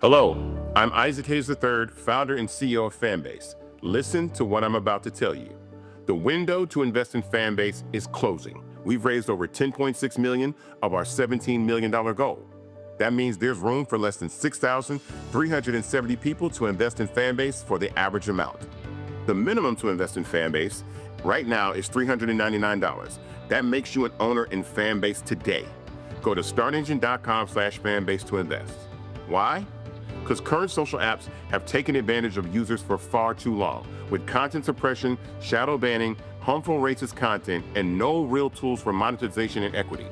Hello, I'm Isaac Hayes III, founder and CEO of Fanbase. Listen to what I'm about to tell you. The window to invest in Fanbase is closing. We've raised over $10.6 million of our $17 million goal. That means there's room for less than 6,370 people to invest in Fanbase for the average amount. The minimum to invest in Fanbase right now is $399. That makes you an owner in Fanbase today. Go to startengine.com/fanbase to invest. Why? Because current social apps have taken advantage of users for far too long, with content suppression, shadow banning, harmful racist content, and no real tools for monetization and equity.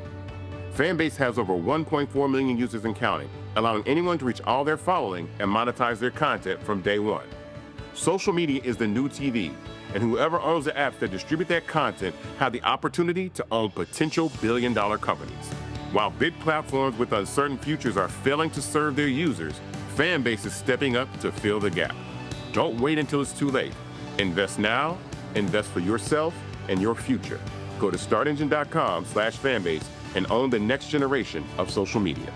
Fanbase has over 1.4 million users and counting, allowing anyone to reach all their following and monetize their content from day one. Social media is the new TV, and whoever owns the apps that distribute that content have the opportunity to own potential billion-dollar companies. While big platforms with uncertain futures are failing to serve their users, Fanbase is stepping up to fill the gap. Don't wait until it's too late. Invest now, invest for yourself and your future. Go to startengine.com/fanbase and own the next generation of social media.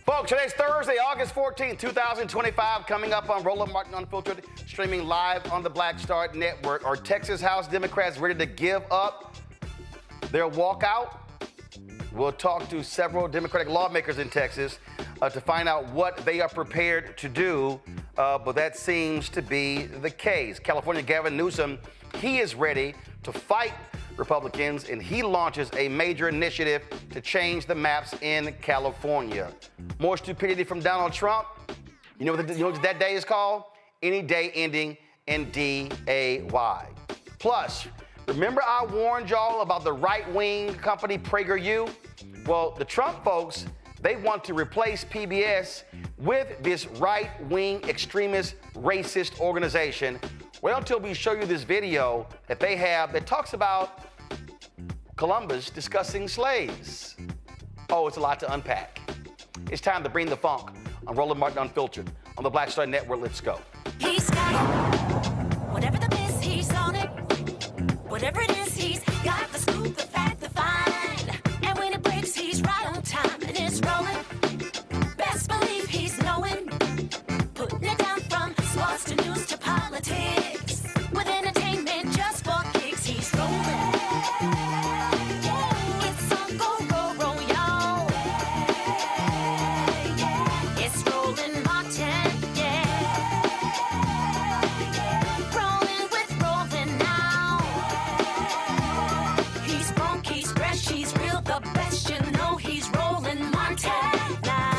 Folks, today's Thursday, August 14th, 2025, coming up on Roland Martin Unfiltered, streaming live on the Black Star Network. Are Texas House Democrats ready to give up their walkout? We'll talk to several Democratic lawmakers in Texas to find out what they are prepared to do, but that seems to be the case. California Gavin Newsom, he is ready to fight Republicans, and he launches a major initiative to change the maps in California. More stupidity from Donald Trump. You know what that day is called? Any day ending in D-A-Y. Plus, remember I warned y'all about the right-wing company PragerU? Well, the Trump folks, they want to replace PBS with this right-wing extremist racist organization. Wait until we show you this video that they have that talks about Columbus discussing slaves. Oh, it's a lot to unpack. It's time to bring the funk on Roland Martin Unfiltered on the Black Star Network. Let's go. He's got it. Whatever the miss, he's on it. Whatever it is, he's got the scoop, the fact, the find. And when it breaks, he's right on time and it's rolling. Best believe he's knowing. Putting it down from sports to news to politics. With entertainment just for kicks, he's rolling. It's on go, roll, y'all. It's Roland Martin, yeah. Rolling with Roland now. He's funk, he's fresh, he's real, the best, you know he's Roland Martin now.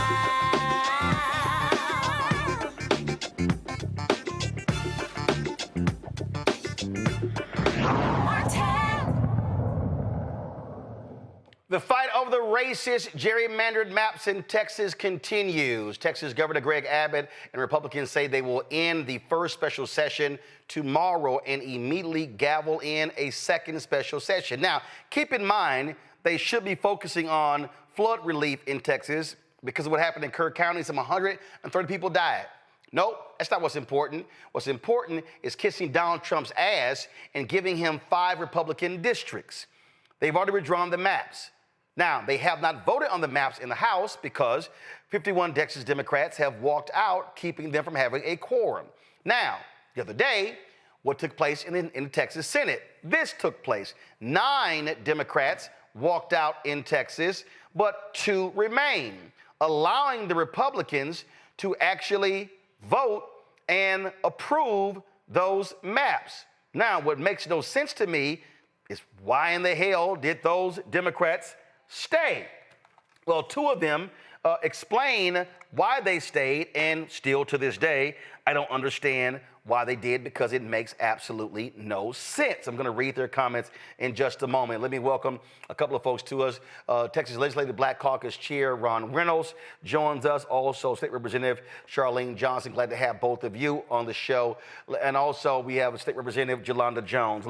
The fight over the racist gerrymandered maps in Texas continues. Texas Governor Greg Abbott and Republicans say they will end the first special session tomorrow and immediately gavel in a second special session. Now, keep in mind, they should be focusing on flood relief in Texas because of what happened in Kirk County. Some 130 people died. Nope, that's not what's important. What's important is kissing Donald Trump's ass and giving him 5 Republican districts. They've already withdrawn the maps. Now, they have not voted on the maps in the House because 51 Texas Democrats have walked out, keeping them from having a quorum. Now, the other day, what took place in the Texas Senate? This took place. 9 Democrats walked out in Texas, but 2 remain, allowing the Republicans to actually vote and approve those maps. Now, what makes no sense to me is why in the hell did those Democrats stay? Well, 2 of them explain why they stayed, and still to this day, I don't understand why they did because it makes absolutely no sense. I'm going to read their comments in just a moment. Let me welcome a couple of folks to us. Texas Legislative Black Caucus Chair Ron Reynolds joins us. Also, State Representative Charlene Johnson. Glad to have both of you on the show. And also, we have State Representative Jolanda Jones.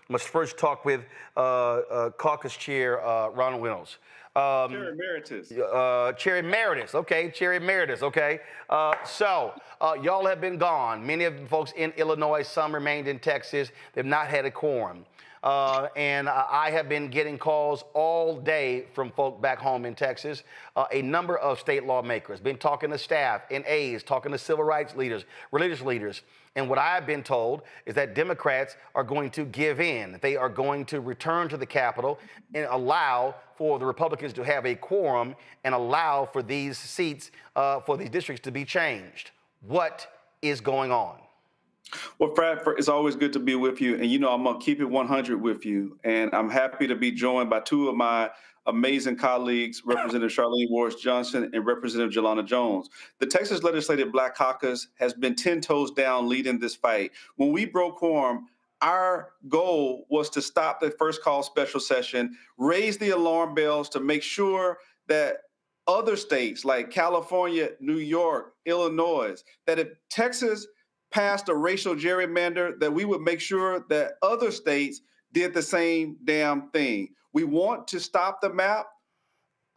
Must first talk with Caucus Chair Ron Reynolds. Chair Emeritus. Chair Emeritus, okay, Chair Emeritus, okay. So, y'all have been gone. Many of the folks in Illinois, some remained in Texas. They've not had a quorum. and I have been getting calls all day from folk back home in Texas. A number of state lawmakers, been talking to staff and aides, talking to civil rights leaders, religious leaders. And what I've been told is that Democrats are going to give in. They are going to return to the Capitol and allow for the Republicans to have a quorum and allow for these seats, for these districts to be changed. What is going on? Well, Brad, it's always good to be with you. And, you know, I'm going to keep it 100 with you. And I'm happy to be joined by two of my amazing colleagues, Representative Charlene Ward Johnson and Representative Jelana Jones. The Texas Legislative Black Caucus has been 10 toes down leading this fight. When we broke quorum, our goal was to stop the first call special session, raise the alarm bells to make sure that other states like California, New York, Illinois, that if Texas passed a racial gerrymander, that we would make sure that other states did the same damn thing. We want to stop the map.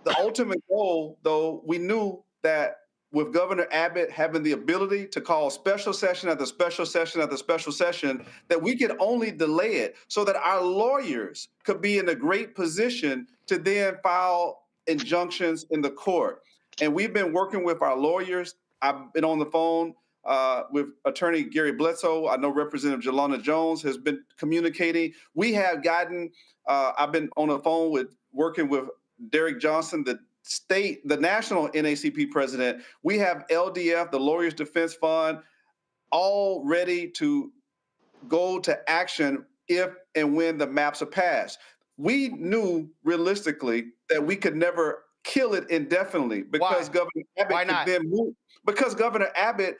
The ultimate goal, though, we knew that with Governor Abbott having the ability to call special session after special session after special session, that we could only delay it so that our lawyers could be in a great position to then file injunctions in the court. And we've been working with our lawyers. I've been on the phone with Attorney Gary Bledsoe. I know Representative Jelana Jones has been communicating. We have gotten, I've been on the phone working with Derek Johnson, the national NACP president. We have LDF, the Lawyers Defense Fund, all ready to go to action if and when the maps are passed. We knew realistically that we could never kill it indefinitely because Governor Abbott could then move, because Governor Abbott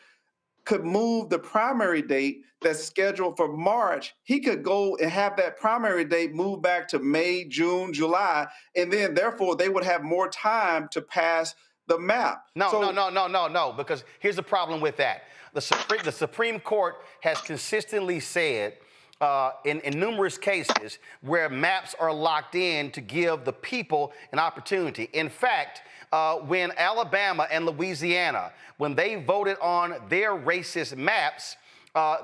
could move the primary date that's scheduled for March. He could go and have that primary date move back to May, June, July, and then therefore they would have more time to pass the map. No, because here's the problem with that. The Supreme Court has consistently said in numerous cases where maps are locked in to give the people an opportunity. In fact, when Alabama and Louisiana, when they voted on their racist maps,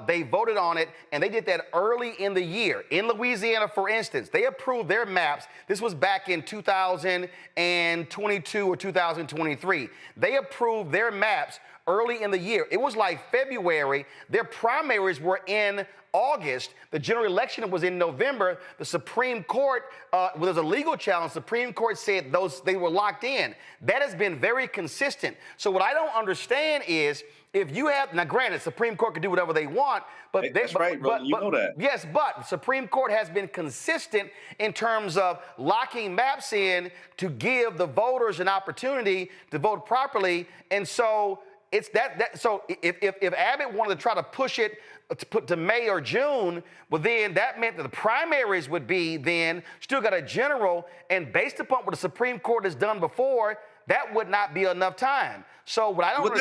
they voted on it, and they did that early in the year. In Louisiana, for instance, they approved their maps. This was back in 2022 or 2023. They approved their maps early in the year. It was like February. Their primaries were in August. The general election was in November. The Supreme Court, there's a legal challenge. The Supreme Court said they were locked in. That has been very consistent. So what I don't understand is if you have, now granted, Supreme Court can do whatever they want, but that's right, bro. You know that. Yes, but the Supreme Court has been consistent in terms of locking maps in to give the voters an opportunity to vote properly. And so it's so if Abbott wanted to try to push it to put to May or June, well, then that meant that the primaries would be then still got a general, and based upon what the Supreme Court has done before, that would not be enough time. So what I don't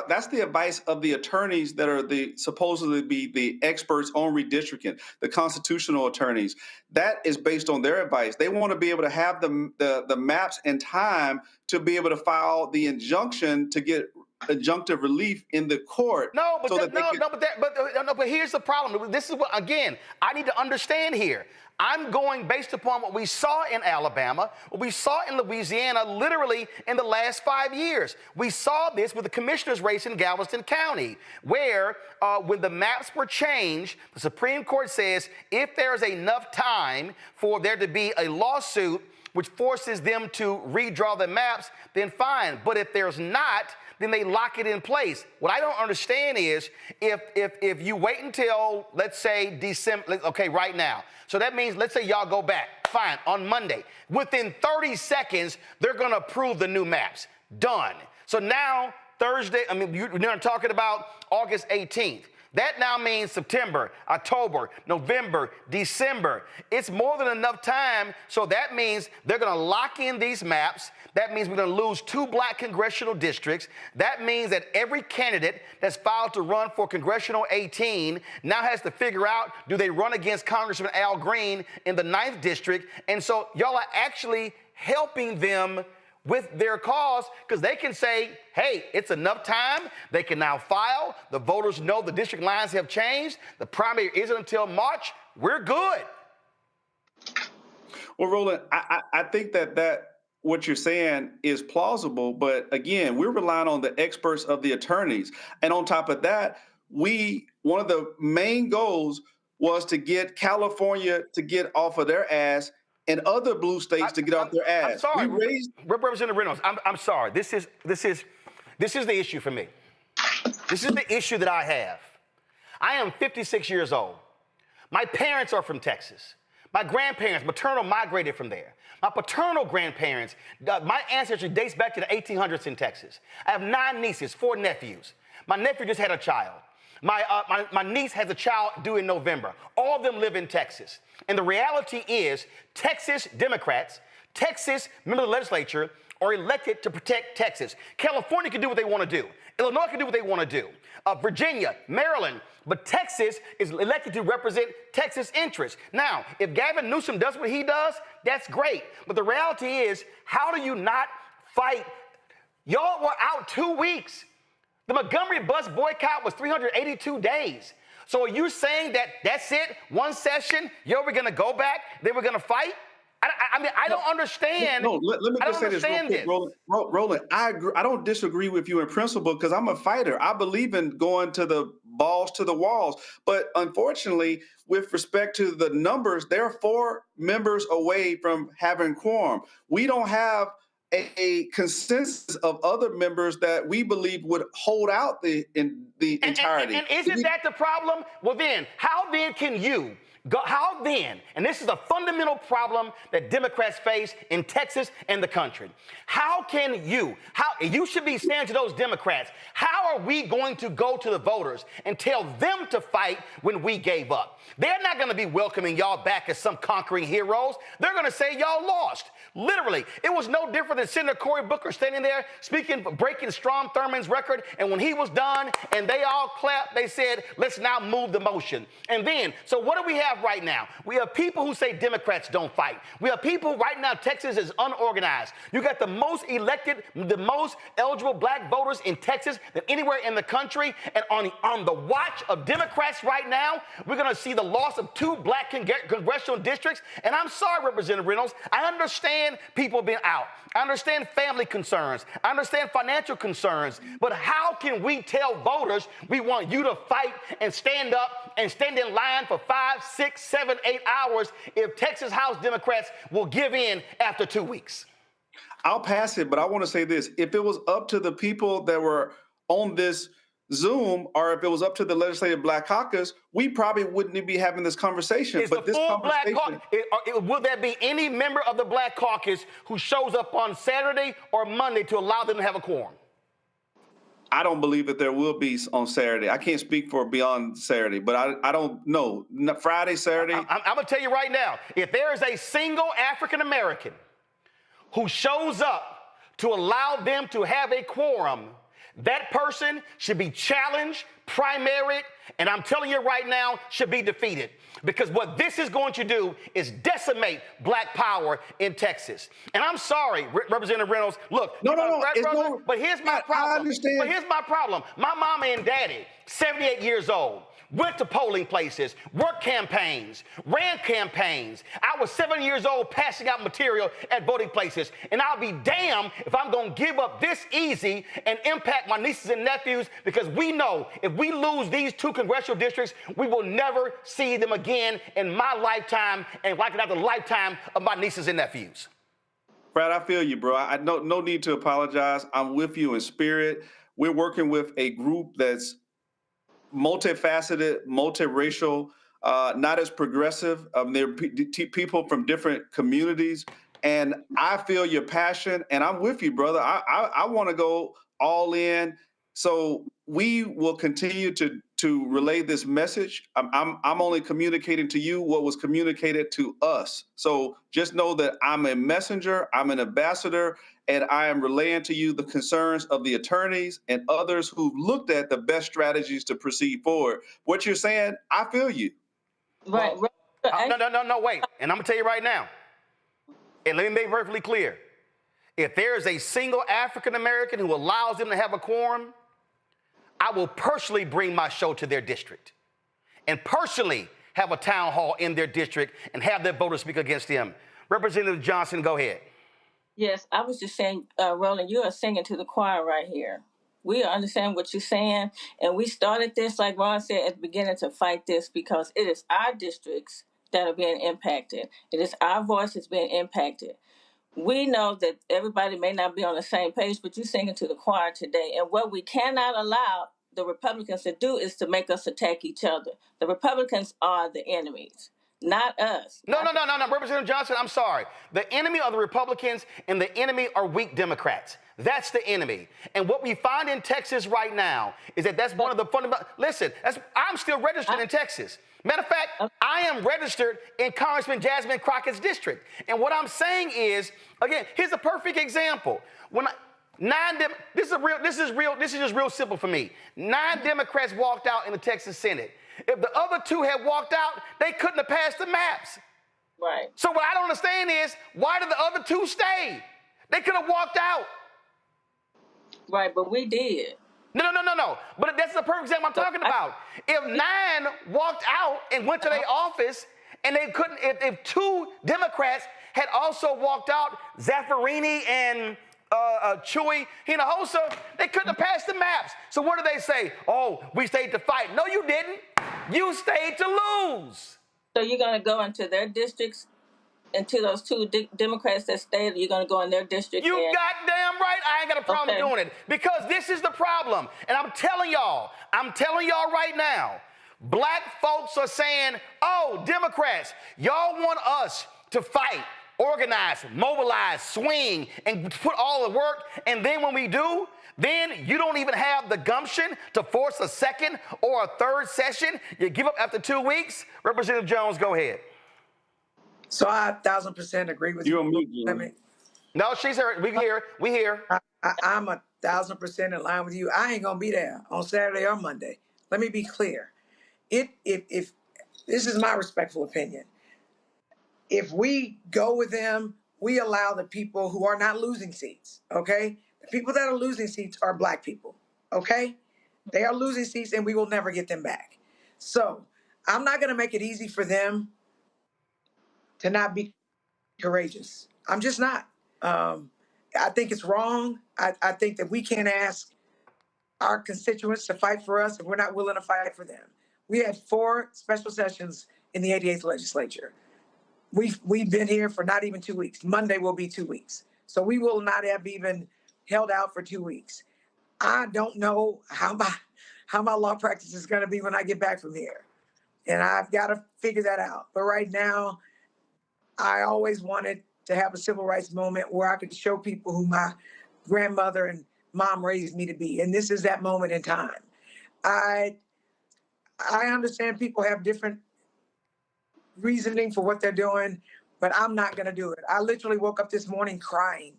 that's the advice of the attorneys that are supposedly be the experts on redistricting, the constitutional attorneys. That is based on their advice. They want to be able to have the maps in time to be able to file the injunction to get adjunctive relief in the court. But here's the problem. This is what, again, I need to understand here. I'm going based upon what we saw in Alabama, what we saw in Louisiana, literally in the last 5 years. We saw this with the commissioner's race in Galveston County, where when the maps were changed, the Supreme Court says if there's enough time for there to be a lawsuit which forces them to redraw the maps, then fine. But if there's not, then they lock it in place. What I don't understand is if you wait until, let's say, December, okay, right now. So that means, let's say y'all go back, fine, on Monday. Within 30 seconds, they're gonna approve the new maps. Done. So now, Thursday, you're talking about August 18th. That now means September, October, November, December. It's more than enough time, so that means they're gonna lock in these maps. That means we're gonna lose 2 black congressional districts. That means that every candidate that's filed to run for Congressional 18 now has to figure out, do they run against Congressman Al Green in the 9th district? And so y'all are actually helping them with their cause, because they can say, hey, it's enough time. They can now file. The voters know the district lines have changed. The primary isn't until March. we're good. Well, Roland, I think that what you're saying is plausible, but again, we're relying on the experts of the attorneys. And on top of that, one of the main goals was to get California to get off of their ass and other blue states to get off their ass. I'm sorry, We raised Representative Reynolds. I'm sorry. This is the issue for me. This is the issue that I have. I am 56 years old. My parents are from Texas. My grandparents, maternal, migrated from there. My paternal grandparents, my ancestry dates back to the 1800s in Texas. I have 9 nieces, 4 nephews. My nephew just had a child. My niece has a child due in November. All of them live in Texas. And the reality is, Texas Democrats, Texas members of the legislature are elected to protect Texas. California can do what they want to do. Illinois can do what they want to do. Virginia, Maryland, but Texas is elected to represent Texas interests. Now, if Gavin Newsom does what he does, that's great. But the reality is, how do you not fight? Y'all were out 2 weeks. The Montgomery bus boycott was 382 days. So are you saying that that's it? One session, we're going to go back, then we're going to fight? I mean, I don't understand. No, let me just say this real quick, Roland. I agree. I don't disagree with you in principle because I'm a fighter. I believe in going to the balls to the walls. But unfortunately, with respect to the numbers, they're 4 members away from having quorum. We don't have a consensus of other members that we believe would hold out the entirety. And isn't that the problem? Well, then, how then can you? How then, and this is a fundamental problem that Democrats face in Texas and the country. How can you should be saying to those Democrats, how are we going to go to the voters and tell them to fight when we gave up? They're not going to be welcoming y'all back as some conquering heroes. They're going to say y'all lost. Literally, it was no different than Senator Cory Booker standing there breaking Strom Thurmond's record. And when he was done and they all clapped, they said, let's now move the motion. And then, so what do we have right now? We have people who say Democrats don't fight. We have people right now, Texas is unorganized. You got the most elected, the most eligible black voters in Texas than anywhere in the country. And on the watch of Democrats right now, we're going to see the loss of 2 black congressional districts. And I'm sorry, Representative Reynolds, I understand people being out. I understand family concerns. I understand financial concerns. But how can we tell voters we want you to fight and stand up and stand in line for 5, 6, 7, 8 hours if Texas House Democrats will give in after 2 weeks? I'll pass it, but I want to say this. If it was up to the people that were on this Zoom, or if it was up to the Legislative Black Caucus, we probably wouldn't be having this conversation. But this conversation, will there be any member of the Black Caucus who shows up on Saturday or Monday to allow them to have a quorum? I don't believe that there will be on Saturday. I can't speak for beyond Saturday, but I don't know. Friday, Saturday. I'm going to tell you right now, if there is a single African American who shows up to allow them to have a quorum, that person should be challenged, primaried, and I'm telling you right now, should be defeated. Because what this is going to do is decimate black power in Texas. And I'm sorry, Representative Reynolds, look. But here's my problem. I understand. But here's my problem. My mama and daddy, 78 years old, went to polling places, worked campaigns, ran campaigns. I was 7 years old passing out material at voting places. And I'll be damned if I'm going to give up this easy and impact my nieces and nephews, because we know if we lose these 2 congressional districts, we will never see them again in my lifetime and likely not the lifetime of my nieces and nephews. Brad, I feel you, bro. I no need to apologize. I'm with you in spirit. We're working with a group that's multifaceted, multiracial, not as progressive. They're people from different communities. And I feel your passion, and I'm with you, brother. I want to go all in. So we will continue to relay this message. I'm only communicating to you what was communicated to us. So just know that I'm a messenger, I'm an ambassador, and I am relaying to you the concerns of the attorneys and others who've looked at the best strategies to proceed forward. What you're saying, I feel you. Right. No, wait. And I'm going to tell you right now, and let me make it perfectly clear. If there is a single African American who allows them to have a quorum, I will personally bring my show to their district and personally have a town hall in their district and have their voters speak against them. Representative Johnson, go ahead. Yes, I was just saying, Roland, you are singing to the choir right here. We understand what you're saying, and we started this, like Ron said at the beginning, to fight this because it is our districts that are being impacted. It is our voices being impacted. We know that everybody may not be on the same page, but you're singing to the choir today. And what we cannot allow the Republicans to do is to make us attack each other. The Republicans are the enemies, not us. No. Representative Johnson, I'm sorry. The enemy are the Republicans and the enemy are weak Democrats. That's the enemy. And what we find in Texas right now is that that's one of the fundamental. Listen, I'm still registered in Texas. Matter of fact, I am registered in Congressman Jasmine Crockett's district. And what I'm saying is, again, here's a perfect example. This is just real simple for me. 9 Democrats walked out in the Texas Senate. If the other 2 had walked out, they couldn't have passed the maps. Right. So what I don't understand is, why did the other 2 stay? They could have walked out. Right, but we did. No. But that's the perfect example I'm talking about. If 9 walked out and went to their office, and they couldn't, if 2 Democrats had also walked out, Zaffarini and Chewy Hinojosa, they couldn't have passed the maps. So what do they say? Oh, we stayed to fight. No, you didn't. You stayed to lose. So you're going to go into their districts, into those 2 Democrats that stayed, you're going to go in their district? You goddamn right I ain't got a problem doing it. Because this is the problem. And I'm telling y'all right now, black folks are saying, oh, Democrats, y'all want us to fight, organize, mobilize, swing, and put all the work. And then when we do, then you don't even have the gumption to force a second or a third session. You give up after 2 weeks. Representative Jones, go ahead. So I 1,000% agree with you. You're on mute, No, she's here. We hear. I'm 1,000% in line with you. I ain't gonna be there on Saturday or Monday. Let me be clear. If this is my respectful opinion, if we go with them, we allow the people who are not losing seats. Okay, the people that are losing seats are black people. Okay, they are losing seats, and we will never get them back. So I'm not gonna make it easy for them to not be courageous. I'm just not. I think it's wrong. I think that we can't ask our constituents to fight for us if we're not willing to fight for them. We had 4 special sessions in the 88th legislature. We've been here for not even 2 weeks. Monday will be 2 weeks. So we will not have even held out for 2 weeks. I don't know how my law practice is going to be when I get back from here. And I've got to figure that out. But right now, I always wanted to have a civil rights moment where I could show people who my grandmother and mom raised me to be. And this is that moment in time. I understand people have different reasoning for what they're doing, but I'm not going to do it. I literally woke up this morning crying.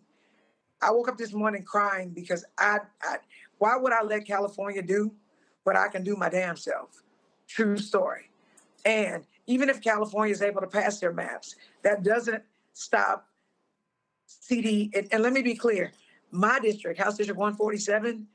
Because why would I let California do what I can do my damn self? True story. And even if California is able to pass their maps, that doesn't stop CD. And let me be clear, my district, House District 147,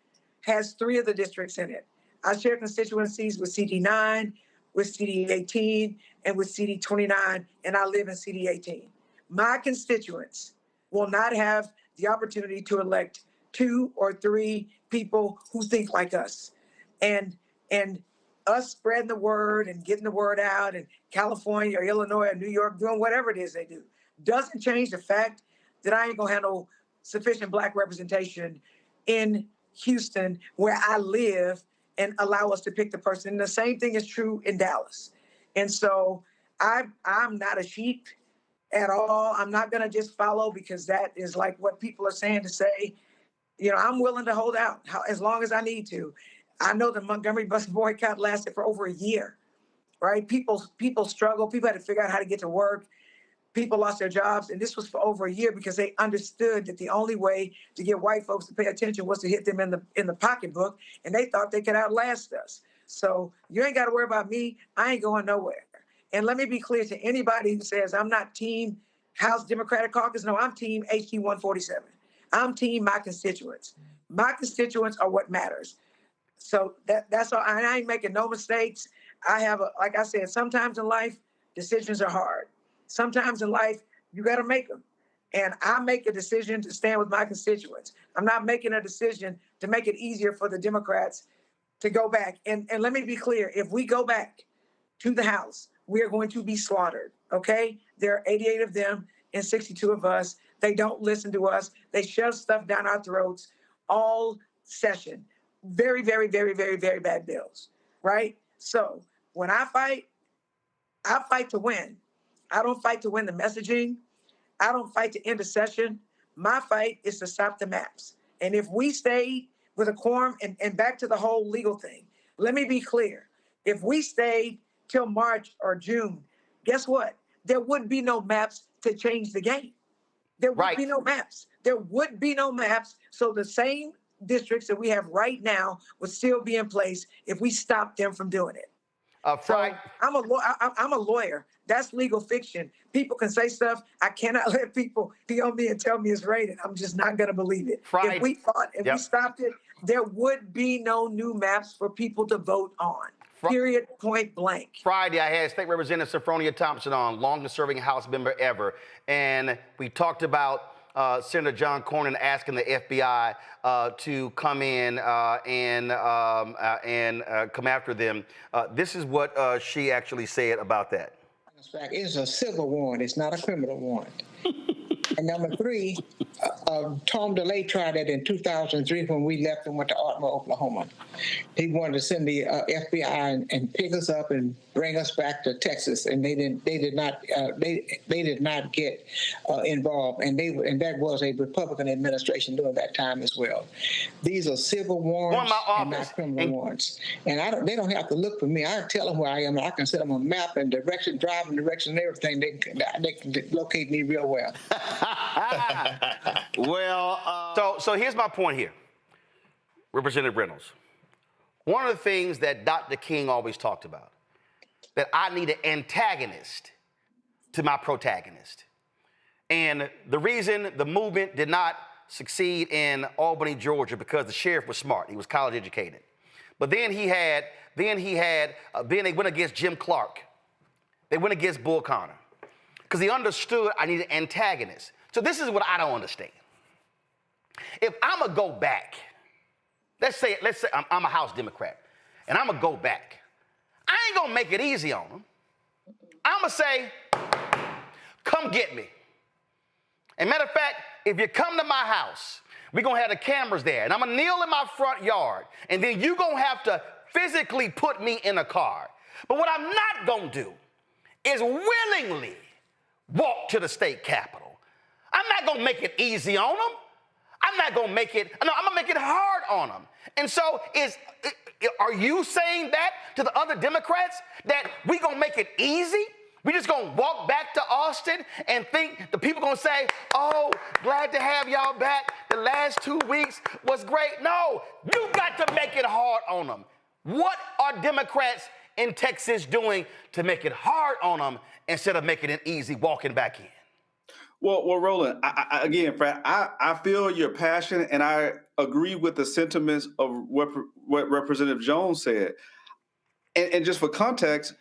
has 3 of the districts in it. I share constituencies with CD9, with CD18, and with CD29, and I live in CD18. My constituents will not have the opportunity to elect 2 or 3 people who think like us. And us spreading the word and getting the word out, and California or Illinois or New York doing whatever it is they do, doesn't change the fact that I ain't gonna handle sufficient black representation in Houston, where I live, and allow us to pick the person. And the same thing is true in Dallas. And so I'm not a sheep at all. I'm not gonna just follow because that is like what people are saying to say. You know, I'm willing to hold out as long as I need to. I know the Montgomery bus boycott lasted for over a year, right? People struggled. People had to figure out how to get to work. People lost their jobs, and this was for over a year because they understood that the only way to get white folks to pay attention was to hit them in the pocketbook, and they thought they could outlast us. So you ain't got to worry about me. I ain't going nowhere. And let me be clear to anybody who says I'm not team House Democratic Caucus. No, I'm team HG 147. I'm team my constituents. My constituents are what matters. So that's all. I ain't making no mistakes. like I said, sometimes in life, decisions are hard. Sometimes in life, you got to make them. And I make a decision to stand with my constituents. I'm not making a decision to make it easier for the Democrats to go back. And let me be clear, if we go back to the House, we are going to be slaughtered, okay? There are 88 of them and 62 of us. They don't listen to us. They shove stuff down our throats all session. Very, very, very, very, very bad bills, right? So when I fight to win. I don't fight to win the messaging. I don't fight to end a session. My fight is to stop the maps. And if we stay with a quorum, and back to the whole legal thing, let me be clear. If we stayed till March or June, guess what? There would be no maps to change the game. There would be no maps. There would be no maps. So the same districts that we have right now would still be in place if we stopped them from doing it. So I'm a lawyer. That's legal fiction. People can say stuff. I cannot let people be on me and tell me it's raining. I'm just not going to believe it. If we fought, if we stopped it, there would be no new maps for people to vote on. Period, point blank. Friday, I had State Representative Sophronia Thompson on, longest-serving House member ever, and we talked about Senator John Cornyn asking the FBI to come in and come after them. This is what she actually said about that. It's a civil warrant. It's not a criminal warrant. And number three, Tom DeLay tried it in 2003 when we left and went to Ardmore, Oklahoma. He wanted to send the FBI and pick us up and bring us back to Texas, and they did not get involved, and that was a Republican administration during that time as well. These are civil warrants and not criminal warrants, and they don't have to look for me. I tell them where I am, and I can send them a map and driving direction, and everything. They can locate me real well. Well, so here's my point here, Representative Reynolds. One of the things that Dr. King always talked about, that I need an antagonist to my protagonist. And the reason the movement did not succeed in Albany, Georgia, because the sheriff was smart. He was college educated. But then they went against Jim Clark. They went against Bull Connor, because he understood I need an antagonist. So this is what I don't understand. If I'm going to go back, let's say I'm a House Democrat, and I'm going to go back, I ain't going to make it easy on them. I'm going to say, come get me. And matter of fact, if you come to my house, we're going to have the cameras there, and I'm going to kneel in my front yard, and then you're going to have to physically put me in a car. But what I'm not going to do is willingly walk to the state capitol. I'm not going to make it easy on them. I'm not going to make it, no, I'm going to make it hard on them. And so are you saying that to the other Democrats, that we going to make it easy? We just going to walk back to Austin and think the people going to say, oh, glad to have y'all back. The last 2 weeks was great. No, you got to make it hard on them. What are Democrats in Texas doing to make it hard on them instead of making it easy walking back in? Well, Roland, again, Fred, I feel your passion, and I agree with the sentiments of what Representative Jones said. And just for context,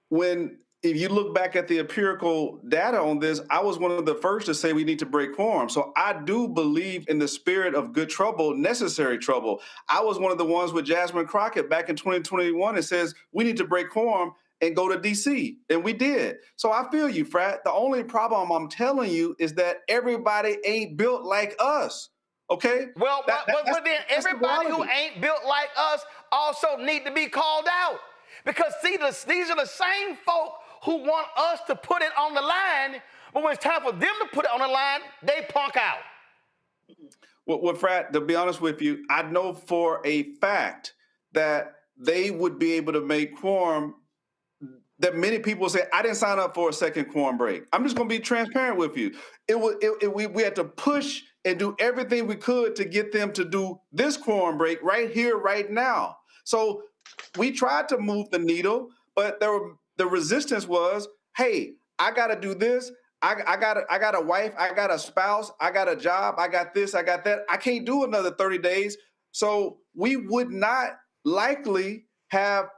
if you look back at the empirical data on this, I was one of the first to say we need to break quorum. So I do believe in the spirit of good trouble, necessary trouble. I was one of the ones with Jasmine Crockett back in 2021 that says we need to break quorum and go to D.C., and we did. So I feel you, Frat. The only problem I'm telling you is that everybody ain't built like us, okay? Well, then everybody who ain't built like us also need to be called out. Because, see, these are the same folk who want us to put it on the line, but when it's time for them to put it on the line, they punk out. Well, Frat, to be honest with you, I know for a fact that they would be able to make quorum. That many people say, I didn't sign up for a second quorum break. I'm just going to be transparent with you. We had to push and do everything we could to get them to do this quorum break right here, right now. So we tried to move the needle, but the resistance was, hey, I got to do this. I got a wife. I got a spouse. I got a job. I got this. I got that. I can't do another 30 days. So we would not likely have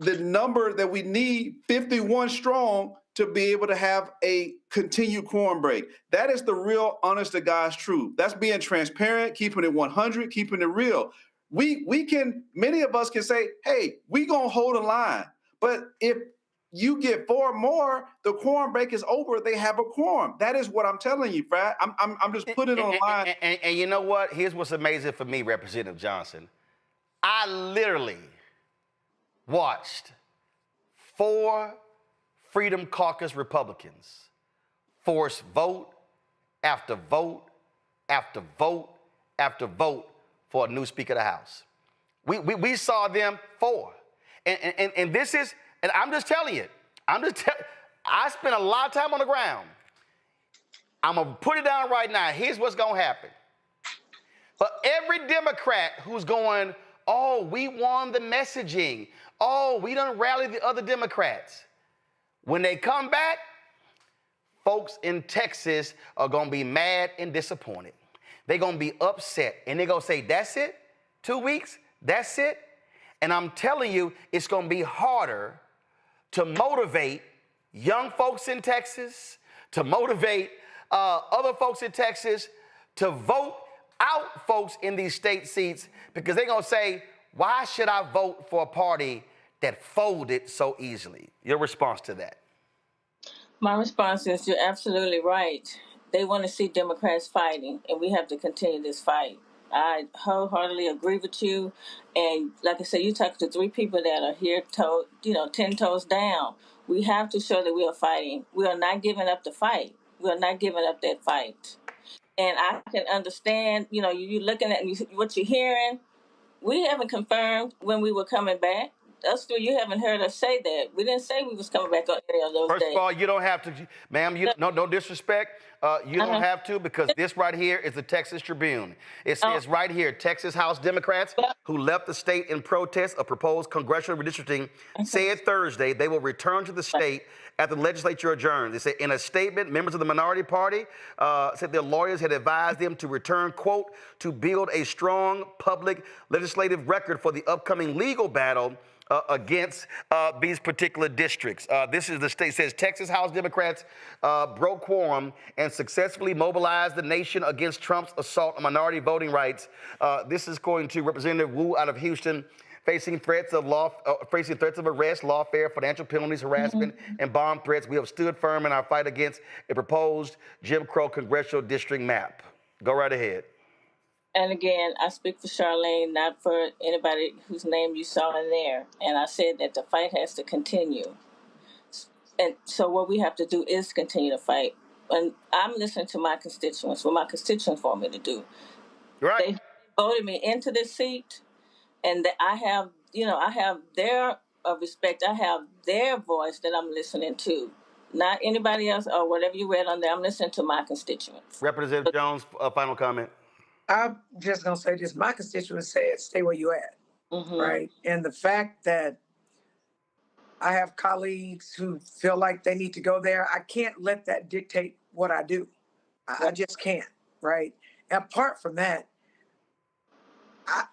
the number that we need, 51 strong, to be able to have a continued quorum break. That is the real honest to God's truth. That's being transparent, keeping it 100, keeping it real. We can, many of us can say, hey, we gonna hold a line. But if you get 4 more, the quorum break is over. They have a quorum. That is what I'm telling you, Brad. I'm just putting it on the line. And you know what? Here's what's amazing for me, Representative Johnson. I literally watched 4 Freedom Caucus Republicans force vote after vote after vote after vote for a new Speaker of the House. We saw them 4. And this is, and I'm just telling you, I spent a lot of time on the ground. I'm going to put it down right now. Here's what's going to happen. For every Democrat who's going, oh, we won the messaging. Oh, we done rallied the other Democrats. When they come back, folks in Texas are going to be mad and disappointed. They're going to be upset. And they're going to say, that's it? 2 weeks? That's it? And I'm telling you, it's going to be harder to motivate young folks in Texas, to motivate other folks in Texas to vote out folks in these state seats, because they're going to say, why should I vote for a party that folded so easily? Your response to that? My response is you're absolutely right. They want to see Democrats fighting, and we have to continue this fight. I wholeheartedly agree with you. And like I said, you talk to 3 people that are here, 10 toes down. We have to show that we are fighting. We are not giving up the fight. We are not giving up that fight. And I can understand, you looking at what you're hearing. We haven't confirmed when we were coming back. Us 3, you haven't heard us say that. We didn't say we was coming back on any of those days. First of all, you don't have to, ma'am, no disrespect. You don't have to, because this right here is the Texas Tribune. It says right here, Texas House Democrats who left the state in protest of proposed congressional redistricting said Thursday they will return to the state after the legislature adjourned. They said in a statement, members of the minority party said their lawyers had advised them to return, quote, to build a strong public legislative record for the upcoming legal battle against these particular districts. This is the state, says Texas House Democrats broke quorum and successfully mobilized the nation against Trump's assault on minority voting rights. This is according to Representative Wu out of Houston, facing threats of arrest, lawfare, financial penalties, harassment, and bomb threats. We have stood firm in our fight against a proposed Jim Crow congressional district map. Go right ahead. And again, I speak for Charlene, not for anybody whose name you saw in there. And I said that the fight has to continue. And so what we have to do is continue to fight. And I'm listening to my constituents, what my constituents want me to do. Right. They voted me into this seat, and I have their respect. I have their voice that I'm listening to. Not anybody else or whatever you read on there. I'm listening to my constituents. Representative Jones, final comment. I'm just going to say this. My constituents said, stay where you at, right? And the fact that I have colleagues who feel like they need to go there, I can't let that dictate what I do. I just can't, right? And apart from that,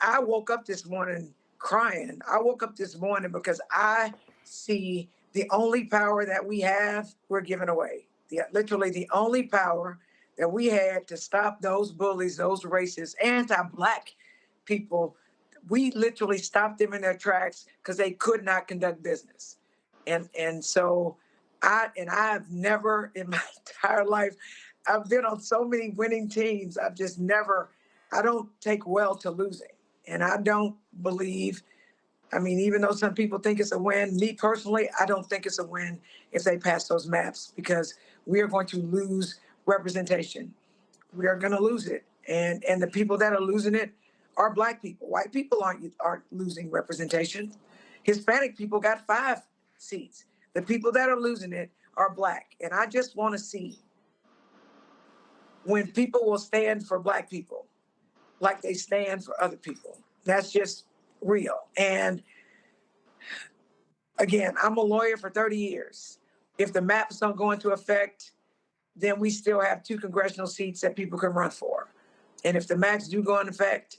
I woke up this morning crying. I woke up this morning because I see the only power that we have, we're giving away. Literally the only power that we had to stop those bullies, those racist, anti-Black people, we literally stopped them in their tracks because they could not conduct business. And so I've never in my entire life, I've been on so many winning teams. I don't take well to losing. And I don't believe, even though some people think it's a win, me personally, I don't think it's a win if they pass those maps, because we are going to lose representation. We are going to lose it. And the people that are losing it are Black people. White people aren't losing representation. Hispanic people got 5 seats. The people that are losing it are Black. And I just want to see when people will stand for Black people like they stand for other people. That's just real. And again, I'm a lawyer for 30 years. If the maps don't go into effect, then we still have 2 congressional seats that people can run for. And if the maps do go into effect,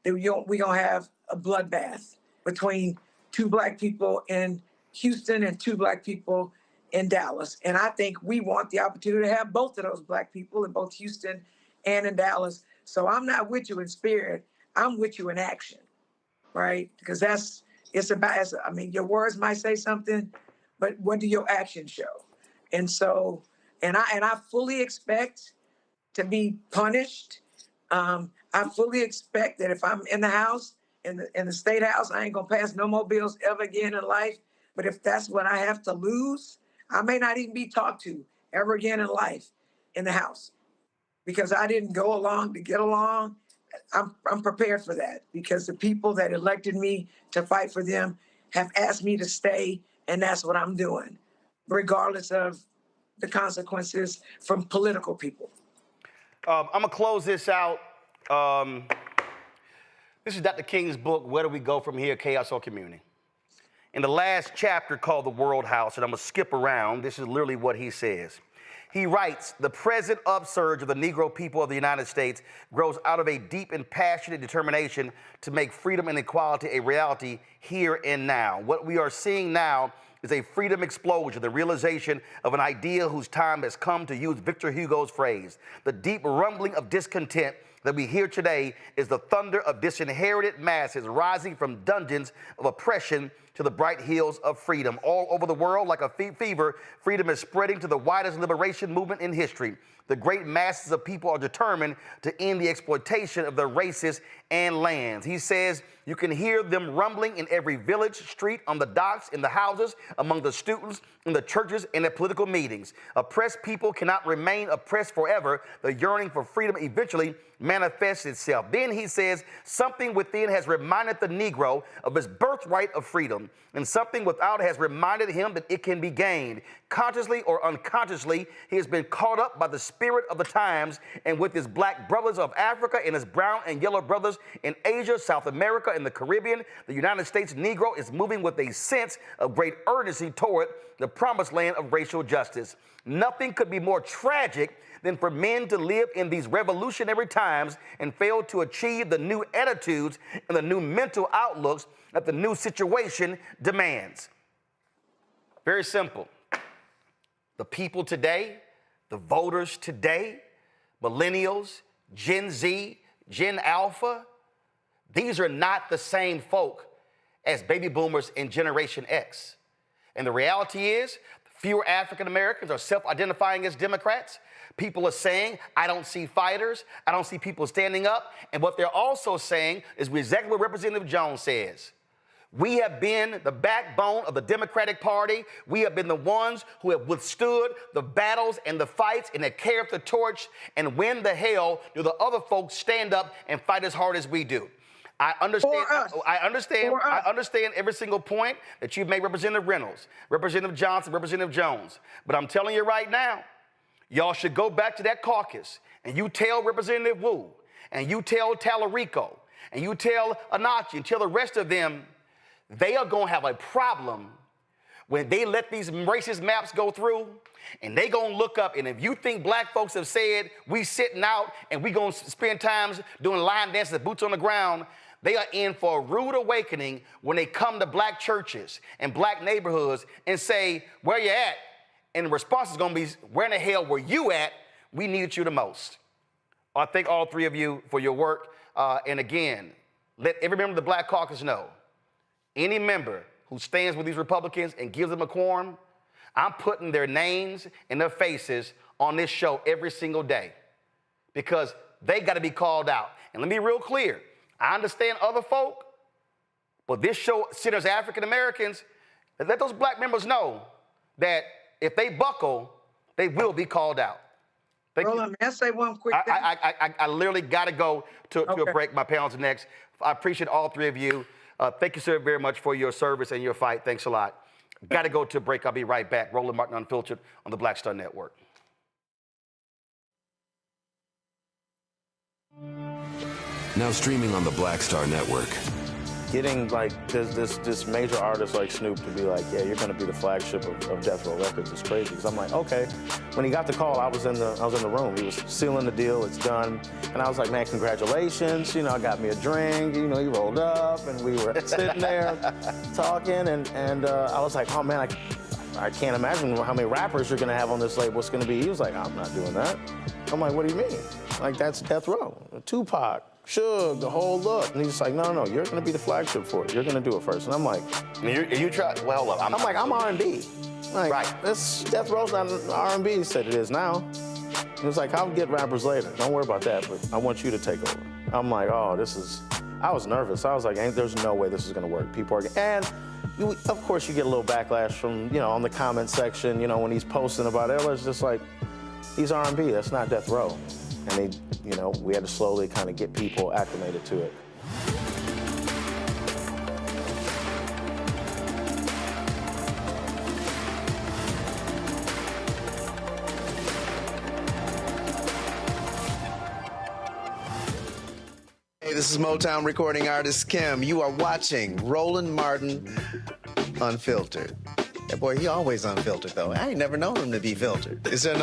then we're going to have a bloodbath between 2 Black people in Houston and 2 Black people in Dallas. And I think we want the opportunity to have both of those Black people in both Houston and in Dallas. So I'm not with you in spirit, I'm with you in action, right? Because it's about, I mean, your words might say something, but what do your actions show? And so, and I fully expect to be punished. I fully expect that if I'm in the House, in the State House, I ain't gonna pass no more bills ever again in life. But if that's what I have to lose, I may not even be talked to ever again in life in the House, because I didn't go along to get along. I'm prepared for that, because the people that elected me to fight for them have asked me to stay, and that's what I'm doing, regardless of the consequences from political people. I'm gonna close this out. This is Dr. King's book, Where Do We Go From Here, Chaos or Community? In the last chapter called The World House, and I'm gonna skip around, this is literally what he says. He writes, the present upsurge of the Negro people of the United States grows out of a deep and passionate determination to make freedom and equality a reality here and now. What we are seeing now is a freedom explosion, the realization of an idea whose time has come, to use Victor Hugo's phrase. The deep rumbling of discontent that we hear today is the thunder of disinherited masses rising from dungeons of oppression to the bright hills of freedom. All over the world, like a fever, freedom is spreading to the widest liberation movement in history. The great masses of people are determined to end the exploitation of their races and lands. He says you can hear them rumbling in every village, street, on the docks, in the houses, among the students, in the churches, and at political meetings. Oppressed people cannot remain oppressed forever. The yearning for freedom eventually manifests itself. Then he says something within has reminded the Negro of his birthright of freedom, and something without has reminded him that it can be gained. Consciously or unconsciously, he has been caught up by the spirit of the times, and with his Black brothers of Africa and his brown and yellow brothers in Asia, South America, and the Caribbean, the United States Negro is moving with a sense of great urgency toward the promised land of racial justice. Nothing could be more tragic than for men to live in these revolutionary times and fail to achieve the new attitudes and the new mental outlooks that the new situation demands. Very simple. The people today, the voters today, millennials, Gen Z, Gen Alpha, these are not the same folk as baby boomers and Generation X. And the reality is, fewer African Americans are self-identifying as Democrats. People are saying, I don't see fighters, I don't see people standing up. And what they're also saying is exactly what Representative Jones says. We have been the backbone of the Democratic Party. We have been the ones who have withstood the battles and the fights and have carried the torch. And when the hell do the other folks stand up and fight as hard as we do? I understand every single point that you've made, Representative Reynolds, Representative Johnson, Representative Jones. But I'm telling you right now, y'all should go back to that caucus and you tell Representative Wu and you tell Tallarico and you tell Anachi and tell the rest of them, they are going to have a problem when they let these racist maps go through, and they going to look up, and if you think Black folks have said we sitting out and we going to spend times doing line dances, boots on the ground, they are in for a rude awakening when they come to Black churches and Black neighborhoods and say, where you at? And the response is going to be, where in the hell were you at? We needed you the most. I thank all three of you for your work. And again, let every member of the Black Caucus know, any member who stands with these Republicans and gives them a quorum, I'm putting their names and their faces on this show every single day, because they got to be called out. And let me be real clear. I understand other folk, but this show centers African Americans. Let those Black members know that if they buckle, they will be called out. Roland, may I say one quick thing? I literally got to go to a break. My panel's next. I appreciate all three of you. Thank you, sir, very much for your service and your fight. Thanks a lot. Got to go to a break. I'll be right back. Roland Martin Unfiltered on the Black Star Network. Now streaming on the Black Star Network. getting like this major artist like Snoop to be like, yeah, you're going to be the flagship of Death Row Records is crazy. Because I'm like, okay. When he got the call, I was in the room. He was sealing the deal. It's done. And I was like, man, congratulations. You know, I got me a drink. You know, he rolled up, and we were sitting there talking, and I was like, oh man, I can't imagine how many rappers you're going to have on this label. It's going to be. He was like, I'm not doing that. I'm like, what do you mean? Like, that's Death Row, Tupac, Suge, the whole look. And he's like, no, you're going to be the flagship for it. You're going to do it first. And I'm like, you try. Well, hold up. I'm R&B. Like, right. This Death Row's not R&B. He said it is now. He was like, I'll get rappers later. Don't worry about that, but I want you to take over. I'm like, oh, I was nervous. I was like, there's no way this is going to work. People are, and of course you get a little backlash from, on the comment section, when he's posting about it. It's just like, he's R&B, that's not Death Row. And we had to slowly kind of get people acclimated to it. Hey, this is Motown recording artist Kim. You are watching Roland Martin Unfiltered. That boy, he always unfiltered, though. I ain't never known him to be filtered. Is there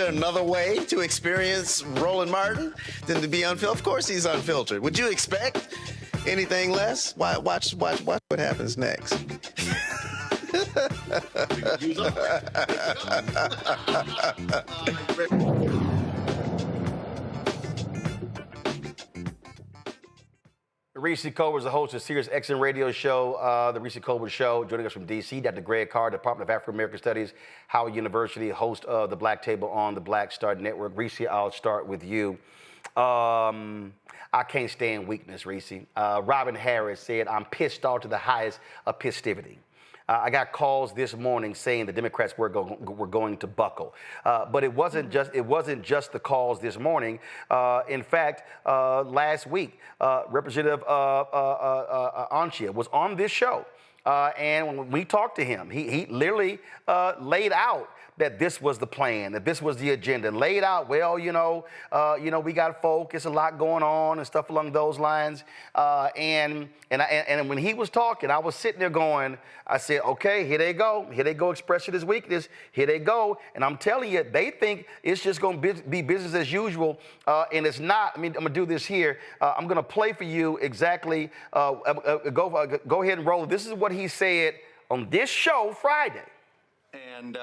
another way to experience Roland Martin than to be unfiltered? Of course he's unfiltered. Would you expect anything less? Watch what happens next. Reese Colbert is the host of Sirius XM radio show, The Reese Colbert Show. Joining us from D.C., Dr. Greg Carr, Department of African American Studies, Howard University, host of The Black Table on the Black Star Network. Reese, I'll start with you. I can't stand weakness, Reese. Robin Harris said, I'm pissed off to the highest of pissivity. I got calls this morning saying the Democrats were going to buckle, but it wasn't just the calls this morning. In fact, last week, Representative Anchia was on this show, and when we talked to him, he literally laid out that this was the plan, that this was the agenda, laid out, well, we got folk, it's a lot going on and stuff along those lines. And when he was talking, I was sitting there going, I said, okay, here they go expressing his weakness, here they go. And I'm telling you, they think it's just going to be business as usual, and it's not. I mean, I'm going to do this here. I'm going to play for you exactly, go ahead and roll. This is what he said on this show Friday. And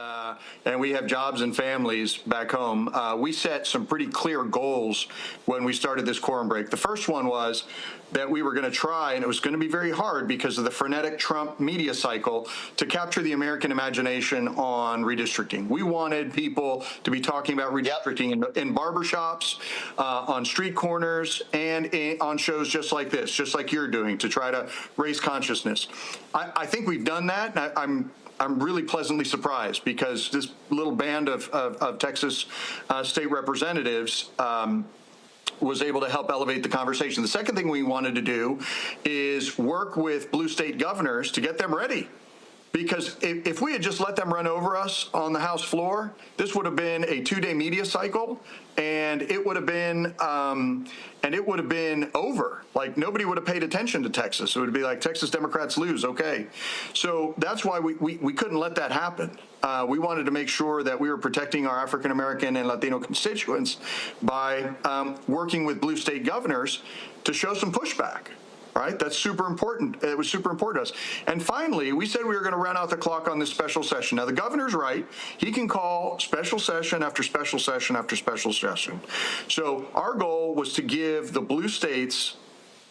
we have jobs and families back home. We set some pretty clear goals when we started this quorum break. The first one was that we were going to try, and it was going to be very hard because of the frenetic Trump media cycle, to capture the American imagination on redistricting. We wanted people to be talking about redistricting in barbershops, on street corners, and on shows just like this, just like you're doing, to try to raise consciousness. I think we've done that. I'm really pleasantly surprised because this little band of Texas state representatives was able to help elevate the conversation. The second thing we wanted to do is work with blue state governors to get them ready. Because if we had just let them run over us on the House floor, this would have been a 2-day media cycle, and it would have been over. Like, nobody would have paid attention to Texas. It would be like, Texas Democrats lose, okay. So that's why we couldn't let that happen. We wanted to make sure that we were protecting our African American and Latino constituents by working with blue state governors to show some pushback. Right? That's super important. It was super important to us. And finally, we said we were going to run out the clock on this special session. Now, the governor's right. He can call special session after special session after special session. So our goal was to give the blue states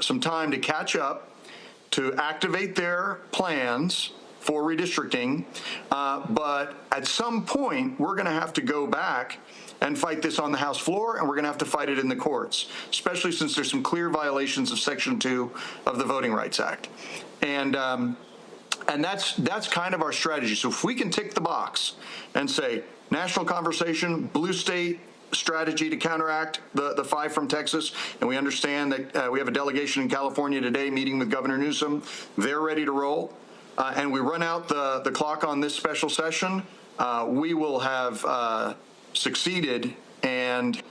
some time to catch up, to activate their plans for redistricting. But at some point, we're going to have to go back and fight this on the House floor, and we're going to have to fight it in the courts, especially since there's some clear violations of Section 2 of the Voting Rights Act. And that's kind of our strategy. So if we can tick the box and say, national conversation, blue state strategy to counteract the 5 from Texas, and we understand that we have a delegation in California today meeting with Governor Newsom. They're ready to roll. And we run out the clock on this special session, we will have succeeded, and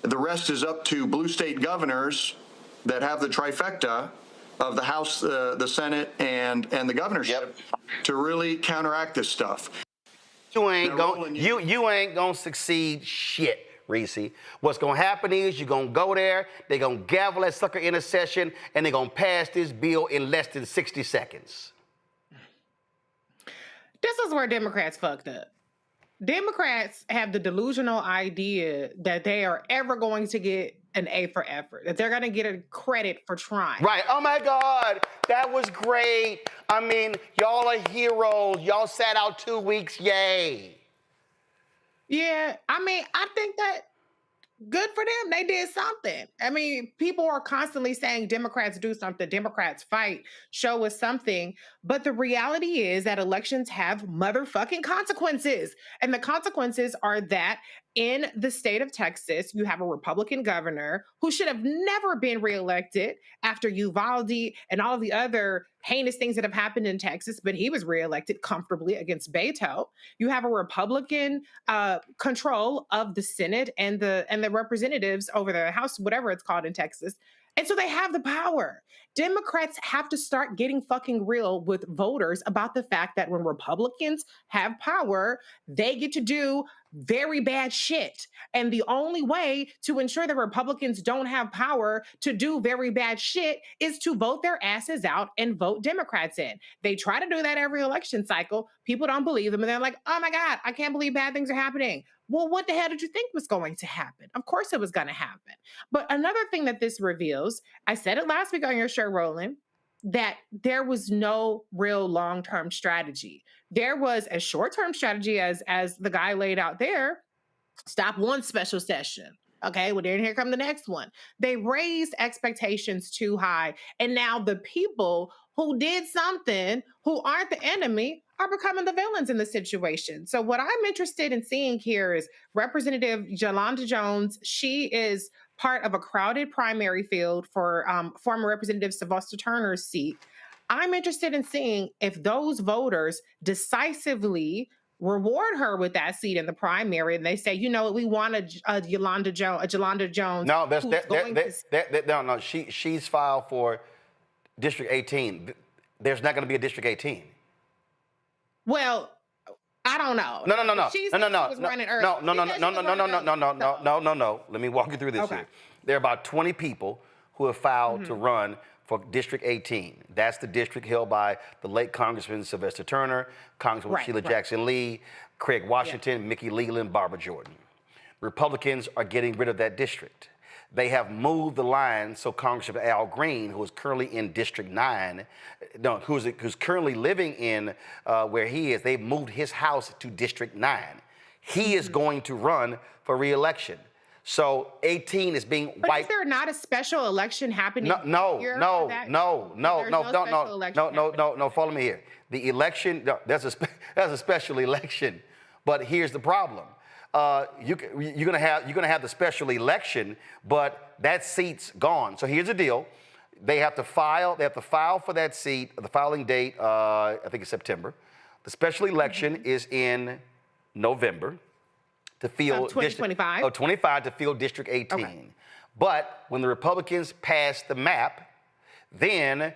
the rest is up to blue state governors that have the trifecta of the House, the Senate, and the governorship to really counteract this stuff. You ain't gonna succeed shit, Reese. What's gonna happen is you're gonna go there, they're gonna gavel that sucker in a session, and they're gonna pass this bill in less than 60 seconds. This is where Democrats fucked up. Democrats have the delusional idea that they are ever going to get an A for effort, that they're going to get a credit for trying. Right. Oh my God, that was great. I mean, y'all are heroes. Y'all sat out 2 weeks. Yay. Yeah, I mean, I think that good for them. They did something. I mean, people are constantly saying Democrats do something, Democrats fight, show us something. But the reality is that elections have motherfucking consequences. And the consequences are that in the state of Texas, you have a Republican governor who should have never been reelected after Uvalde and all of the other heinous things that have happened in Texas, but he was reelected comfortably against Beto. You have a Republican control of the Senate and the representatives over the House, whatever it's called in Texas. And so they have the power. Democrats have to start getting fucking real with voters about the fact that when Republicans have power, they get to do very bad shit. And the only way to ensure that Republicans don't have power to do very bad shit is to vote their asses out and vote Democrats in. They try to do that every election cycle. People don't believe them. And they're like, oh my God, I can't believe bad things are happening. Well, what the hell did you think was going to happen? Of course it was going to happen. But another thing that this reveals, I said it last week on your show, Roland, that there was no real long-term strategy. There was a short-term strategy as the guy laid out there. Stop one special session. Okay, well, then here come the next one. They raised expectations too high. And now the people who did something, who aren't the enemy, are becoming the villains in the situation. So what I'm interested in seeing here is Representative Yolanda Jones. She is part of a crowded primary field for former Representative Sylvester Turner's seat. I'm interested in seeing if those voters decisively reward her with that seat in the primary, and they say, you know, we want a Yolanda Jones. No, no. She's filed for District 18. There's not going to be a District 18. Well, I don't know. No. No. Let me walk you through this here. There are about 20 people who have filed to run for District 18. That's the district held by the late Congressman Sylvester Turner, Congresswoman Sheila Jackson Lee, Craig Washington, Mickey Leland, Barbara Jordan. Republicans are getting rid of that district. They have moved the line so Congressman Al Green, who is currently in District 9, who's currently living in where he is, they've moved his house to District 9. He is going to run for re-election. So 18 is being wiped. But is there not a special election happening here? No. Follow me here. The election, there's a special election, but here's the problem. You're gonna have the special election, but that seat's gone. So here's the deal: they have to file for that seat. The filing date, I think, is September. The special election is in November to fill 2025. 25 to fill District 18. Okay. But when the Republicans pass the map, then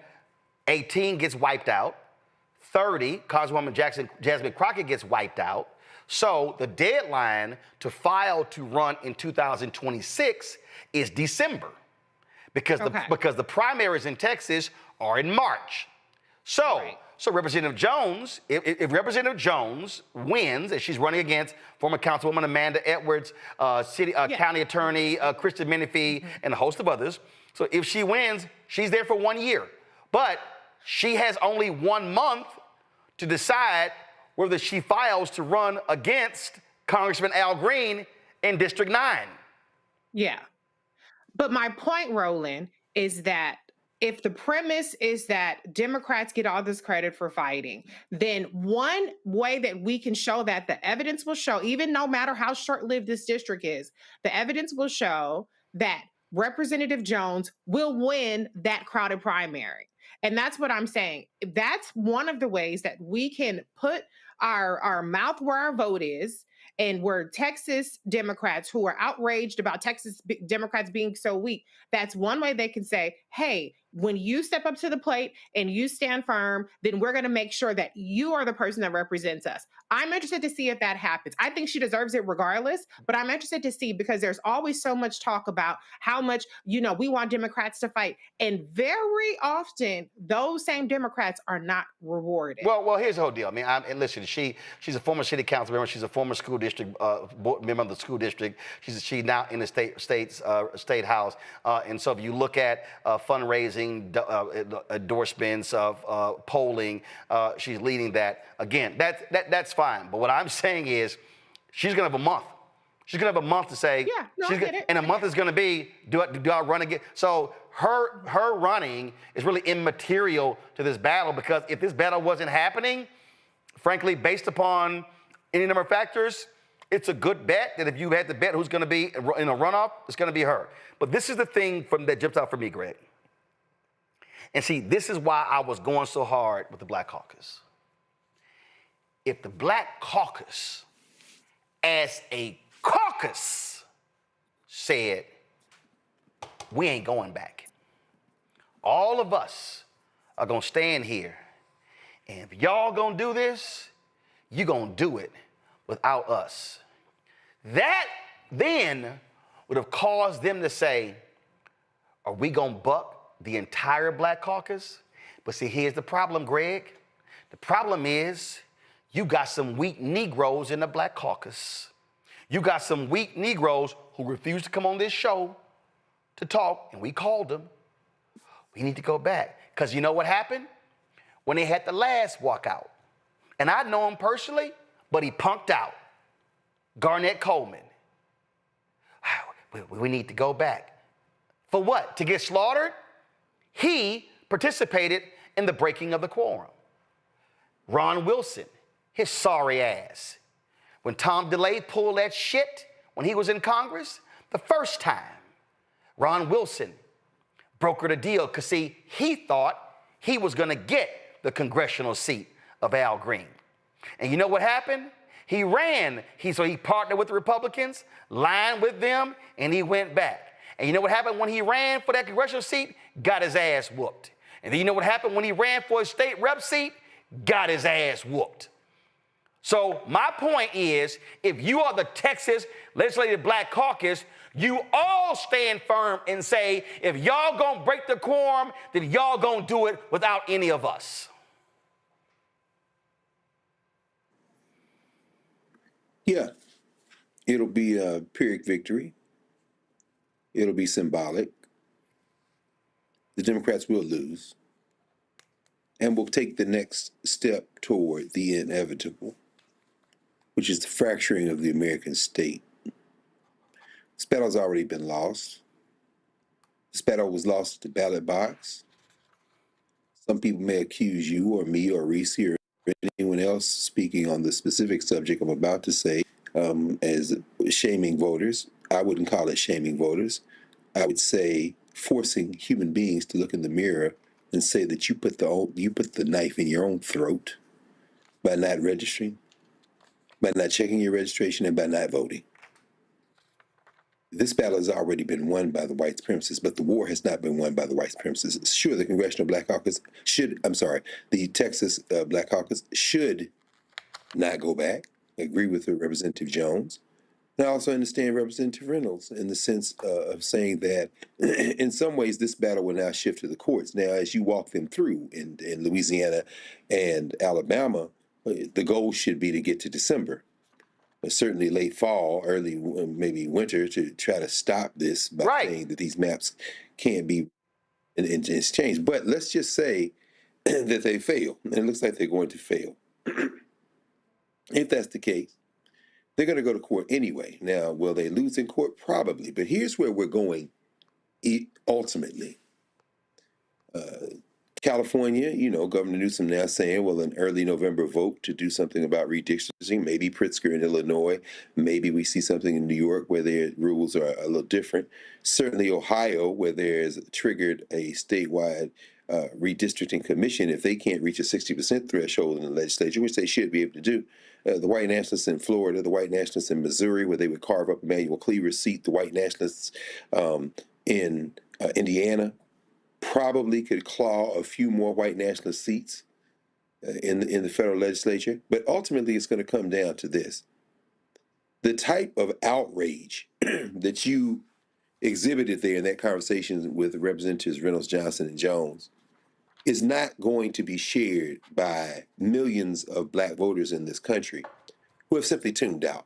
18 gets wiped out. 30, Congresswoman Jasmine Crockett gets wiped out. So the deadline to file to run in 2026 is December because the primaries in Texas are in March. So Representative Jones, if Representative Jones wins, and she's running against former Councilwoman Amanda Edwards, County Attorney Kristen Menifee, and a host of others. So if she wins, she's there for 1 year. But she has only 1 month to decide whether she files to run against Congressman Al Green in District 9. Yeah. But my point, Roland, is that if the premise is that Democrats get all this credit for fighting, then one way that we can show that, the evidence will show, even no matter how short-lived this district is, the evidence will show that Representative Jones will win that crowded primary. And that's what I'm saying. That's one of the ways that we can put our mouth where our vote is, and where Texas Democrats who are outraged about Texas Democrats being so weak, that's one way they can say, hey, when you step up to the plate and you stand firm, then we're going to make sure that you are the person that represents us. I'm interested to see if that happens. I think she deserves it regardless, but I'm interested to see, because there's always so much talk about how much, we want Democrats to fight. And very often, those same Democrats are not rewarded. Well, here's the whole deal. I mean, and listen, she's a former city council member. She's a former school district member of the school district. She's now in the state house. And so if you look at fundraising, endorsements of polling, she's leading that. Again, that's fine. But what I'm saying is, she's gonna have a month. She's gonna have a month to say, I get it. and a month is gonna be, do I run again? So her running is really immaterial to this battle, because if this battle wasn't happening, frankly, based upon any number of factors, it's a good bet that if you had to bet who's gonna be in a runoff, it's gonna be her. But this is the thing that jumps out for me, Greg. And see, this is why I was going so hard with the Black Caucus. If the Black Caucus, as a caucus, said, we ain't going back. All of us are gonna stand here, and if y'all gonna do this, you gonna do it without us. That then would have caused them to say, are we gonna buck the entire Black Caucus? But see, here's the problem, Greg. The problem is, you got some weak Negroes in the Black Caucus. You got some weak Negroes who refuse to come on this show to talk, and we called them. We need to go back. Because you know what happened? When they had the last walkout, and I know him personally, but he punked out. Garnett Coleman. We need to go back. For what? To get slaughtered? He participated in the breaking of the quorum. Ron Wilson, his sorry ass. When Tom DeLay pulled that shit when he was in Congress, the first time, Ron Wilson brokered a deal, because see, he thought he was gonna get the congressional seat of Al Green. And you know what happened? He ran, so he partnered with the Republicans, lined with them, and he went back. And you know what happened when he ran for that congressional seat? Got his ass whooped. And then you know what happened when he ran for his state rep seat? Got his ass whooped. So my point is, if you are the Texas Legislative Black Caucus, you all stand firm and say, if y'all gonna break the quorum, then y'all gonna do it without any of us. Yeah, it'll be a Pyrrhic victory. It'll be symbolic. The Democrats will lose, and will take the next step toward the inevitable, which is the fracturing of the American state. This battle's already been lost. This battle was lost at the ballot box. Some people may accuse you or me or Reese or anyone else speaking on the specific subject I'm about to say as shaming voters. I wouldn't call it shaming voters. I would say forcing human beings to look in the mirror and say that you put the knife in your own throat by not registering, by not checking your registration, and by not voting. This battle has already been won by the white supremacists, but the war has not been won by the white supremacists. Sure, the the Texas Black Caucus should not go back. I agree with Representative Jones. And I also understand Representative Reynolds in the sense of saying that in some ways this battle will now shift to the courts. Now, as you walk them through in Louisiana and Alabama, the goal should be to get to December. Certainly late fall, early maybe winter, to try to stop this by saying that these maps can't be and it's changed. But let's just say that they fail, and it looks like they're going to fail. If that's the case, they're going to go to court anyway. Now, will they lose in court? Probably. But here's where we're going ultimately. California, Governor Newsom now saying, well, an early November vote to do something about redistricting, maybe Pritzker in Illinois, maybe we see something in New York where their rules are a little different. Certainly Ohio, where there's triggered a statewide redistricting commission, if they can't reach a 60% threshold in the legislature, which they should be able to do. The white nationalists in Florida, the white nationalists in Missouri, where they would carve up Emmanuel Cleaver's seat, the white nationalists in Indiana, probably could claw a few more white nationalist seats in the federal legislature. But ultimately, it's going to come down to this: the type of outrage that you exhibited there in that conversation with Representatives Reynolds, Johnson, and Jones is not going to be shared by millions of black voters in this country who have simply tuned out.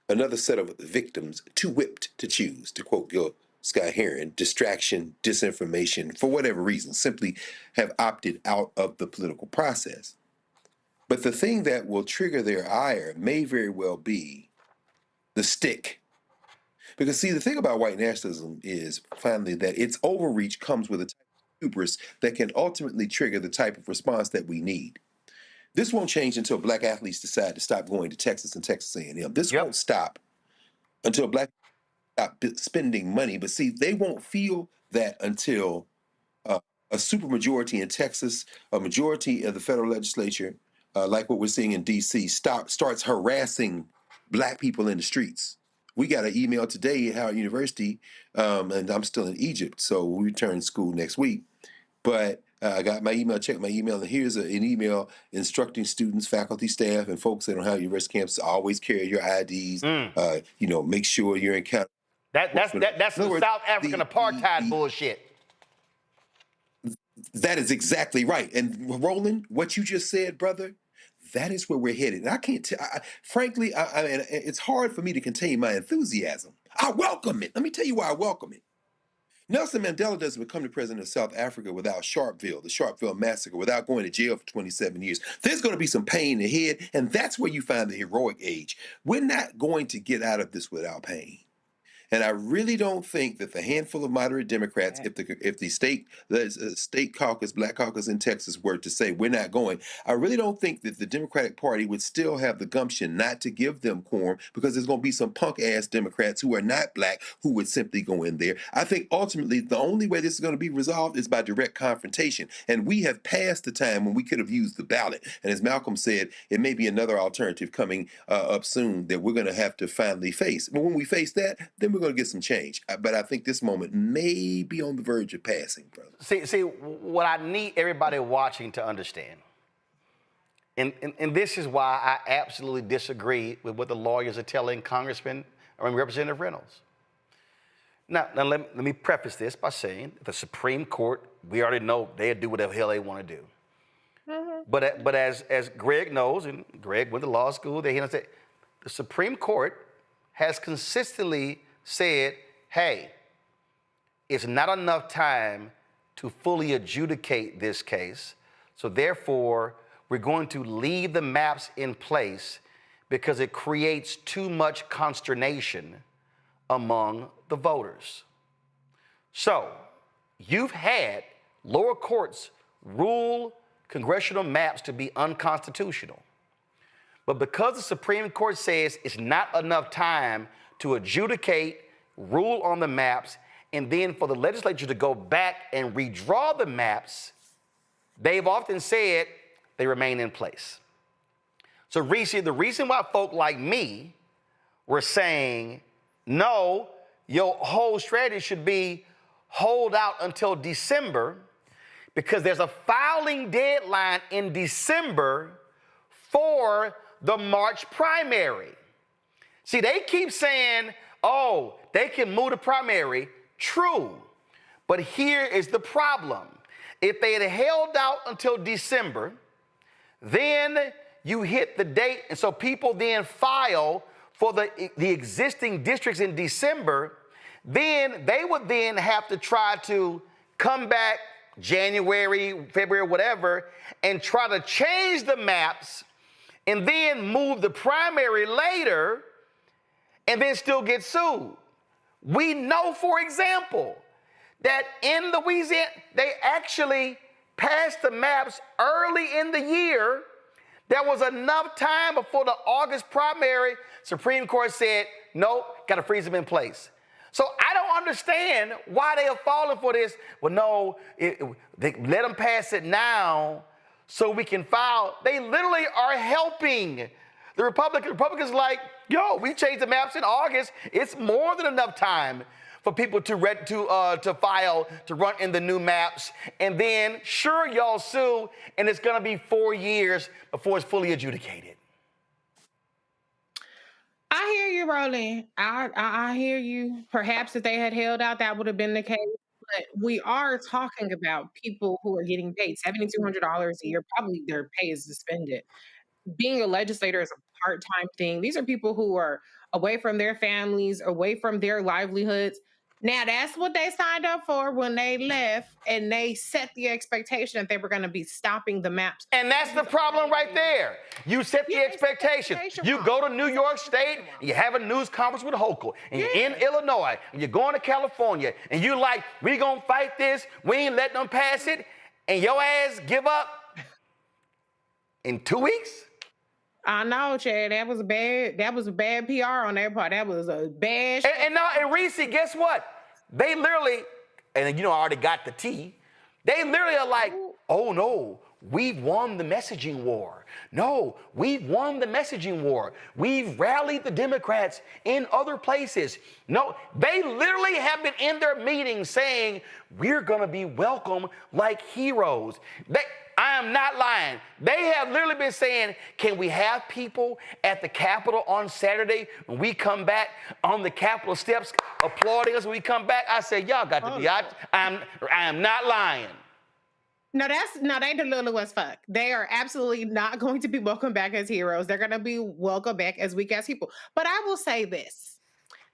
Another set of victims, too whipped to choose, to quote Gil Scott Heron, distraction, disinformation, for whatever reason, simply have opted out of the political process. But the thing that will trigger their ire may very well be the stick. Because, see, the thing about white nationalism is, finally, that its overreach comes with a type of hubris that can ultimately trigger the type of response that we need. This won't change until black athletes decide to stop going to Texas and Texas A&M. This won't stop until black stop spending money. But see, they won't feel that until a supermajority in Texas, a majority of the federal legislature, like what we're seeing in D.C., starts harassing black people in the streets. We got an email today at Howard University, and I'm still in Egypt, so we return to school next week. But I got my email, checked my email, and here's an email instructing students, faculty, staff, and folks that on Howard University campus to always carry your IDs. Make sure you're in count. That's some South African apartheid bullshit. That is exactly right. And Roland, what you just said, brother, that is where we're headed. And I can't tell, frankly, it's hard for me to contain my enthusiasm. I welcome it. Let me tell you why I welcome it. Nelson Mandela doesn't become the president of South Africa without the Sharpeville massacre, without going to jail for 27 years. There's going to be some pain ahead, and that's where you find the heroic age. We're not going to get out of this without pain. And I really don't think that the handful of moderate Democrats, if the state caucus, black caucus in Texas were to say we're not going, I really don't think that the Democratic Party would still have the gumption not to give them quorum, because there's going to be some punk-ass Democrats who are not black who would simply go in there. I think ultimately the only way this is going to be resolved is by direct confrontation. And we have passed the time when we could have used the ballot. And as Malcolm said, it may be another alternative coming up soon that we're going to have to finally face. But when we face that, then we're going to get some change. But I think this moment may be on the verge of passing, brother. See, what I need everybody watching to understand, and this is why I absolutely disagree with what the lawyers are telling Representative Reynolds. Now let me preface this by saying the Supreme Court, we already know they'll do whatever the hell they want to do. Mm-hmm. But as Greg knows, and Greg went to law school, the Supreme Court has consistently said, hey, it's not enough time to fully adjudicate this case, so therefore we're going to leave the maps in place because it creates too much consternation among the voters. So you've had lower courts rule congressional maps to be unconstitutional. But because the Supreme Court says it's not enough time to adjudicate, rule on the maps, and then for the legislature to go back and redraw the maps, they've often said they remain in place. So, Reese, the reason why folk like me were saying, no, your whole strategy should be hold out until December, because there's a filing deadline in December for the March primary. See, they keep saying, oh, they can move the primary. True. But here is the problem. If they had held out until December, then you hit the date, and so people then file for the existing districts in December, then they would then have to try to come back January, February, whatever, and try to change the maps and then move the primary later, and then still get sued. We know, for example, that in Louisiana, they actually passed the maps early in the year. There was enough time before the August primary. Supreme Court said, nope, got to freeze them in place. So I don't understand why they are falling for this. Well, no, they let them pass it now so we can file. They literally are helping the Republicans like, yo, we changed the maps in August. It's more than enough time for people to file to run in the new maps, and then sure y'all sue, and it's going to be 4 years before it's fully adjudicated. I hear you, Roland. I hear you. Perhaps if they had held out, that would have been the case. But we are talking about people who are getting paid $7,200 a year. Probably their pay is suspended. Being a legislator is a part-time thing. These are people who are away from their families, away from their livelihoods. Now, that's what they signed up for when they left, and they set the expectation that they were going to be stopping the maps. And that's the problem right there. You set the expectation. You go to New York State, and you have a news conference with Hochul, and you're in Illinois, and you're going to California, and you're like, we going to fight this. We ain't letting them pass it. And your ass give up in 2 weeks? I know, Chad. That was bad PR on their part. That was a bad. And Reese, guess what? They literally, and I already got the tea. They literally are like, oh no, we've won the messaging war. No, we've won the messaging war. We've rallied the Democrats in other places. No, they literally have been in their meetings saying we're gonna be welcome like heroes. I am not lying. They have literally been saying, can we have people at the Capitol on Saturday when we come back on the Capitol steps applauding us when we come back? I said, y'all got to be out. I am not lying. No, they delulu as fuck. They are absolutely not going to be welcomed back as heroes. They're going to be welcomed back as weak ass people. But I will say this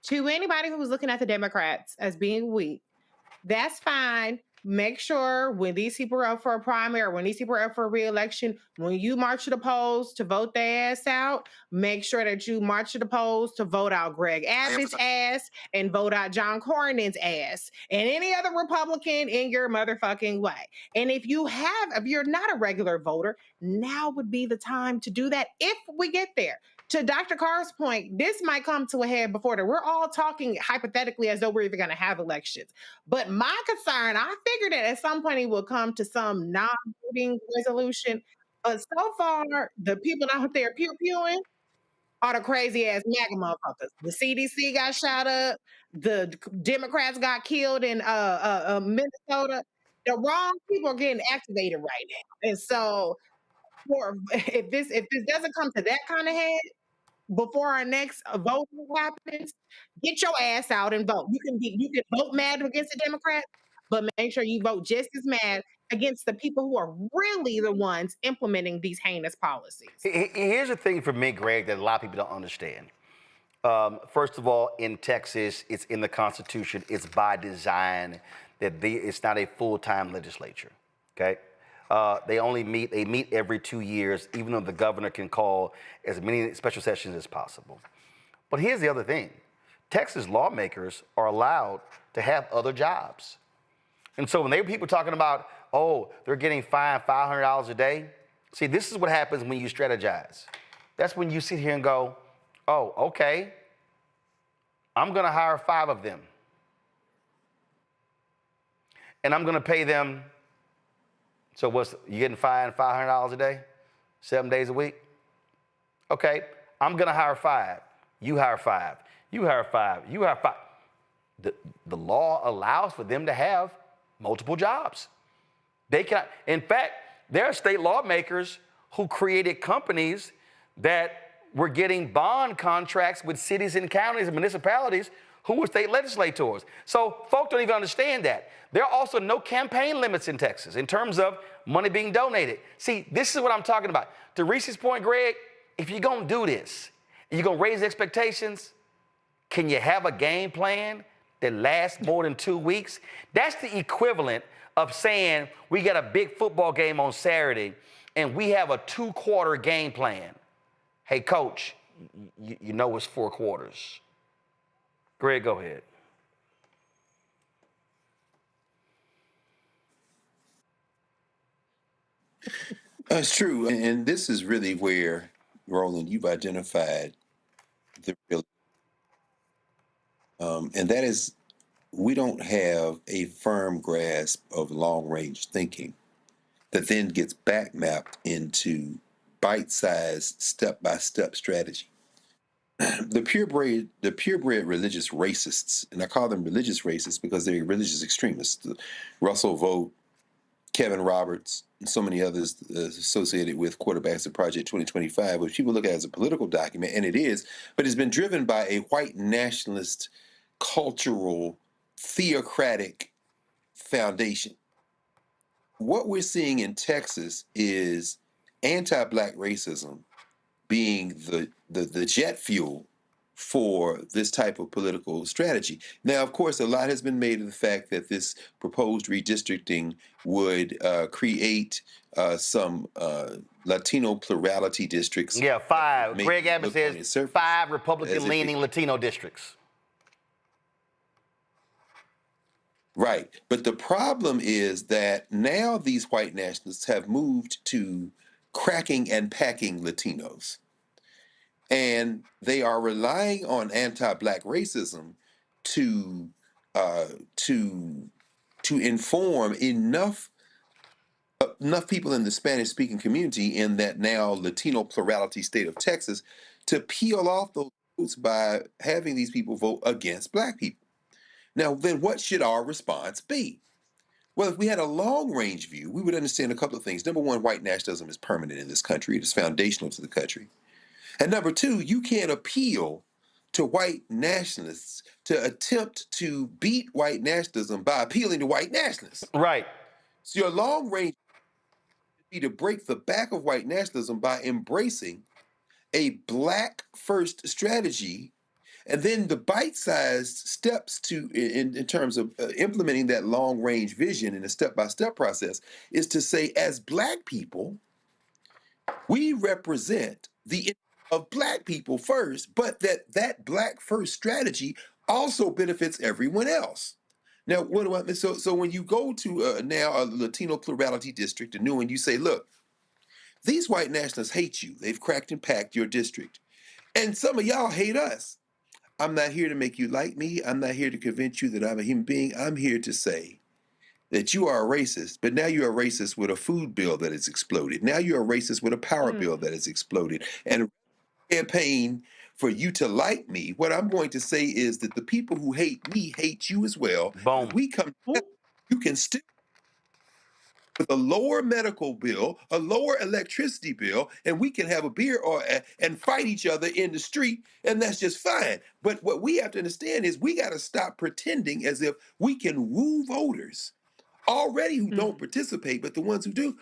to anybody who was looking at the Democrats as being weak, that's fine. Make sure when these people are up for a primary, when these people are up for a re-election, when you march to the polls to vote their ass out, make sure that you march to the polls to vote out Greg Abbott's ass and vote out John Cornyn's ass and any other Republican in your motherfucking way. And if you're not a regular voter, now would be the time to do that if we get there. To Dr. Carr's point, this might come to a head before that. We're all talking hypothetically as though we're even going to have elections. But my concern, I figured that at some point it will come to some non-voting resolution. But so far, the people out there pew-pewing are the crazy-ass MAGA motherfuckers. The CDC got shot up. The Democrats got killed in Minnesota. The wrong people are getting activated right now. And so if this doesn't come to that kind of head, before our next vote happens, get your ass out and vote. You can vote mad against the Democrats, but make sure you vote just as mad against the people who are really the ones implementing these heinous policies. Here's the thing for me, Greg, that a lot of people don't understand. First of all, in Texas, it's in the Constitution. It's by design that it's not a full-time legislature, okay? They meet every 2 years, even though the governor can call as many special sessions as possible. But here's the other thing. Texas lawmakers are allowed to have other jobs. And so when there were people talking about, oh, they're getting fined $500 a day, see, this is what happens when you strategize. That's when you sit here and go, oh, okay, I'm going to hire 5 of them. And I'm going to pay them. So you getting fined $500 a day, 7 days a week? Okay, I'm gonna hire 5. You hire 5. You hire 5. You hire 5. The law allows for them to have multiple jobs. They can. In fact, there are state lawmakers who created companies that were getting bond contracts with cities and counties and municipalities who were state legislators. So folks don't even understand that. There are also no campaign limits in Texas in terms of money being donated. See, this is what I'm talking about. To Reese's point, Greg, if you're going to do this, you're going to raise expectations, can you have a game plan that lasts more than 2 weeks? That's the equivalent of saying we got a big football game on Saturday and we have a 2-quarter game plan. Hey, coach, you know it's 4 quarters. Greg, go ahead. It's true. And this is really where, Roland, you've identified the real. And that is, we don't have a firm grasp of long-range thinking that then gets back mapped into bite-sized, step-by-step strategy. the purebred religious racists, and I call them religious racists because they're religious extremists. Russell Vogt, Kevin Roberts, and so many others associated with Quarterbacks of Project 2025, which people look at as a political document, and it is, but it's been driven by a white nationalist, cultural, theocratic foundation. What we're seeing in Texas is anti-Black racism being the jet fuel for this type of political strategy. Now, of course, a lot has been made of the fact that this proposed redistricting would create some Latino plurality districts. Yeah, 5. Greg Abbott says 5 Republican-leaning Latino districts. Right. But the problem is that now these white nationalists have moved to cracking and packing Latinos. And they are relying on anti-Black racism to inform enough people in the Spanish-speaking community in that now Latino plurality state of Texas to peel off those votes by having these people vote against Black people. Now, then what should our response be? Well, if we had a long-range view, we would understand a couple of things. Number one, white nationalism is permanent in this country. It is foundational to the country. And number two, you can't appeal to white nationalists to attempt to beat white nationalism by appealing to white nationalists. Right. So your long range would be to break the back of white nationalism by embracing a Black first strategy, and then the bite-sized steps in terms of implementing that long range vision in a step-by-step process is to say, as Black people, we represent the of Black people first, but that Black first strategy also benefits everyone else. Now, what do I mean? So when you go to now a Latino plurality district, a new one, you say, look, these white nationalists hate you. They've cracked and packed your district. And some of y'all hate us. I'm not here to make you like me. I'm not here to convince you that I'm a human being. I'm here to say that you are a racist, but now you're a racist with a food bill that has exploded. Now you're a racist with a power bill that has exploded. And campaign for you to like me, what I'm going to say is that the people who hate me hate you as well. Boom. If we come together, you can still with a lower medical bill, a lower electricity bill, and we can have a beer and fight each other in the street, and that's just fine. But what we have to understand is we got to stop pretending as if we can woo voters already who don't participate, but the ones who do.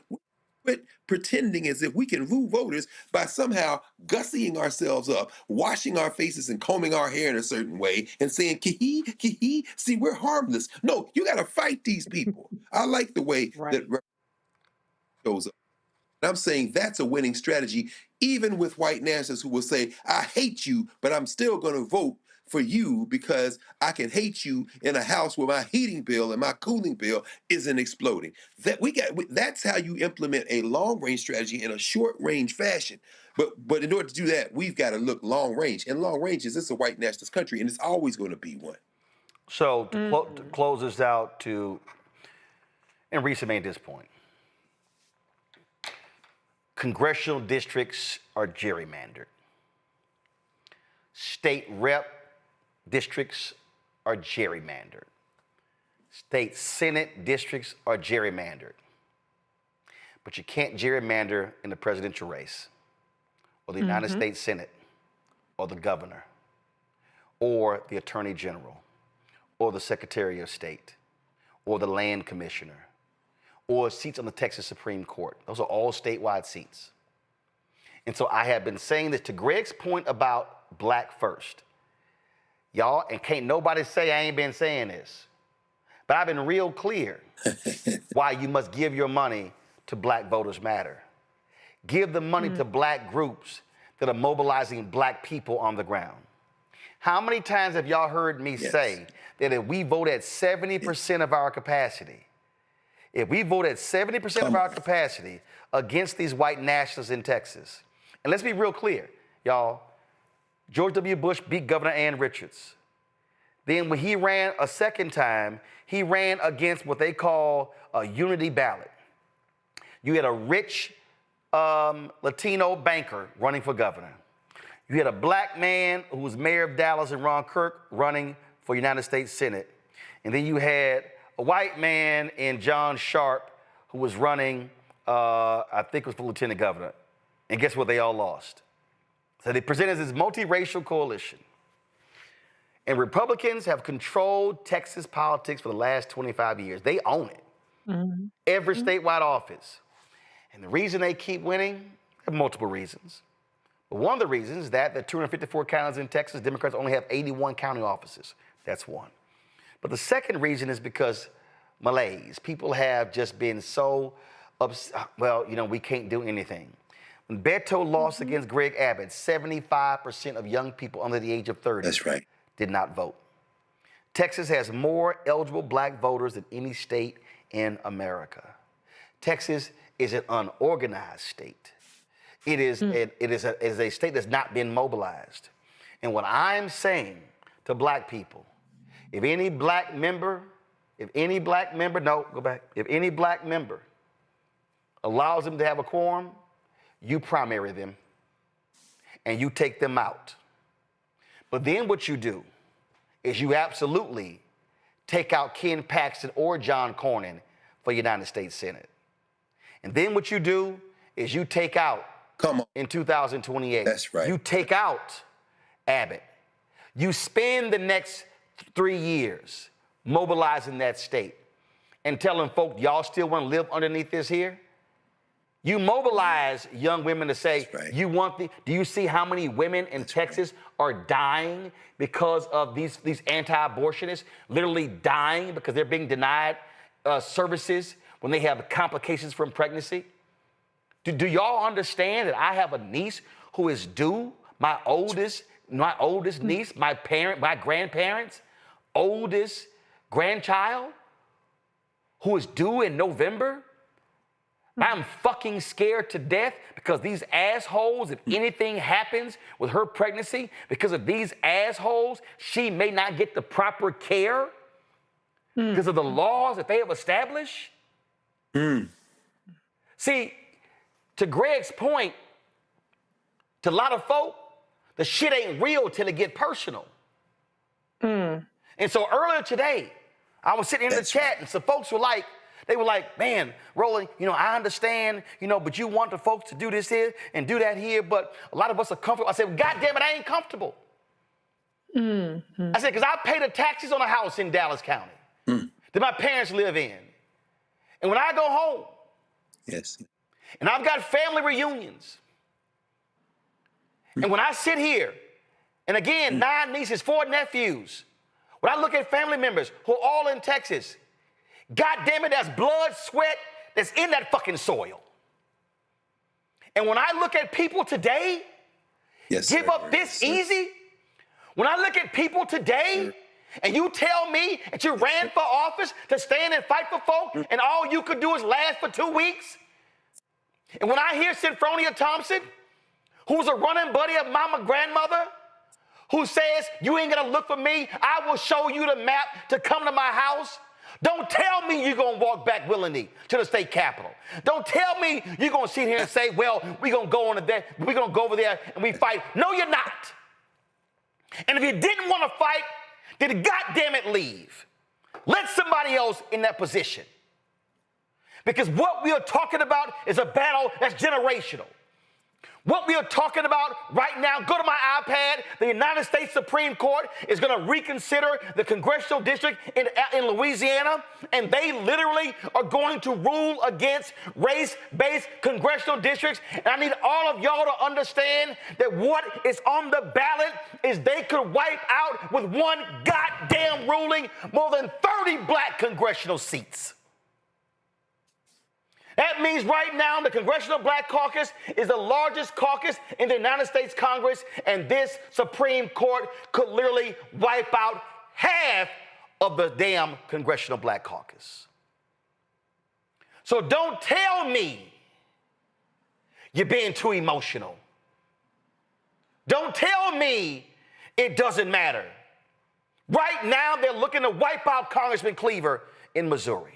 Quit pretending as if we can woo voters by somehow gussying ourselves up, washing our faces and combing our hair in a certain way and saying, kee hee, see, we're harmless. No, you got to fight these people. I like the way that goes up. And I'm saying that's a winning strategy, even with white nationalists who will say, I hate you, but I'm still going to vote for you because I can hate you in a house where my heating bill and my cooling bill isn't exploding. That's how you implement a long-range strategy in a short-range fashion. But in order to do that, we've got to look long-range. And long-range is this a white nationalist country, and it's always going to be one. So to close this out, and Risa made this point, congressional districts are gerrymandered. State rep districts are gerrymandered. State Senate districts are gerrymandered. But you can't gerrymander in the presidential race, or the United States Senate, or the governor, or the Attorney General, or the Secretary of State, or the Land Commissioner, or seats on the Texas Supreme Court. Those are all statewide seats. And so I have been saying this to Greg's point about Black first. Y'all, and can't nobody say I ain't been saying this, but I've been real clear why you must give your money to Black Voters Matter. Give the money to Black groups that are mobilizing Black people on the ground. How many times have y'all heard me say that if we vote at 70% of our capacity, if we vote at 70% of our capacity against these white nationalists in Texas, and let's be real clear, y'all, George W. Bush beat Governor Ann Richards. Then when he ran a second time, he ran against what they call a unity ballot. You had a rich Latino banker running for governor. You had a black man who was mayor of Dallas and Ron Kirk running for United States Senate. And then you had a white man in John Sharp who was running, I think it was for lieutenant governor. And guess what? They all lost. So they presented this multiracial coalition. And Republicans have controlled Texas politics for the last 25 years. They own it. Every statewide office. And the reason they keep winning, there are multiple reasons. But one of the reasons is that the 254 counties in Texas, Democrats only have 81 county offices. That's one. But the second reason is because malaise. People have just been so upset. Well, you know, we can't do anything. When Beto lost against Greg Abbott, 75% of young people under the age of 30 did not vote. Texas has more eligible black voters than any state in America. Texas is an unorganized state. It is a state that's not been mobilized. And what I'm saying to black people, if any black member allows them to have a quorum, you primary them and you take them out. But then what you do is you absolutely take out Ken Paxton or John Cornyn for United States Senate. And then what you do is you take out, in 2028, That's right. you take out Abbott. You spend the next 3 years mobilizing that state and telling folk, y'all still want to live underneath this here? You mobilize young women to say, do you see how many women in Texas are dying because of these anti-abortionists, literally dying because they're being denied services when they have complications from pregnancy? Do y'all understand that I have a niece who is due, my oldest niece, my grandparents' oldest grandchild, who is due in November? I'm fucking scared to death because these assholes, if anything happens with her pregnancy, because of these assholes, she may not get the proper care because of the laws that they have established. See, to Greg's point, to a lot of folk, the shit ain't real till it get personal. And so earlier today, I was sitting in the chat and some folks were like, man, Roland, you know, I understand, you know, but you want the folks to do this here and do that here, but a lot of us are comfortable. I said, well, God damn it, I ain't comfortable. I said, because I pay the taxes on a house in Dallas County that my parents live in. And when I go home, and I've got family reunions, and when I sit here, and again, 9 nieces, 4 nephews, when I look at family members who are all in Texas, God damn it, that's blood, sweat that's in that fucking soil. And when I look at people today give up this easy, when I look at people today and you tell me that you ran for office to stand and fight for folk and all you could do is last for 2 weeks, and when I hear Sinfronia Thompson, who's a running buddy of my grandmother, who says, you ain't gonna look for me, I will show you the map to come to my house. Don't tell me you're going to walk back willingly to the state capitol. Don't tell me you're going to sit here and say, well, we're going to go over there and we fight. No, you're not. And if you didn't want to fight, then goddamn it, leave. Let somebody else in that position. Because what we are talking about is a battle that's generational. What we are talking about right now, go to my iPad, the United States Supreme Court is going to reconsider the congressional district in Louisiana, and they literally are going to rule against race-based congressional districts. And I need all of y'all to understand that what is on the ballot is they could wipe out with one goddamn ruling more than 30 black congressional seats. That means right now the Congressional Black Caucus is the largest caucus in the United States Congress, and this Supreme Court could literally wipe out half of the damn Congressional Black Caucus. So don't tell me you're being too emotional. Don't tell me it doesn't matter. Right now they're looking to wipe out Congressman Cleaver in Missouri.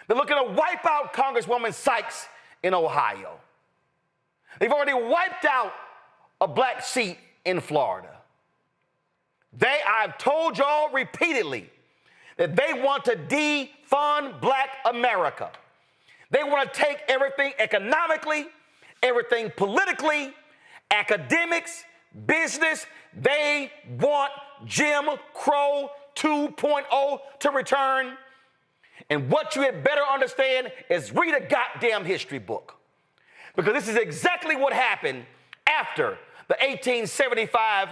They're looking to wipe out Congresswoman Sykes in Ohio. They've already wiped out a black seat in Florida. I've told y'all repeatedly that they want to defund Black America. They want to take everything economically, everything politically, academics, business. They want Jim Crow 2.0 to return. And what you had better understand is read a goddamn history book. Because this is exactly what happened after the 1875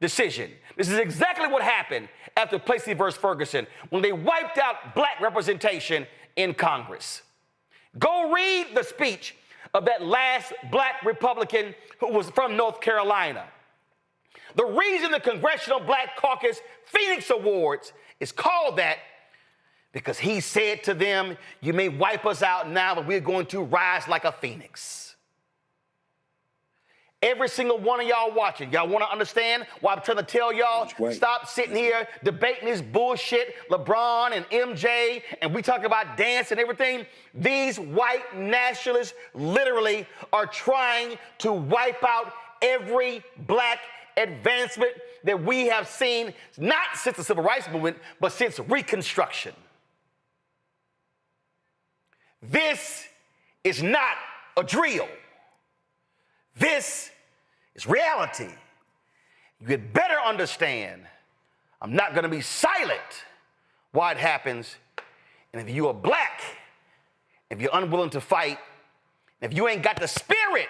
decision. This is exactly what happened after Plessy versus Ferguson, when they wiped out Black representation in Congress. Go read the speech of that last Black Republican who was from North Carolina. The reason the Congressional Black Caucus Phoenix Awards is called that because he said to them, you may wipe us out now, but we're going to rise like a phoenix. Every single one of y'all watching, y'all want to understand why I'm trying to tell y'all, stop sitting here debating this bullshit, LeBron and MJ, and we talk about dance and everything. These white nationalists literally are trying to wipe out every Black advancement that we have seen, not since the Civil Rights Movement, but since Reconstruction. This is not a drill. This is reality. You had better understand, I'm not going to be silent while it happens. And if you are Black, if you're unwilling to fight, if you ain't got the spirit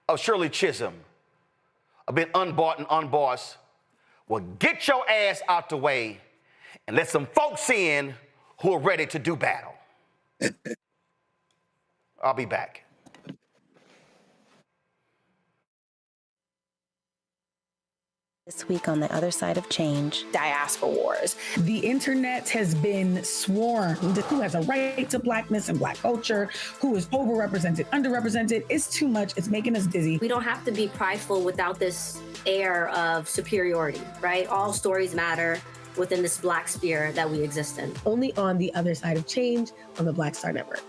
of Shirley Chisholm, of being unbought and unbossed, well, get your ass out the way and let some folks in who are ready to do battle. I'll be back. This week on the other side of change, diaspora wars. The internet has been swarmed. Who has a right to Blackness and Black culture? Who is overrepresented, underrepresented? It's too much. It's making us dizzy. We don't have to be prideful without this air of superiority, right? All stories matter within this Black sphere that we exist in. Only on the other side of change on the Black Star Network.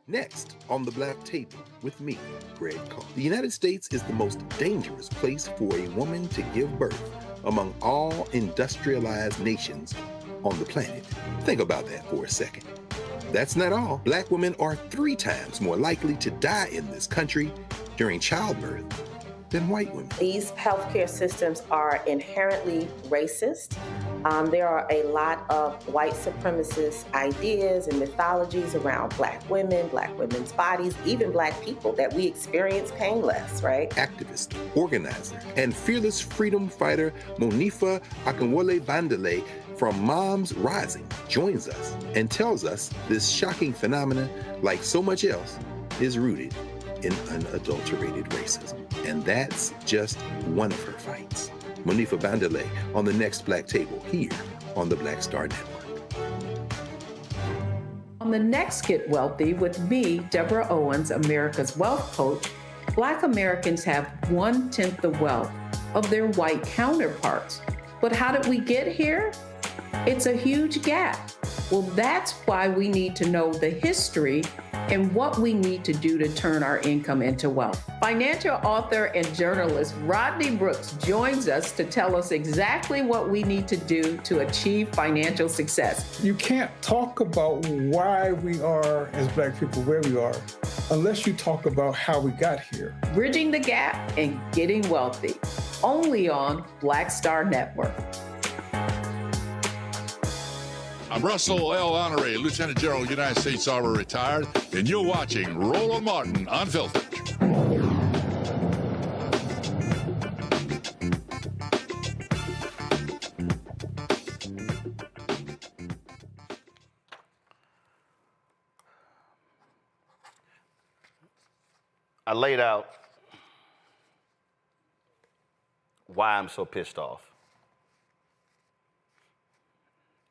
Next on the Black Table with me, Greg Carr. The United States is the most dangerous place for a woman to give birth among all industrialized nations on the planet. Think about that for a second. That's not all. Black women are 3 times more likely to die in this country during childbirth than white women. These healthcare systems are inherently racist. There are a lot of white supremacist ideas and mythologies around Black women, Black women's bodies, even Black people, that we experience painless, right? Activist, organizer, and fearless freedom fighter Monifa Akinwole Bandele from Moms Rising joins us and tells us this shocking phenomenon, like so much else, is rooted in unadulterated racism. And that's just one of her fights. Monifa Bandele on the next Black Table here on the Black Star Network. On the next Get Wealthy with me, Deborah Owens, America's Wealth Coach, Black Americans have 1/10 the wealth of their white counterparts. But how did we get here? It's a huge gap. Well, that's why we need to know the history and what we need to do to turn our income into wealth. Financial author and journalist Rodney Brooks joins us to tell us exactly what we need to do to achieve financial success. You can't talk about why we are, as Black people, where we are, unless you talk about how we got here. Bridging the gap and getting wealthy, only on Black Star Network. I'm Russell L. Honoré, Lieutenant General, United States Army, retired, and you're watching Roland Martin Unfiltered. I laid out why I'm so pissed off.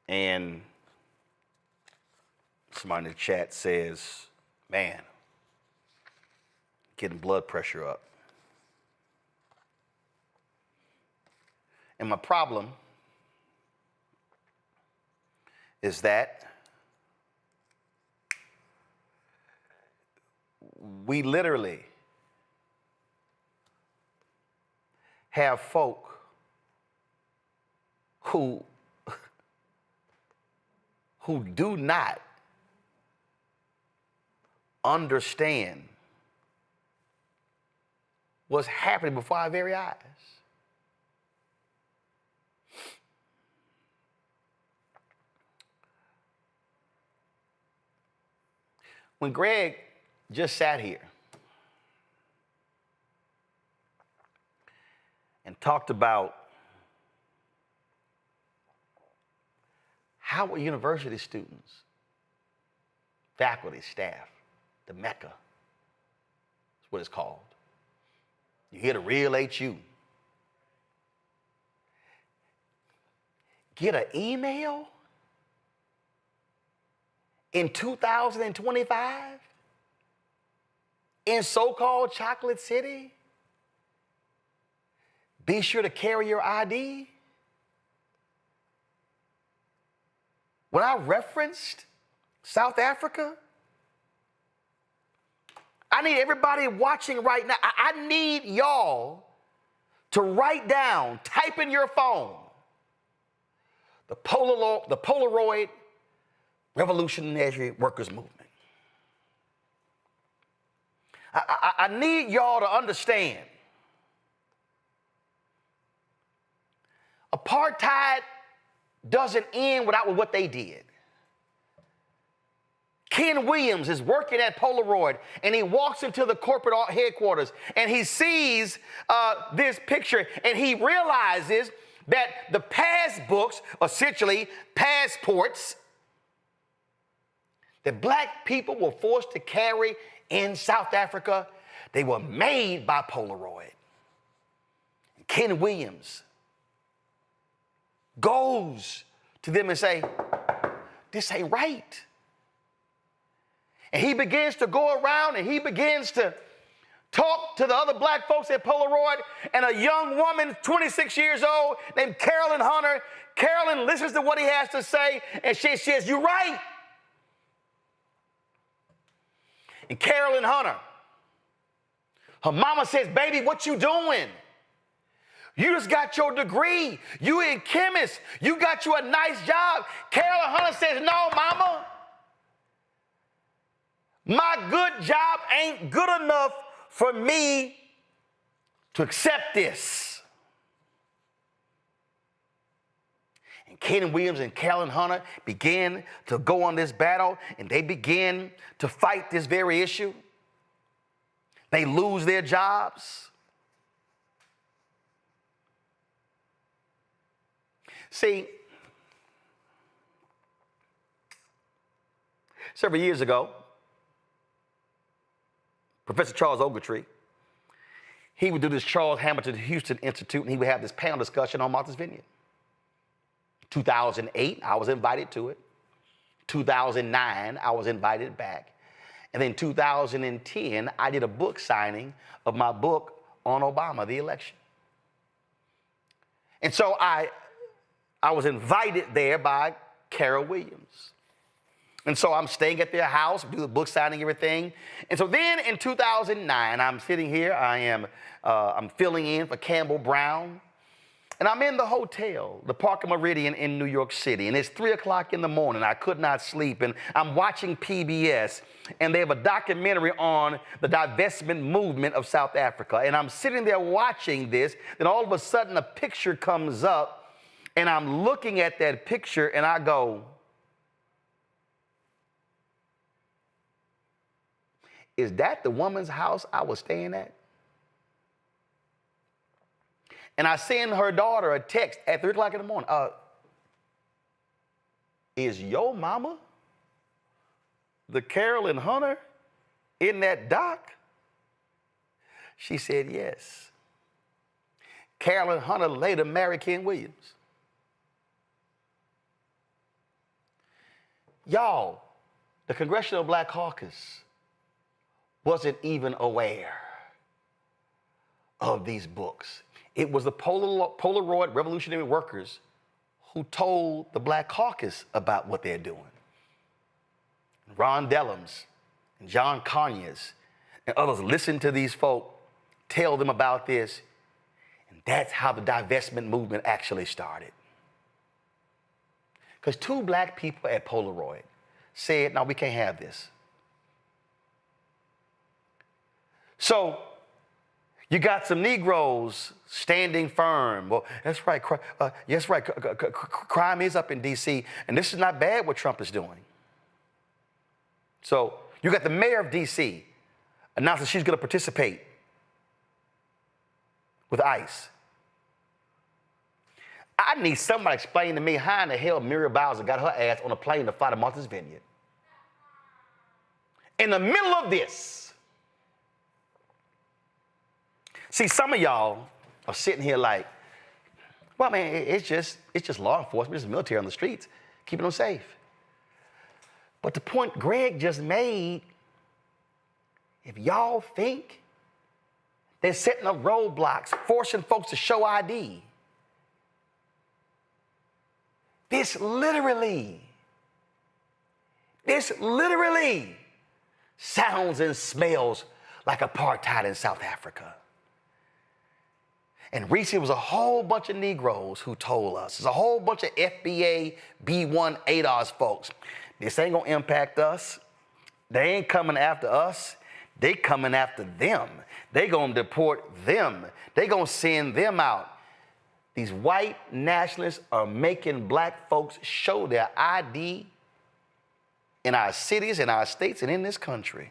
And somebody in the chat says, man, getting blood pressure up. And my problem is that we literally have folk who do not understand what's happening before our very eyes. When Greg just sat here and talked about how university students, faculty, staff, the Mecca, that's what it's called. You hear the real HU. Get an email in 2025 in so-called Chocolate City? Be sure to carry your ID. When I referenced South Africa, I need everybody watching right now, I need y'all to write down, type in your phone, the Polaroid Revolutionary Workers Movement. I need y'all to understand, apartheid doesn't end without what they did. Ken Williams is working at Polaroid, and he walks into the corporate headquarters, and he sees this picture, and he realizes that the passbooks, essentially passports, that black people were forced to carry in South Africa, they were made by Polaroid. Ken Williams goes to them and say, this ain't right. And he begins to go around and he begins to talk to the other black folks at Polaroid, and a young woman, 26 years old, named Carolyn Hunter. Carolyn listens to what he has to say, and she says, you're right. And Carolyn Hunter, her mama says, baby, what you doing? You just got your degree. You in chemist. You got you a nice job. Carolyn Hunter says, no, mama. My good job ain't good enough for me to accept this. And Ken Williams and Carolyn Hunter began to go on this battle, and they begin to fight this very issue. They lose their jobs. See, several years ago, Professor Charles Ogletree, he would do this Charles Hamilton Houston Institute, and he would have this panel discussion on Martha's Vineyard. 2008, I was invited to it. 2009, I was invited back. And then 2010, I did a book signing of my book on Obama, the election. And so I was invited there by Carol Williams. And so I'm staying at their house, do the book signing, everything. And so then in 2009, I'm sitting here, I'm filling in for Campbell Brown. And I'm in the hotel, the Parker Meridian in New York City. And it's 3 o'clock in the morning. I could not sleep. And I'm watching PBS. And they have a documentary on the divestment movement of South Africa. And I'm sitting there watching this. Then all of a sudden, a picture comes up. And I'm looking at that picture, and I go, is that the woman's house I was staying at? And I send her daughter a text at 3 o'clock in the morning. Is your mama, the Carolyn Hunter, in that doc? She said yes. Carolyn Hunter later married Ken Williams. Y'all, the Congressional Black Caucus wasn't even aware of these books. It was the Polaroid Revolutionary Workers who told the Black Caucus about what they're doing. Ron Dellums and John Conyers and others listened to these folk tell them about this, And that's how the divestment movement actually started. Because 2 black people at Polaroid said, no, we can't have this. So you got some Negroes standing firm. Well, that's right. Yes, right. Crime is up in D.C., and this is not bad what Trump is doing. So you got the mayor of D.C. announcing she's going to participate with ICE. I need somebody to explain to me how in the hell Muriel Bowser got her ass on a plane to fly to Martha's Vineyard. In the middle of this. See, some of y'all are sitting here like, well, man, it's just law enforcement, it's the military on the streets, keeping them safe. But the point Greg just made, if y'all think they're setting up roadblocks, forcing folks to show ID, this literally sounds and smells like apartheid in South Africa. And recently, it was a whole bunch of Negroes who told us, there's a whole bunch of FBA B1 ADOS folks, this ain't gonna impact us. They ain't coming after us. They coming after them. They gonna deport them. They gonna send them out. These white nationalists are making black folks show their ID in our cities, in our states, and in this country.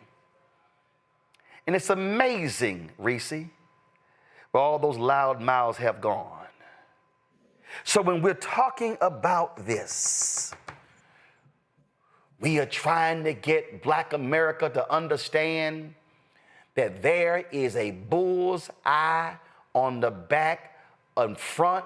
And it's amazing, Reese, where all those loud mouths have gone. So when we're talking about this, we are trying to get Black America to understand that there is a bull's eye on the back, on front,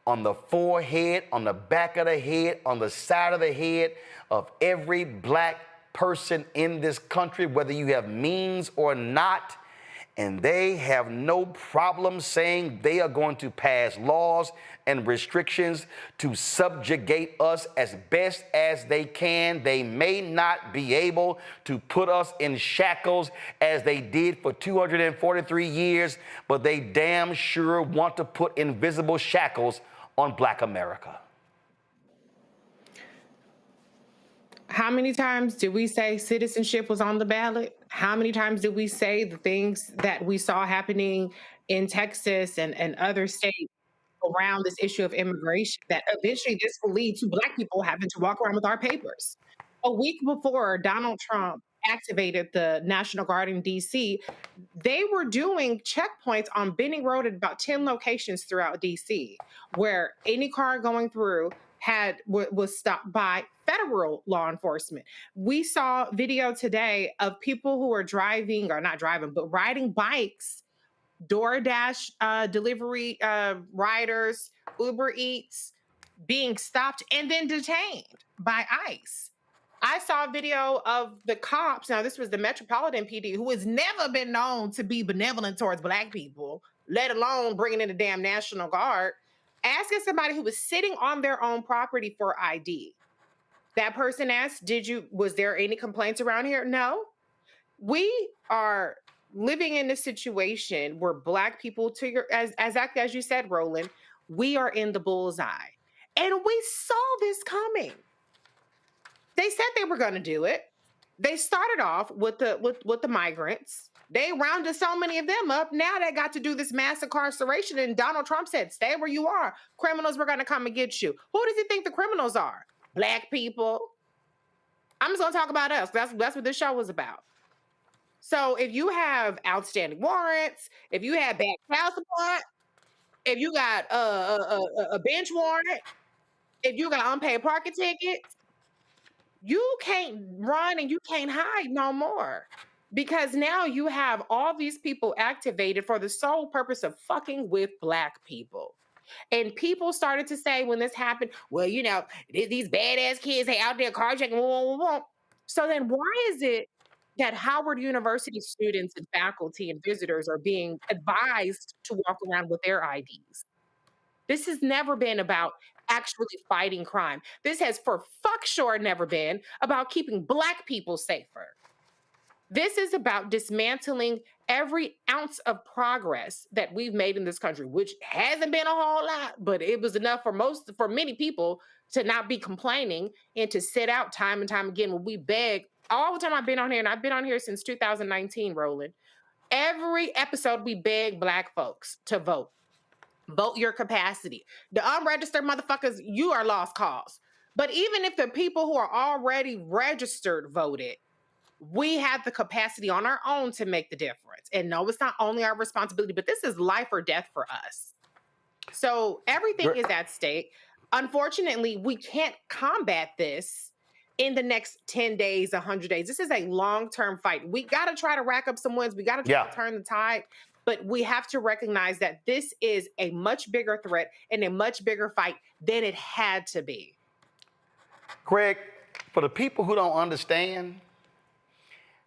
on the forehead, on the back of the head, on the side of the head of every black person in this country, whether you have means or not. And they have no problem saying they are going to pass laws and restrictions to subjugate us as best as they can. They may not be able to put us in shackles as they did for 243 years, but they damn sure want to put invisible shackles on Black America. How many times did we say citizenship was on the ballot? How many times did we say the things that we saw happening in Texas and other states around this issue of immigration, that eventually this will lead to Black people having to walk around with our papers? A week before Donald Trump activated the National Guard in D.C., they were doing checkpoints on Benning Road at about 10 locations throughout D.C., where any car going through was stopped by federal law enforcement. We saw video today of people who are driving, or not driving, but riding bikes, DoorDash delivery riders, Uber Eats, being stopped and then detained by ICE. I saw a video of the cops. Now, this was the Metropolitan PD, who has never been known to be benevolent towards Black people, let alone bringing in the damn National Guard, asking somebody who was sitting on their own property for ID. That person asked, was there any complaints around here? No. We are living in a situation where Black people, as you said, Roland, we are in the bullseye. And we saw this coming. They said they were going to do it. They started off with the migrants. They rounded so many of them up. Now they got to do this mass incarceration. And Donald Trump said, stay where you are. Criminals were going to come and get you. Who does he think the criminals are? Black people. I'm just going to talk about us. That's what this show was about. So if you have outstanding warrants, if you have bad child support, if you got a bench warrant, if you got unpaid parking tickets, you can't run and you can't hide no more. Because now you have all these people activated for the sole purpose of fucking with Black people. And people started to say when this happened, well, you know, these badass kids, they out there carjacking. So then why is it that Howard University students and faculty and visitors are being advised to walk around with their IDs? This has never been about actually fighting crime. This has for fuck sure never been about keeping Black people safer. This is about dismantling every ounce of progress that we've made in this country, which hasn't been a whole lot, but it was enough for many people to not be complaining and to sit out time and time again when we beg. All the time I've been on here, and I've been on here since 2019, Roland. Every episode we beg Black folks to vote. Vote your capacity. The unregistered motherfuckers, you are lost cause. But even if the people who are already registered voted, we have the capacity on our own to make the difference. And no, it's not only our responsibility, but this is life or death for us. So everything is at stake. Unfortunately, we can't combat this in the next 10 days, 100 days. This is a long-term fight. We got to try to rack up some wins. We got to try to turn the tide. But we have to recognize that this is a much bigger threat and a much bigger fight than it had to be. Greg, for the people who don't understand,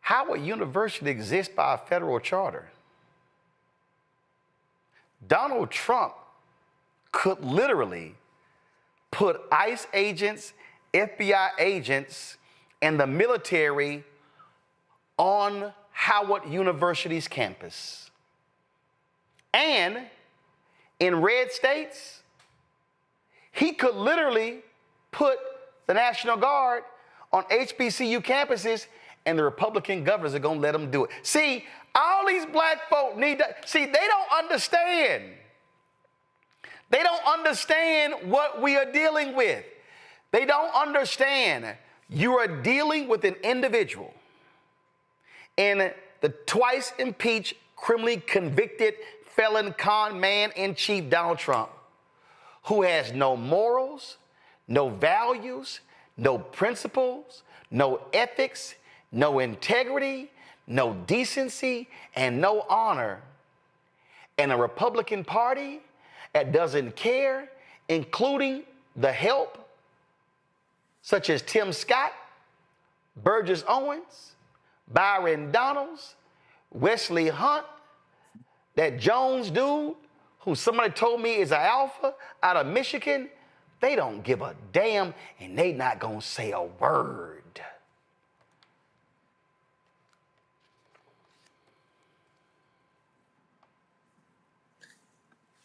how a university exists by a federal charter? Donald Trump could literally put ICE agents, FBI agents, and the military on Howard University's campus. And in red states, he could literally put the National Guard on HBCU campuses, and the Republican governors are going to let them do it. See, all these black folk need to, see, they don't understand. They don't understand what we are dealing with. They don't understand you are dealing with an individual and the twice impeached, criminally convicted felon con man in chief Donald Trump, who has no morals, no values, no principles, no ethics, no integrity, no decency, and no honor. And a Republican Party that doesn't care, including the help, such as Tim Scott, Burgess Owens, Byron Donalds, Wesley Hunt, that Jones dude, who somebody told me is an alpha out of Michigan, they don't give a damn, and they not gonna say a word.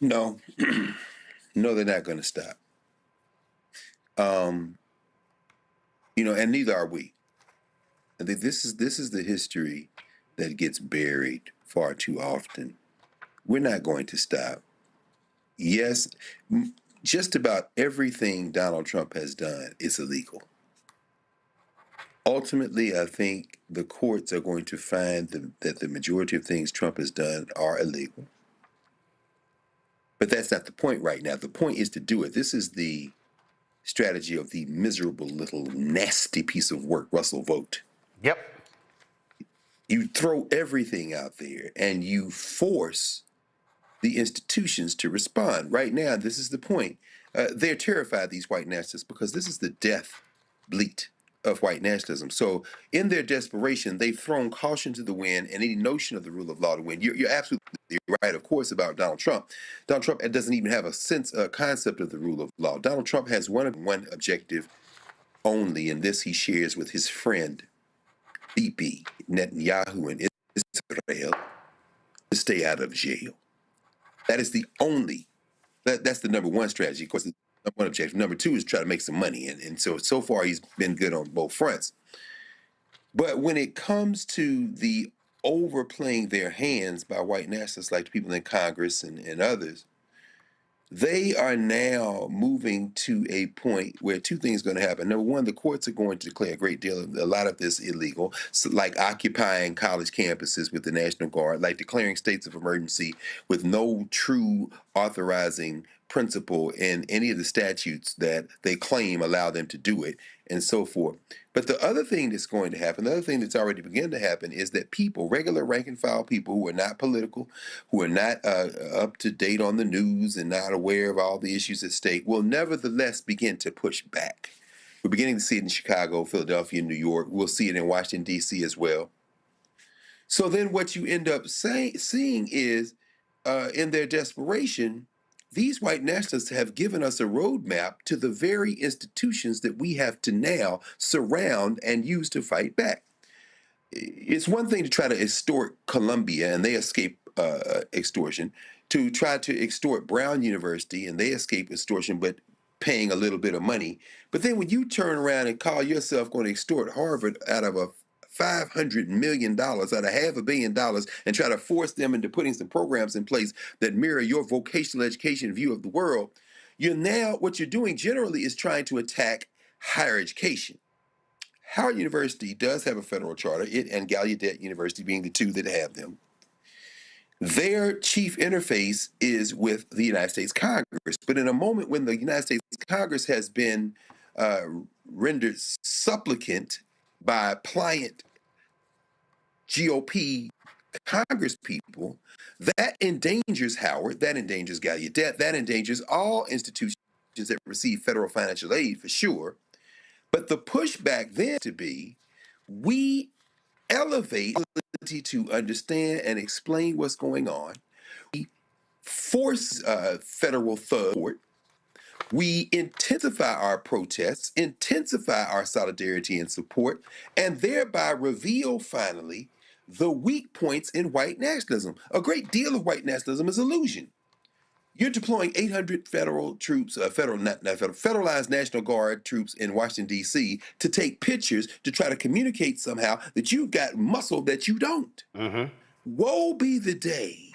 No, no, they're not going to stop. You know, and neither are we. I think this is the history that gets buried far too often. We're not going to stop. Yes, just about everything Donald Trump has done is illegal. Ultimately, I think the courts are going to find that the majority of things Trump has done are illegal. But that's not the point right now. The point is to do it. This is the strategy of the miserable little nasty piece of work, Russell Vogt. Yep. You throw everything out there and you force the institutions to respond. Right now, this is the point. They're terrified, these white nationalists, because this is the death bleat of white nationalism. So in their desperation, they've thrown caution to the wind and any notion of the rule of law to win. You're absolutely right, of course, about Donald Trump. Donald Trump doesn't even have a concept of the rule of law. Donald Trump has one objective only, and this he shares with his friend, Bibi Netanyahu in Israel, to stay out of jail. That is the only, that's the number one strategy. Of course, the number one objective. Number two is try to make some money. And so far, he's been good on both fronts. But when it comes to the overplaying their hands by white nationalists like the people in Congress and others, they are now moving to a point where two things are going to happen. Number one, the courts are going to declare a lot of this illegal, so like occupying college campuses with the National Guard, like declaring states of emergency with no true authorizing principle in any of the statutes that they claim allow them to do it, and so forth. But the other thing that's going to happen, the other thing that's already begun to happen, is that people, regular rank and file people who are not political, who are not up to date on the news and not aware of all the issues at stake, will nevertheless begin to push back. We're beginning to see it in Chicago, Philadelphia, New York. We'll see it in Washington, D.C. as well. So then what you end up seeing is, in their desperation, these white nationalists have given us a roadmap to the very institutions that we have to now surround and use to fight back. it's one thing to try to extort Columbia and they escape extortion, to try to extort Brown University and they escape extortion, but paying a little bit of money. But then when you turn around and call yourself going to extort Harvard out of a $500 million, out of $500 million, and try to force them into putting some programs in place that mirror your vocational education view of the world, what you're doing generally is trying to attack higher education. Howard University does have a federal charter, it and Gallaudet University being the two that have them. Their chief interface is with the United States Congress. But in a moment when the United States Congress has been rendered supplicant by pliant GOP Congress people, that endangers Howard, that endangers Gallaudet, that endangers all institutions that receive federal financial aid for sure. But the pushback then to be, we elevate the ability to understand and explain what's going on. We force federal support. We intensify our protests, intensify our solidarity and support, and thereby reveal finally the weak points in white nationalism. A great deal of white nationalism is illusion. You're deploying 800 federal troops, federalized National Guard troops in Washington, D.C. to take pictures to try to communicate somehow that you've got muscle that you don't. Mm-hmm. Woe be the day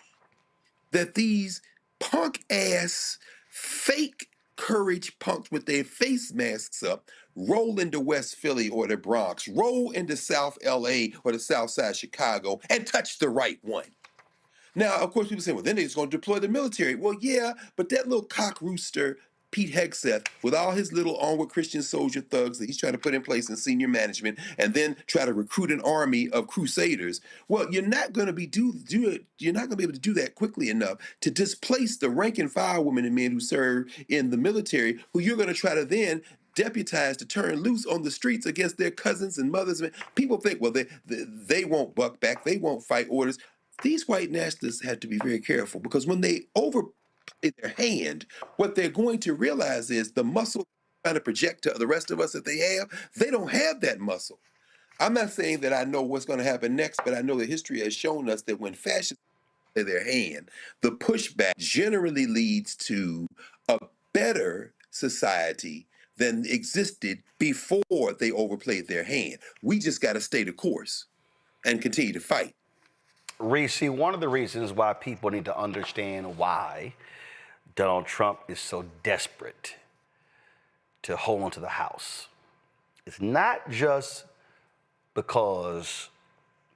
that these punk-ass, fake courage punks with their face masks up roll into West Philly or the Bronx, roll into South L.A. or the South Side Chicago and touch the right one. Now, of course, people say, well, then they're just going to deploy the military. Well, yeah, but that little cock rooster, Pete Hegseth, with all his little onward Christian soldier thugs that he's trying to put in place in senior management and then try to recruit an army of crusaders, well, you're not going to be you're not going to be able to do that quickly enough to displace the rank and file women and men who serve in the military, who you're going to try to then deputized to turn loose on the streets against their cousins and mothers. People think, well, they won't buck back, they won't fight orders. These white nationalists have to be very careful because when they overplay their hand, what they're going to realize is the muscle they're trying to project to the rest of us that they don't have that muscle. I'm not saying that I know what's going to happen next, but I know that history has shown us that when fascists play their hand, the pushback generally leads to a better society than existed before they overplayed their hand. We just got to stay the course and continue to fight. Reese, one of the reasons why people need to understand why Donald Trump is so desperate to hold on to the House, it's not just because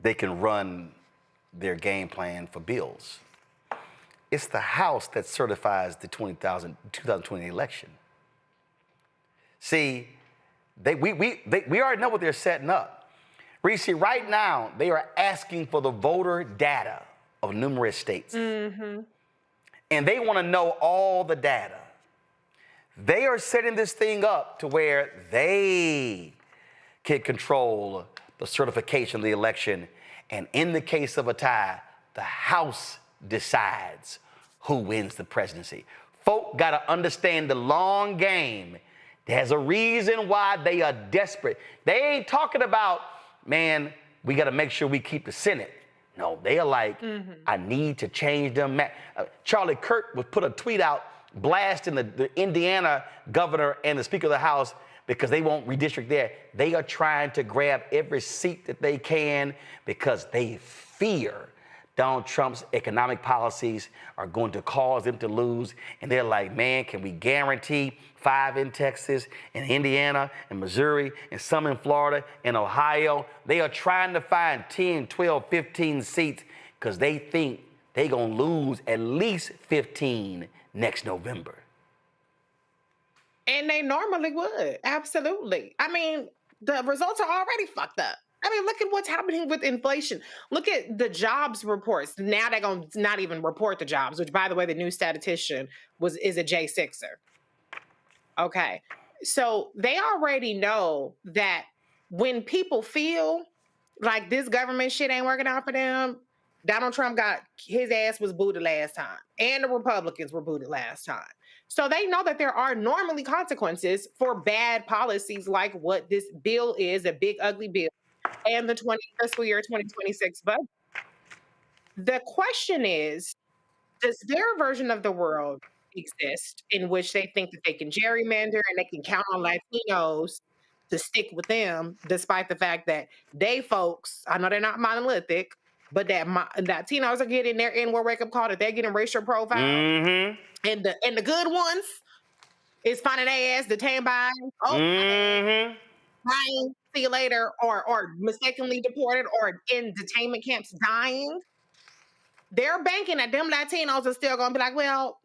they can run their game plan for bills. It's the House that certifies the 2020 election. See, we already know what they're setting up. Reese, right now, they are asking for the voter data of numerous states. Mm-hmm. And they want to know all the data. They are setting this thing up to where they can control the certification of the election. And in the case of a tie, the House decides who wins the presidency. Folk got to understand the long game. There's a reason why they are desperate. They ain't talking about, man, we got to make sure we keep the Senate. No, they are like, I need to change them. Charlie Kirk would put a tweet out blasting the Indiana governor and the Speaker of the House because they won't redistrict there. They are trying to grab every seat that they can because they fear Donald Trump's economic policies are going to cause them to lose. And they're like, man, can we guarantee 5 in Texas and Indiana and Missouri and some in Florida and Ohio? They are trying to find 10, 12, 15 seats because they think they're going to lose at least 15 next November. And they normally would. Absolutely. I mean, the results are already fucked up. I mean, look at what's happening with inflation. Look at the jobs reports. Now they're going to not even report the jobs, which, by the way, the new statistician is a J6er. Okay. So they already know that when people feel like this government shit ain't working out for them, Donald Trump got his ass was booted last time, and the Republicans were booted last time. So they know that there are normally consequences for bad policies like what this bill is, a big, ugly bill and the fiscal year 2026 budget. The question is, does their version of the world exist in which they think that they can gerrymander and they can count on Latinos to stick with them, despite the fact that they folks, I know they're not monolithic, but that Latinos are getting their N-word wake-up call, that they're getting racial profile, and the good ones is finding their ass detained by, bye, see you later, or mistakenly deported, or in detainment camps dying. They're banking that them Latinos are still going to be like, well,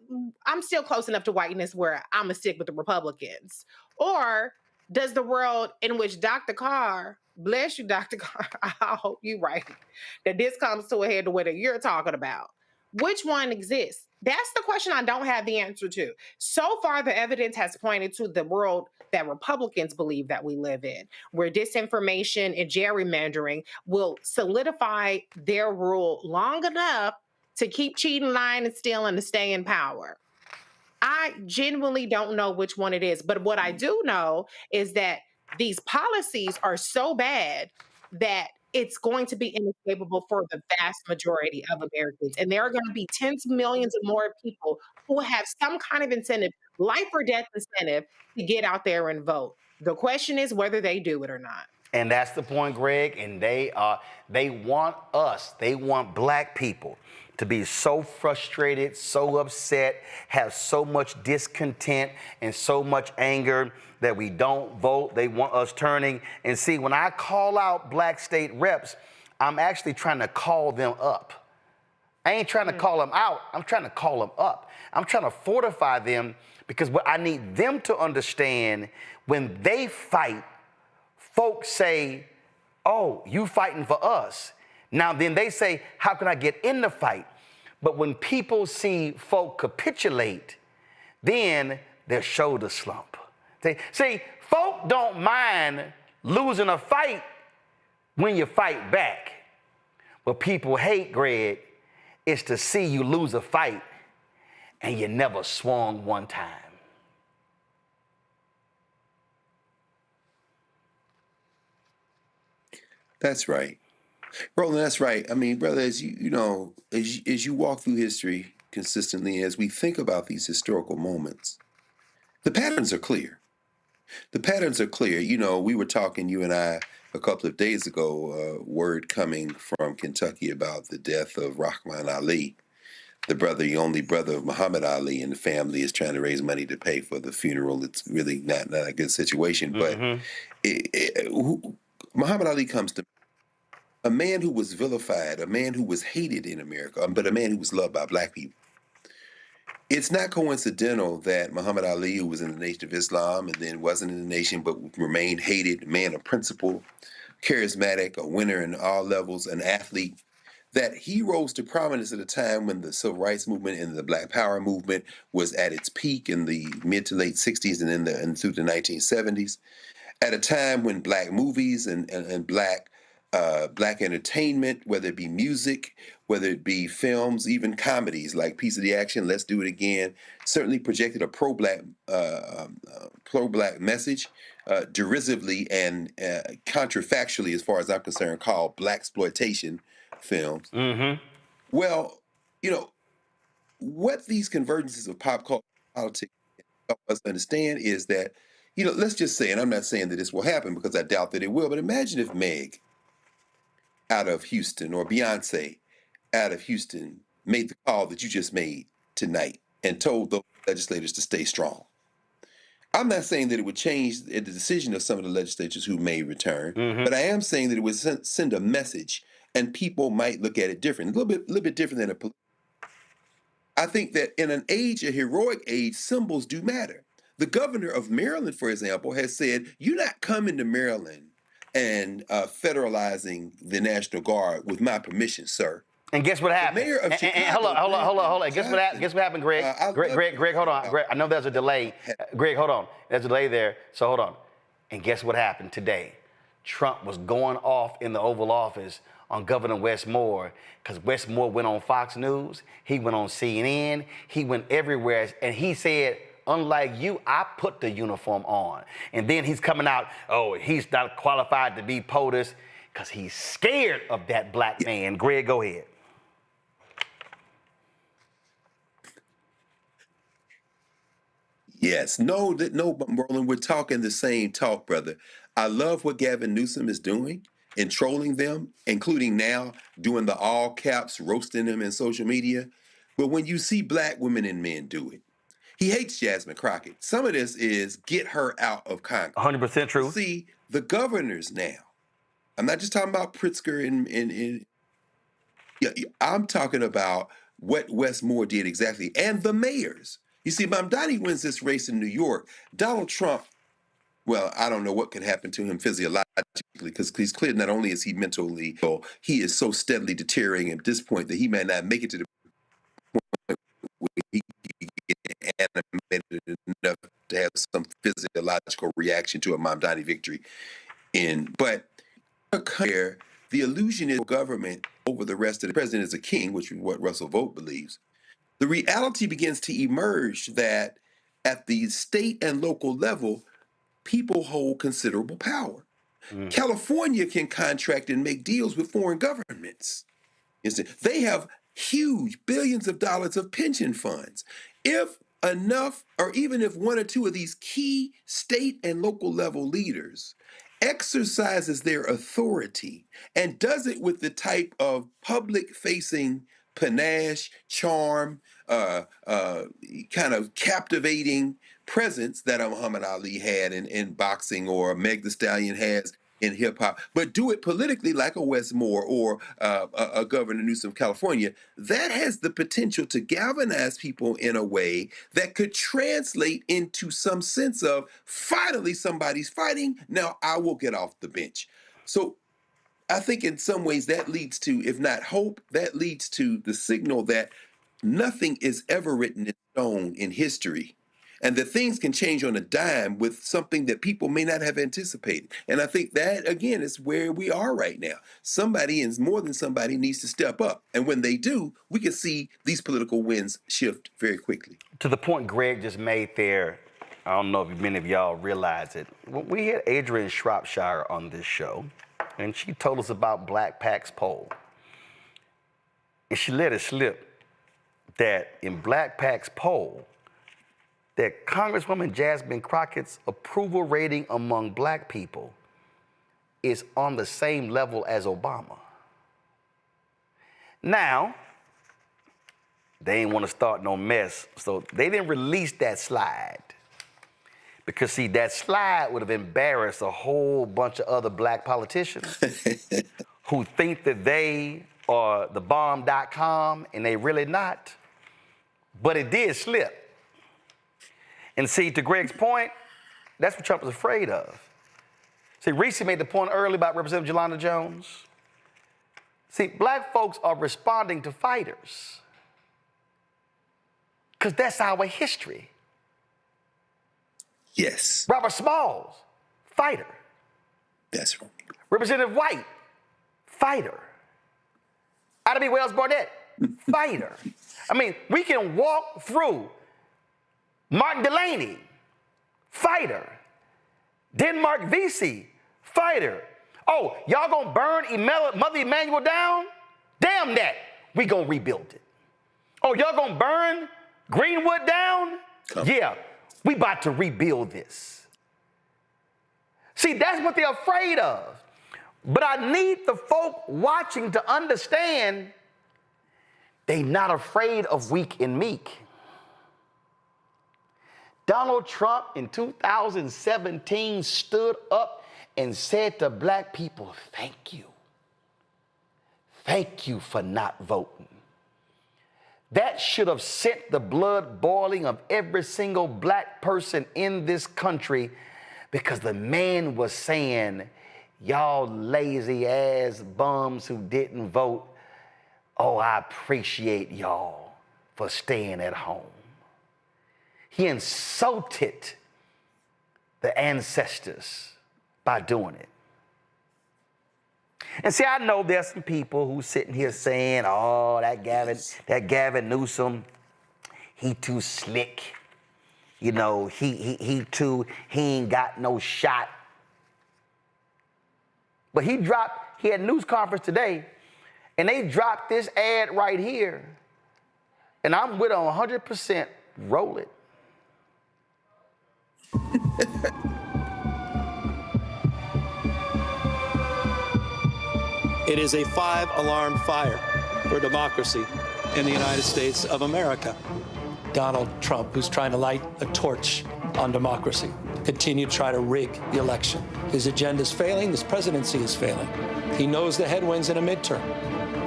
I'm still close enough to whiteness where I'm going to stick with the Republicans. Or does the world in which Dr. Carr, bless you, Dr. Carr, I hope you're right, that this comes to a head to what you're talking about. Which one exists? That's the question I don't have the answer to. So far, the evidence has pointed to the world that Republicans believe that we live in, where disinformation and gerrymandering will solidify their rule long enough to keep cheating, lying, and stealing to stay in power. I genuinely don't know which one it is, but what I do know is that these policies are so bad that it's going to be inescapable for the vast majority of Americans. And there are going to be tens of millions of more people who have some kind of incentive, life or death incentive, to get out there and vote. The question is whether they do it or not. And that's the point, Greg. And they want us, they want black people to be so frustrated, so upset, have so much discontent and so much anger that we don't vote. They want us turning. And see, when I call out black state reps, I'm actually trying to call them up. I ain't trying to call them out. I'm trying to call them up. I'm trying to fortify them, because what I need them to understand, when they fight, folks say, oh, you fighting for us. Now then they say, how can I get in the fight? But when people see folk capitulate, then their shoulders slump. See, folk don't mind losing a fight when you fight back. What people hate, Greg, is to see you lose a fight and you never swung one time. That's right. Roland, that's right. I mean, brother, as as you walk through history consistently, as we think about these historical moments, the patterns are clear. The patterns are clear. You know, we were talking, you and I, a couple of days ago, word coming from Kentucky about the death of Rahman Ali, the only brother of Muhammad Ali, and the family is trying to raise money to pay for the funeral. It's really not a good situation. But Muhammad Ali comes to a man who was vilified, a man who was hated in America, but a man who was loved by black people. It's not coincidental that Muhammad Ali, who was in the Nation of Islam and then wasn't in the nation but remained hated, a man of principle, charismatic, a winner in all levels, an athlete, that he rose to prominence at a time when the Civil Rights Movement and the Black Power movement was at its peak in the mid to late 60s and through the 1970s, at a time when black movies and black entertainment, whether it be music, whether it be films, even comedies like Piece of the Action, Let's Do It Again, certainly projected a pro-black message, derisively and contrafactually, as far as I'm concerned, called blaxploitation films. Well, you know, what these convergences of pop culture politics help us understand is that, you know, let's just say, and I'm not saying that this will happen because I doubt that it will, but imagine if Meg out of Houston or Beyonce out of Houston made the call that you just made tonight and told those legislators to stay strong. I'm not saying that it would change the decision of some of the legislators who may return, but I am saying that it would send a message and people might look at it different, a little bit different than a political. I think that in an age, a heroic age, symbols do matter. The governor of Maryland, for example, has said, you're not coming to Maryland and federalizing the National Guard with my permission, sir. And guess what happened? The mayor of Chicago, hold on. Guess what happened, Greg? Greg, hold on. Greg, I know there's a delay. Greg, hold on. There's a delay there, so hold on. And guess what happened today? Trump was going off in the Oval Office on Governor Wes Moore, because Wes Moore went on Fox News, he went on CNN, he went everywhere, and he said, unlike you, I put the uniform on. And then he's coming out, oh, he's not qualified to be POTUS. because he's scared of that black man. Greg, go ahead. Yes, no, Roland, we're talking the same talk, brother. I love what Gavin Newsom is doing in trolling them, including now doing the all caps, roasting them in social media. But when you see black women and men do it, he hates Jasmine Crockett. Some of this is get her out of Congress. 100% true. See, the governors now, I'm not just talking about Pritzker and yeah, I'm talking about what Wes Moore did exactly, and the mayors. You see, Mamdani wins this race in New York. Donald Trump, well, I don't know what could happen to him physiologically, because he's clear not only is he mentally ill, he is so steadily deteriorating at this point that he may not make it to the point where he can get animated enough to have some physiological reaction to a Mamdani victory. But the illusion is government over the rest of the president is a king, which is what Russell Vogt believes. The reality begins to emerge that at the state and local level, people hold considerable power. California can contract and make deals with foreign governments. They have huge billions of dollars of pension funds. If enough, or even if one or two of these key state and local level leaders exercises their authority and does it with the type of public-facing panache, charm, kind of captivating presence that a Muhammad Ali had in boxing or Meg Thee Stallion has in hip hop, but do it politically like a Wes Moore or a Governor Newsom of California, that has the potential to galvanize people in a way that could translate into some sense of finally somebody's fighting. Now I will get off the bench. So I think in some ways that leads to, if not hope, that leads to the signal that nothing is ever written in stone in history, and that things can change on a dime with something that people may not have anticipated. And I think that, again, is where we are right now. Somebody, and more than somebody, needs to step up. And when they do, we can see these political winds shift very quickly. To the point Greg just made there, I don't know if many of y'all realize it. We had Adrienne Shropshire on this show, and she told us about Black PAC's poll. And she let it slip that in Black PAC's poll, that Congresswoman Jasmine Crockett's approval rating among black people is on the same level as Obama. Now, they didn't want to start no mess, so they didn't release that slide. Because, see, that slide would have embarrassed a whole bunch of other black politicians who think that they are the bomb.com, and they really not. But it did slip. And see, to Greg's point, that's what Trump was afraid of. See, Reese made the point earlier about Representative Jelanda Jones. See, black folks are responding to fighters because that's our history. Yes. Robert Smalls, fighter. That's right. Representative White, fighter. Ida B. Wells Barnett, fighter. I mean, we can walk through Martin Delaney, fighter. Denmark Vesey, fighter. Oh, y'all gonna burn Mother Emanuel down? Damn that, we gonna rebuild it. Oh, y'all gonna burn Greenwood down? Yeah, we about to rebuild this. See, that's what they're afraid of. But I need the folk watching to understand they not afraid of weak and meek. Donald Trump in 2017 stood up and said to black people, thank you. Thank you for not voting. That should have sent the blood boiling of every single black person in this country, because the man was saying, y'all lazy ass bums who didn't vote, oh, I appreciate y'all for staying at home. He insulted the ancestors by doing it. And see, I know there's some people who sitting here saying, oh, that Gavin Newsom, he too slick. You know, he ain't got no shot. But he dropped he had a news conference today, and they dropped this ad right here. And I'm with on 100%. Roll it. It is a 5-alarm fire for democracy in the United States of America. Donald Trump, who's trying to light a torch on democracy, continue to try to rig the election. His agenda is failing. This presidency is failing. He knows the headwinds in a midterm.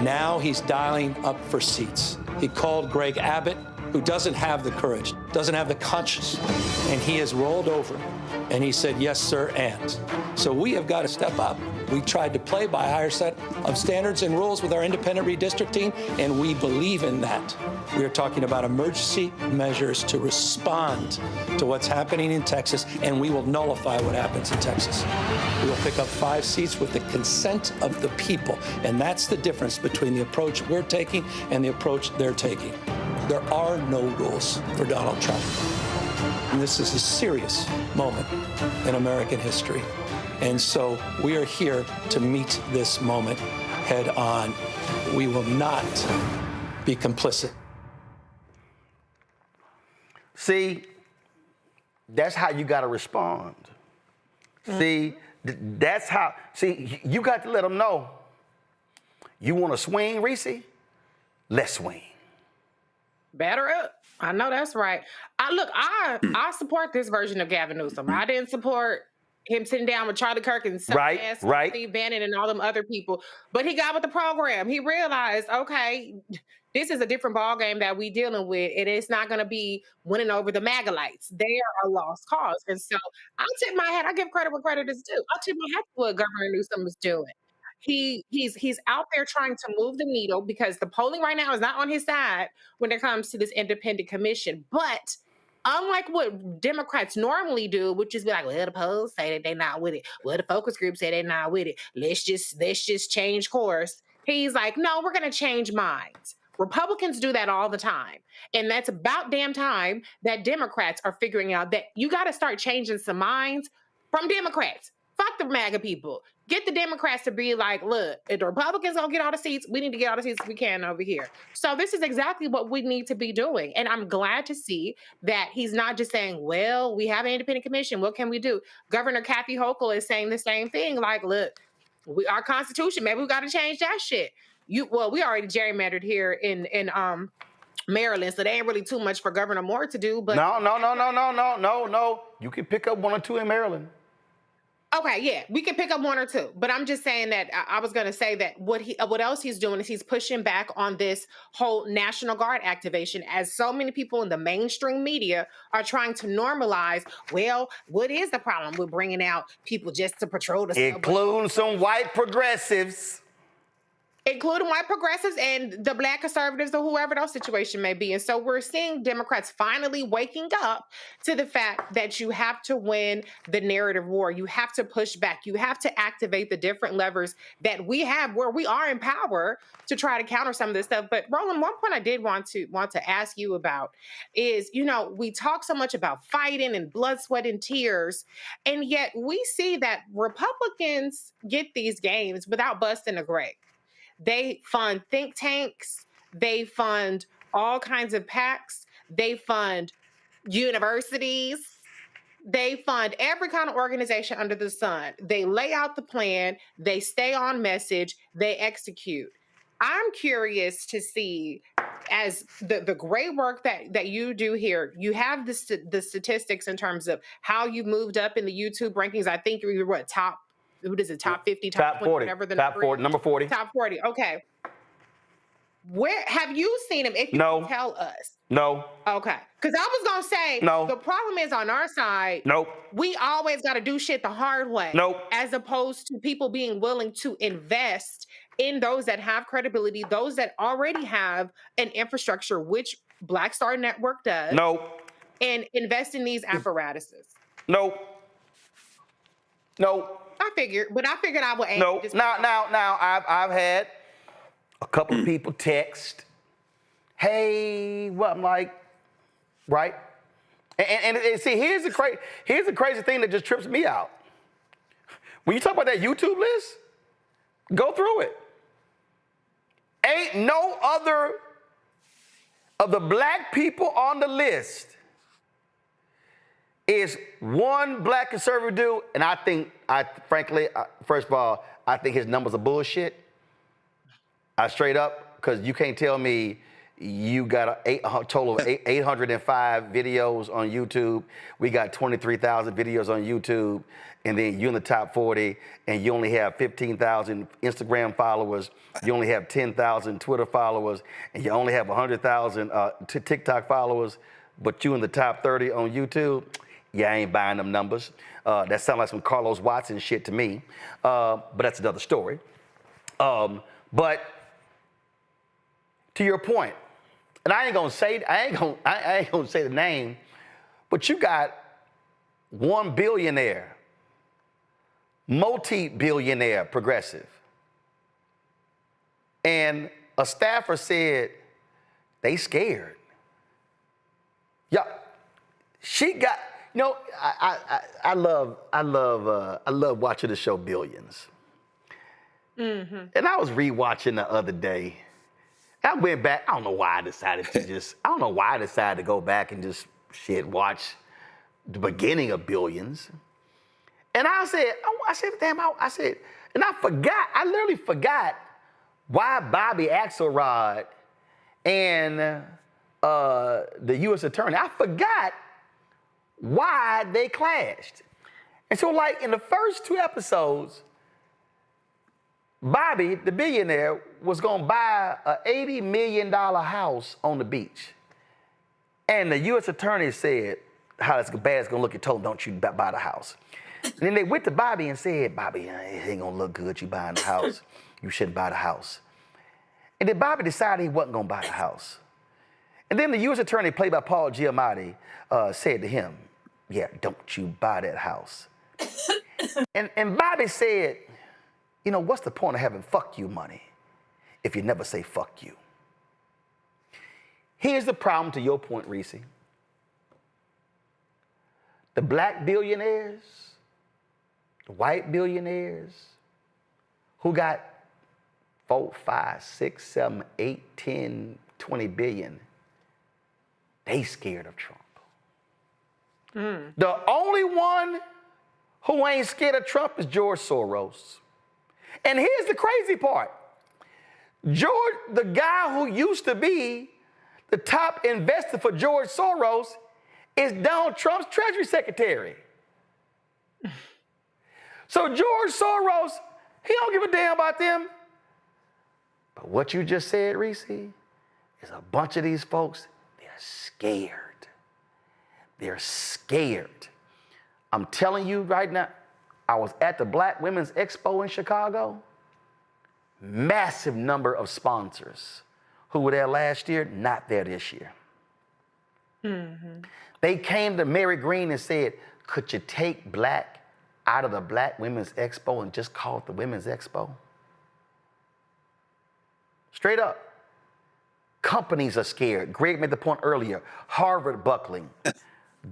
Now he's dialing up for seats. He called Greg Abbott, who doesn't have the courage, doesn't have the conscience, and he has rolled over and he said, yes, sir, and. So we have got to step up. We tried to play by a higher set of standards and rules with our independent redistricting, and we believe in that. We are talking about emergency measures to respond to what's happening in Texas, and we will nullify what happens in Texas. We will pick up 5 seats with the consent of the people, and that's the difference between the approach we're taking and the approach they're taking. There are no rules for Donald Trump. And this is a serious moment in American history. And so we are here to meet this moment head on. We will not be complicit. See, that's how you got to respond. See, that's how, see, you got to let them know. You want to swing, Reese? Let's swing. Batter up. I know that's right. I support this version of Gavin Newsom. I didn't support him sitting down with Charlie Kirk and Steve Bannon and all them other people. But he got with the program. He realized, okay, this is a different ballgame that we dealing with, and it's not going to be winning over the MAGA-lites. They are a lost cause. And so I'll tip my hat. I give credit where credit is due. I'll tip my hat to what Governor Newsom is doing. He's out there trying to move the needle because the polling right now is not on his side when it comes to this independent commission. But unlike what Democrats normally do, which is be like, well, the polls say that they're not with it. Well, the focus group say they're not with it. Let's just change course. He's like, no, we're going to change minds. Republicans do that all the time. And that's about damn time that Democrats are figuring out that you got to start changing some minds from Democrats. Fuck the MAGA people. Get the Democrats to be like, look, if the Republicans don't get all the seats, we need to get all the seats we can over here. So this is exactly what we need to be doing. And I'm glad to see that he's not just saying, well, we have an independent commission. What can we do? Governor Kathy Hochul is saying the same thing. Like, look, our Constitution, maybe we got to change that shit. We already gerrymandered here in Maryland, so they ain't really too much for Governor Moore to do. But No. You can pick up 1 or 2 in Maryland. Okay, yeah, we can pick up 1 or 2, but I'm just saying that I was going to say that what else he's doing is he's pushing back on this whole National Guard activation, as so many people in the mainstream media are trying to normalize. Well, what is the problem with bringing out people just to patrol the subway? Including some white progressives. Including white progressives and the black conservatives or whoever those situation may be. And so we're seeing Democrats finally waking up to the fact that you have to win the narrative war. You have to push back. You have to activate the different levers that we have where we are in power to try to counter some of this stuff. But Roland, one point I did want to ask you about is, we talk so much about fighting and blood, sweat, and tears, and yet we see that Republicans get these gains without busting a grape. They fund think tanks. They fund all kinds of PACs. They fund universities. They fund every kind of organization under the sun. They lay out the plan. They stay on message. They execute. I'm curious to see, as the great work that you do here, you have the statistics in terms of how you moved up in the YouTube rankings. I think you're top 50, top 20, 40, whatever the top 40, number 40. Top 40, okay. Where have you seen him? If you can tell us. No. Okay. Because I was going to say, the problem is on our side, we always got to do shit the hard way. As opposed to people being willing to invest in those that have credibility, those that already have an infrastructure, which Black Star Network does. And invest in these apparatuses. I figured I would ask. No. Now, I've had a couple of people text, hey, well, I'm like, right? And see, here's the crazy thing that just trips me out. When you talk about that YouTube list, Go through it. Ain't no other of the black people on the list is one black conservative dude, and I think, frankly, first of all, I think his numbers are bullshit. I straight up, because you can't tell me you got a total of 805 videos on YouTube. We got 23,000 videos on YouTube, and then you're in the top 40, and you only have 15,000 Instagram followers. You only have 10,000 Twitter followers, and you only have 100,000 TikTok followers, but you in the top 30 on YouTube. Yeah, I ain't buying them numbers. That sounds like some Carlos Watson shit to me, but that's another story. But to your point, and I ain't gonna say the name, but you got one billionaire, multi-billionaire progressive, and a staffer said they scared. Yeah, she got. You know, I love watching the show Billions. Mm-hmm. And I was rewatching the other day. I went back. I don't know why I decided to go back and just watch the beginning of Billions. And I said, and I literally forgot why Bobby Axelrod and the U.S. Attorney, I forgot why they clashed. And so, like, in the first 2 episodes, Bobby, the billionaire, was gonna buy an $80 million house on the beach. And the U.S. Attorney said how bad it's gonna look, and told him, don't you buy the house. And then they went to Bobby and said, Bobby, it ain't gonna look good, you buying the house. You shouldn't buy the house. And then Bobby decided he wasn't gonna buy the house. And then the U.S. Attorney, played by Paul Giamatti, said to him, yeah, don't you buy that house. and Bobby said, you know, what's the point of having fuck you money if you never say fuck you? Here's the problem to your point, Reese. The black billionaires, the white billionaires, who got 4, 5, 6, 7, 8, 10, 20 billion, they scared of Trump. The only one who ain't scared of Trump is George Soros. And here's the crazy part. George, the guy who used to be the top investor for George Soros, is Donald Trump's Treasury Secretary. So George Soros, he don't give a damn about them. But what you just said, Reese, is a bunch of these folks, they're scared. They're scared. I'm telling you right now, I was at the Black Women's Expo in Chicago. Massive number of sponsors who were there last year, not there this year. Mm-hmm. They came to Mary Green and said, could you take black out of the Black Women's Expo and just call it the Women's Expo? Straight up. Companies are scared. Greg made the point earlier, Harvard buckling.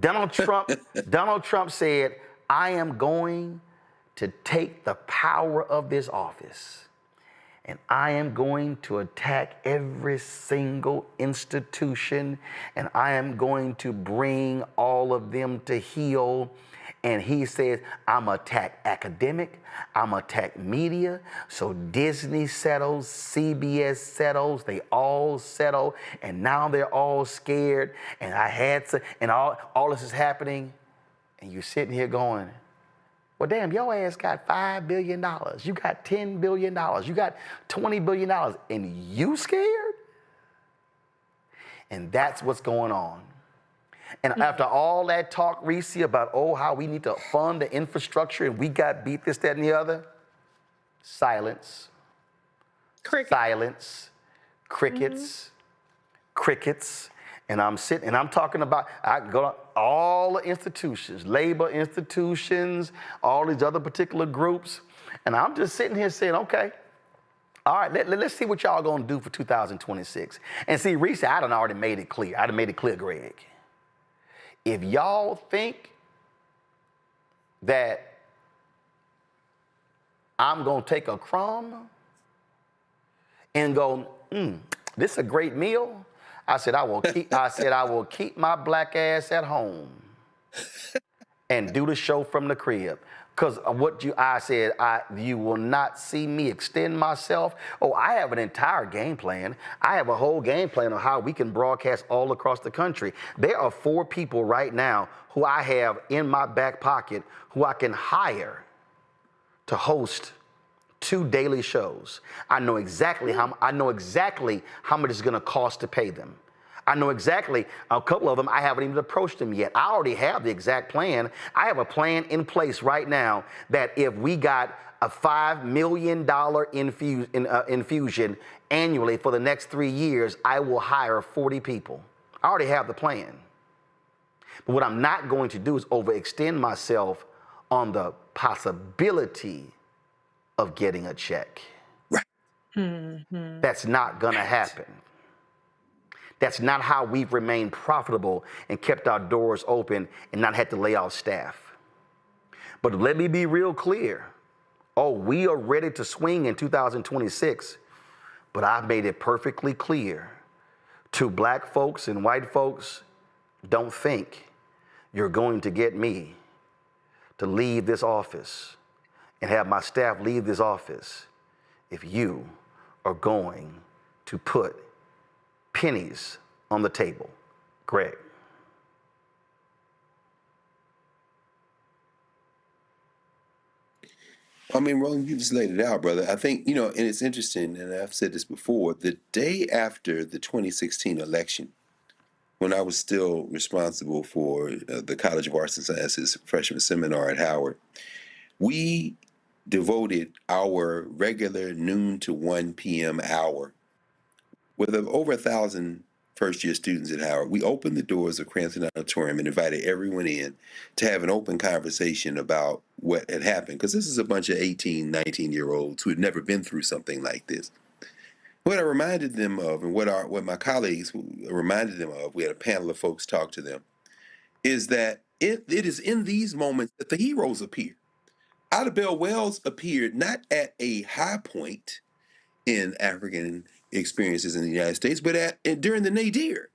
Donald Trump said, I am going to take the power of this office and I am going to attack every single institution and I am going to bring all of them to heel. And he says, I'm gonna attack academic, I'm gonna attack media. So Disney settles, CBS settles, they all settle, and now they're all scared. And I had to, and all this is happening, and you're sitting here going, well, damn, your ass got $5 billion, you got $10 billion, you got $20 billion, and you scared? And that's what's going on. And after all that talk, Reese, about, how we need to fund the infrastructure and we got beat this, that, and the other, silence. Silence. Crickets. Crickets. And I'm sitting, and I'm talking about, I go to all the institutions, labor institutions, all these other particular groups, and I'm just sitting here saying, okay, all right, let's see what y'all gonna do for 2026. And see, Reese, I done already made it clear. I done made it clear, Greg. If y'all think that I'm going to take a crumb and go, this is a great meal. I said, I will keep my black ass at home and do the show from the crib. Because you will not see me extend myself. Oh, I have an entire game plan. I have a whole game plan on how we can broadcast all across the country. There are 4 people right now who I have in my back pocket who I can hire to host 2 daily shows. I know exactly how much it's gonna cost to pay them. I know exactly, a couple of them, I haven't even approached them yet. I already have the exact plan. I have a plan in place right now that if we got a $5 million infusion annually for the next 3 years, I will hire 40 people. I already have the plan. But what I'm not going to do is overextend myself on the possibility of getting a check. Right. That's not gonna happen. That's not how we've remained profitable and kept our doors open and not had to lay off staff. But let me be real clear. Oh, we are ready to swing in 2026, but I've made it perfectly clear to black folks and white folks, don't think you're going to get me to leave this office and have my staff leave this office if you are going to put pennies on the table. Greg. I mean, Roland, you just laid it out, brother. I think, and it's interesting, and I've said this before, the day after the 2016 election, when I was still responsible for the College of Arts and Sciences freshman seminar at Howard, we devoted our regular noon to 1 p.m. hour with over 1,000 first-year students at Howard. We opened the doors of Cranston Auditorium and invited everyone in to have an open conversation about what had happened, because this is a bunch of 18, 19-year-olds who had never been through something like this. What I reminded them of, and what my colleagues reminded them of, we had a panel of folks talk to them, is that it is in these moments that the heroes appear. Ida Bell Wells appeared not at a high point in African experiences in the United States, but during the nadir.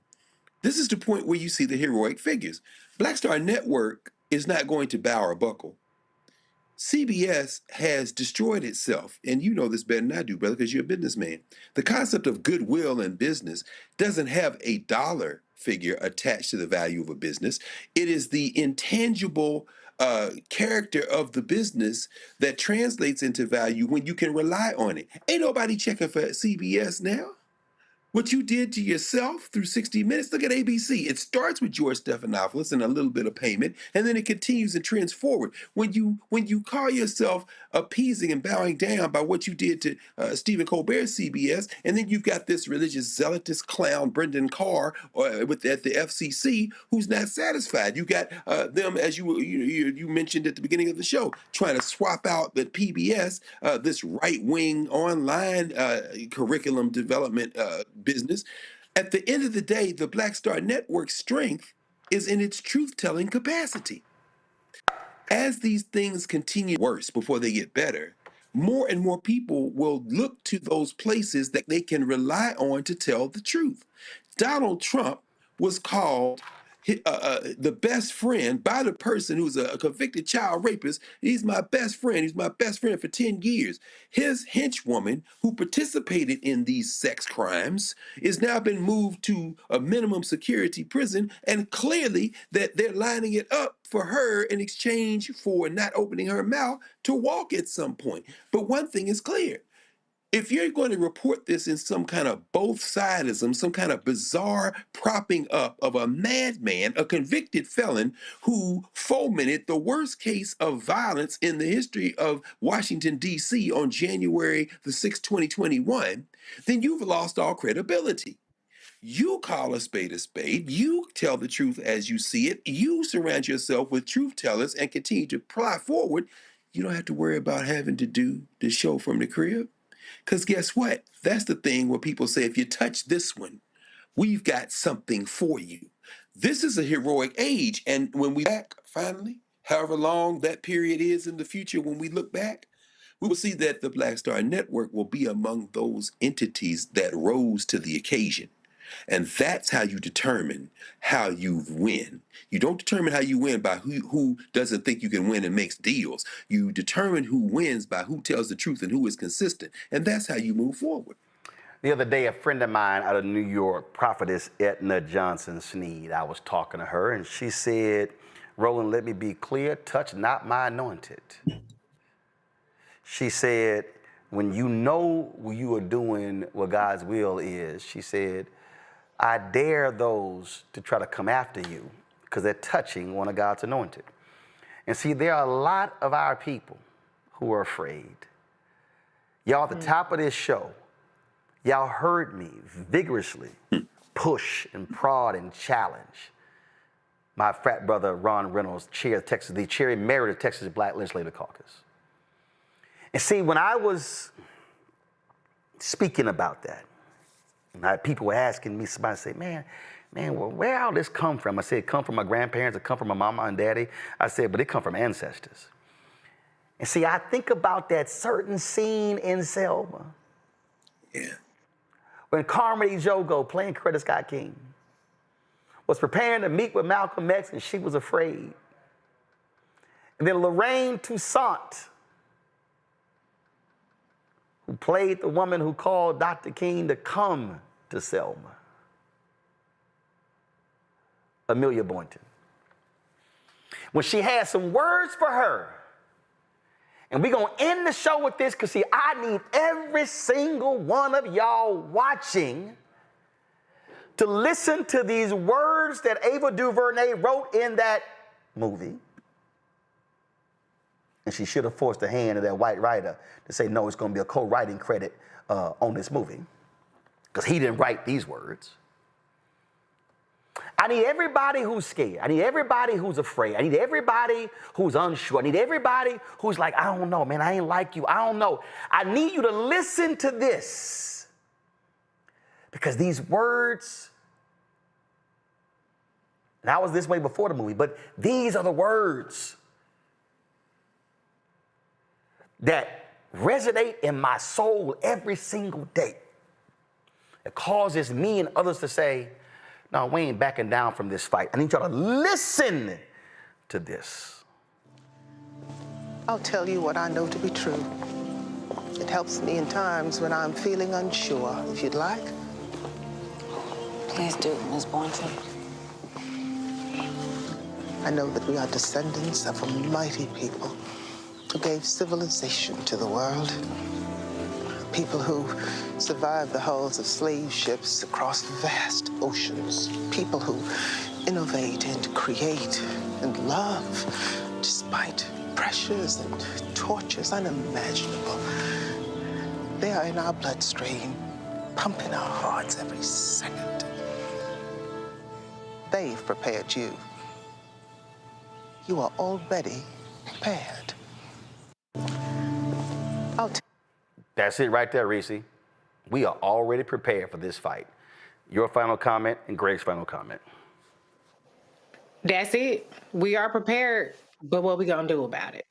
This is the point where you see the heroic figures. Black Star Network is not going to bow or buckle. CBS has destroyed itself, and you know this better than I do, brother, because you're a businessman. The concept of goodwill in business doesn't have a dollar figure attached to the value of a business. It is the intangible character of the business that translates into value when you can rely on it. Ain't nobody checking for CBS now. What you did to yourself through 60 Minutes, look at ABC. It starts with George Stephanopoulos and a little bit of payment, and then it continues and trends forward. When you call yourself appeasing and bowing down by what you did to Stephen Colbert's CBS, and then you've got this religious zealotous clown, Brendan Carr, at the FCC, who's not satisfied. You got them, as you mentioned at the beginning of the show, trying to swap out the PBS, this right-wing online curriculum development business. At the end of the day, the Black Star Network's strength is in its truth-telling capacity. As these things continue worse before they get better, more and more people will look to those places that they can rely on to tell the truth. Donald Trump was called the best friend by the person who's a convicted child rapist. He's my best friend. He's my best friend for 10 years. His henchwoman, who participated in these sex crimes, is now been moved to a minimum security prison, and clearly that they're lining it up for her in exchange for not opening her mouth to walk at some point. But one thing is clear. If you're going to report this in some kind of both-sidism, some kind of bizarre propping up of a madman, a convicted felon who fomented the worst case of violence in the history of Washington, D.C. on January the 6th, 2021, then you've lost all credibility. You call a spade. You tell the truth as you see it. You surround yourself with truth tellers and continue to ply forward. You don't have to worry about having to do the show from the crib. Because guess what? That's the thing where people say, if you touch this one, we've got something for you. This is a heroic age. And when we back, finally, however long that period is in the future, when we look back, we will see that the Black Star Network will be among those entities that rose to the occasion. And that's how you determine how you win. You don't determine how you win by who doesn't think you can win and makes deals. You determine who wins by who tells the truth and who is consistent. And that's how you move forward. The other day, a friend of mine out of New York, prophetess Etna Johnson Sneed, I was talking to her, and she said, Roland, let me be clear, touch not my anointed. She said, when you know you are doing what God's will is, she said, I dare those to try to come after you because they're touching one of God's anointed. And see, there are a lot of our people who are afraid. Y'all, at the top of this show, y'all heard me vigorously push and prod and challenge my frat brother, Ron Reynolds, the chair emeritus of Texas Black Legislative Caucus. And see, when I was speaking about that, and people were asking me, somebody say, man, well, where all this come from? I said, it come from my grandparents, it come from my mama and daddy. I said, but it come from ancestors. And see, I think about that certain scene in Selma. Yeah. When Carmody Jogo, playing Coretta Scott King, was preparing to meet with Malcolm X and she was afraid. And then Lorraine Toussaint, who played the woman who called Dr. King to come to Selma. Amelia Boynton. When she had some words for her, and we're going to end the show with this because, see, I need every single one of y'all watching to listen to these words that Ava DuVernay wrote in that movie. And she should have forced the hand of that white writer to say, no, it's going to be a co-writing credit on this movie because he didn't write these words. I need everybody who's scared. I need everybody who's afraid. I need everybody who's unsure. I need everybody who's like, I don't know, man, I ain't like you. I don't know. I need you to listen to this because these words, and I was this way before the movie, but these are the words that resonate in my soul every single day. It causes me and others to say, no, we ain't backing down from this fight. I need y'all to listen to this. I'll tell you what I know to be true. It helps me in times when I'm feeling unsure, if you'd like. Please do, Ms. Boynton. I know that we are descendants of a mighty people who gave civilization to the world. People who survived the hulls of slave ships across vast oceans. People who innovate and create and love despite pressures and tortures unimaginable. They are in our bloodstream, pumping our hearts every second. They've prepared you. You are already prepared. That's it right there, Reese. We are already prepared for this fight. Your final comment and Greg's final comment. That's it. We are prepared, but what we gonna do about it?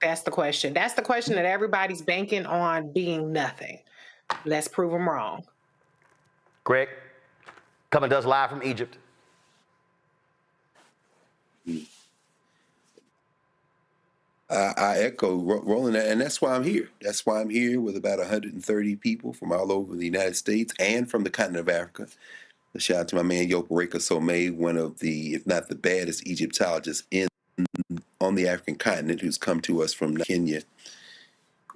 That's the question. That's the question that everybody's banking on being nothing. Let's prove them wrong. Greg, coming to us live from Egypt. I echo Roland, and that's why I'm here. That's why I'm here with about 130 people from all over the United States and from the continent of Africa. A shout out to my man Yopareka Somé, one of the, if not the baddest Egyptologists on the African continent, who's come to us from Kenya.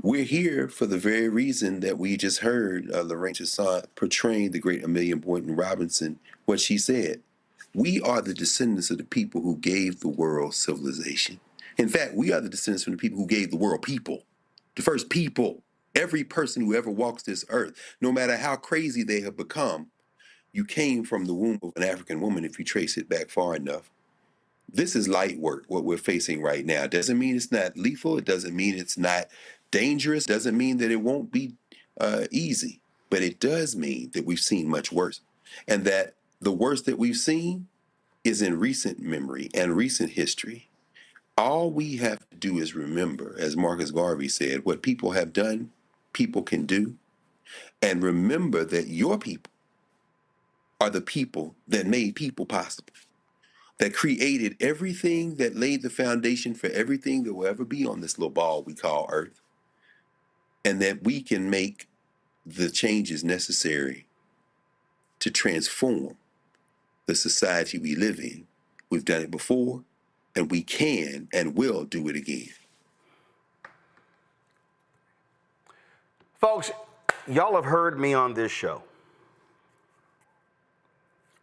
We're here for the very reason that we just heard Lorraine Toussaint portraying the great Amelia Boynton Robinson, what she said. We are the descendants of the people who gave the world civilization. In fact, we are the descendants from the people who gave the world people, the first people. Every person who ever walks this earth, no matter how crazy they have become, you came from the womb of an African woman if you trace it back far enough. This is light work, what we're facing right now. It doesn't mean it's not lethal. It doesn't mean it's not dangerous. It doesn't mean that it won't be easy. But it does mean that we've seen much worse. And that the worst that we've seen is in recent memory and recent history. All we have to do is remember, as Marcus Garvey said, what people have done, people can do. And remember that your people are the people that made people possible, that created everything, that laid the foundation for everything that will ever be on this little ball we call Earth, and that we can make the changes necessary to transform the society we live in. We've done it before, and we can and will do it again. Folks, y'all have heard me on this show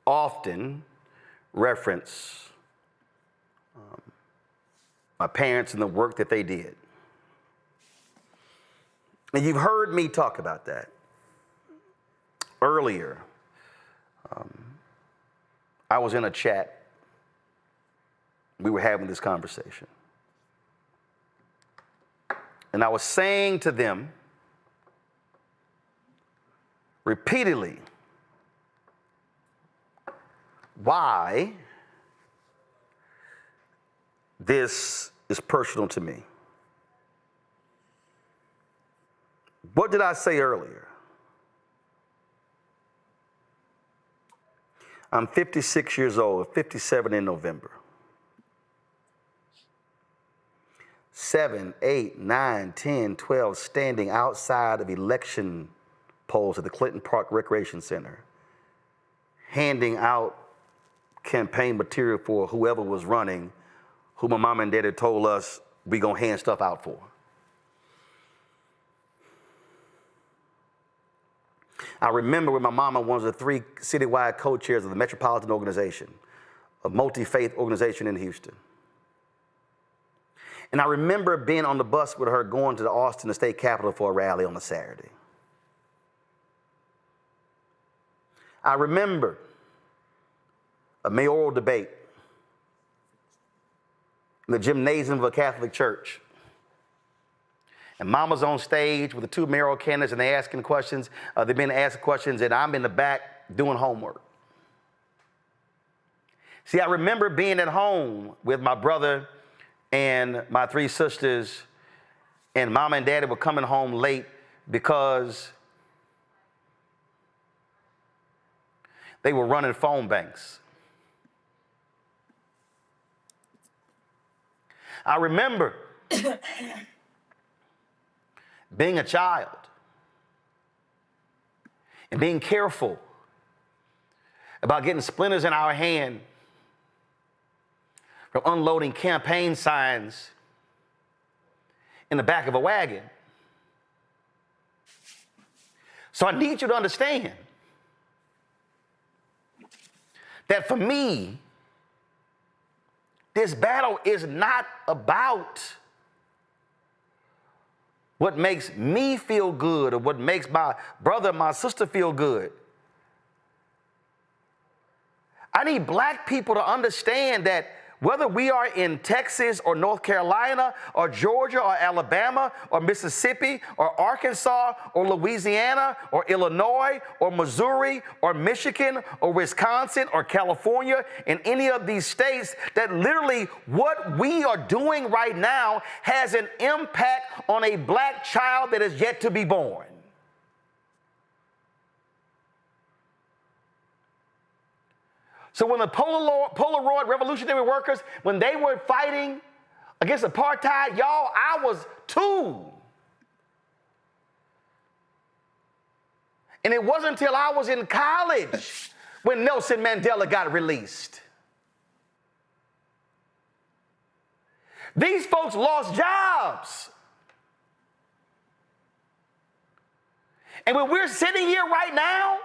often reference my parents and the work that they did. And you've heard me talk about that. Earlier, I was in a chat. We were having this conversation. And I was saying to them repeatedly why this is personal to me. What did I say earlier? I'm 56 years old, 57 in November. 7, 8, 9, 10, 12 standing outside of election polls at the Clinton Park Recreation Center, handing out campaign material for whoever was running, who my mom and dad had told us we gonna hand stuff out for. I remember when my mama was one of the 3 citywide co-chairs of the Metropolitan Organization, a multi-faith organization in Houston. And I remember being on the bus with her going to the Austin, the state capitol, for a rally on a Saturday. I remember a mayoral debate in the gymnasium of a Catholic church. And Mama's on stage with the 2 mayoral candidates, and they're asking questions. They've been asking questions, and I'm in the back doing homework. See, I remember being at home with my brother and my 3 sisters, and Mama and Daddy were coming home late because they were running phone banks. I remember being a child and being careful about getting splinters in our hand from unloading campaign signs in the back of a wagon. So I need you to understand that for me, this battle is not about what makes me feel good or what makes my brother, my sister feel good. I need black people to understand that whether we are in Texas or North Carolina or Georgia or Alabama or Mississippi or Arkansas or Louisiana or Illinois or Missouri or Michigan or Wisconsin or California, in any of these states, that literally what we are doing right now has an impact on a black child that is yet to be born. So when the Polaroid revolutionary workers, when they were fighting against apartheid, y'all, I was 2. And it wasn't until I was in college when Nelson Mandela got released. These folks lost jobs. And when we're sitting here right now,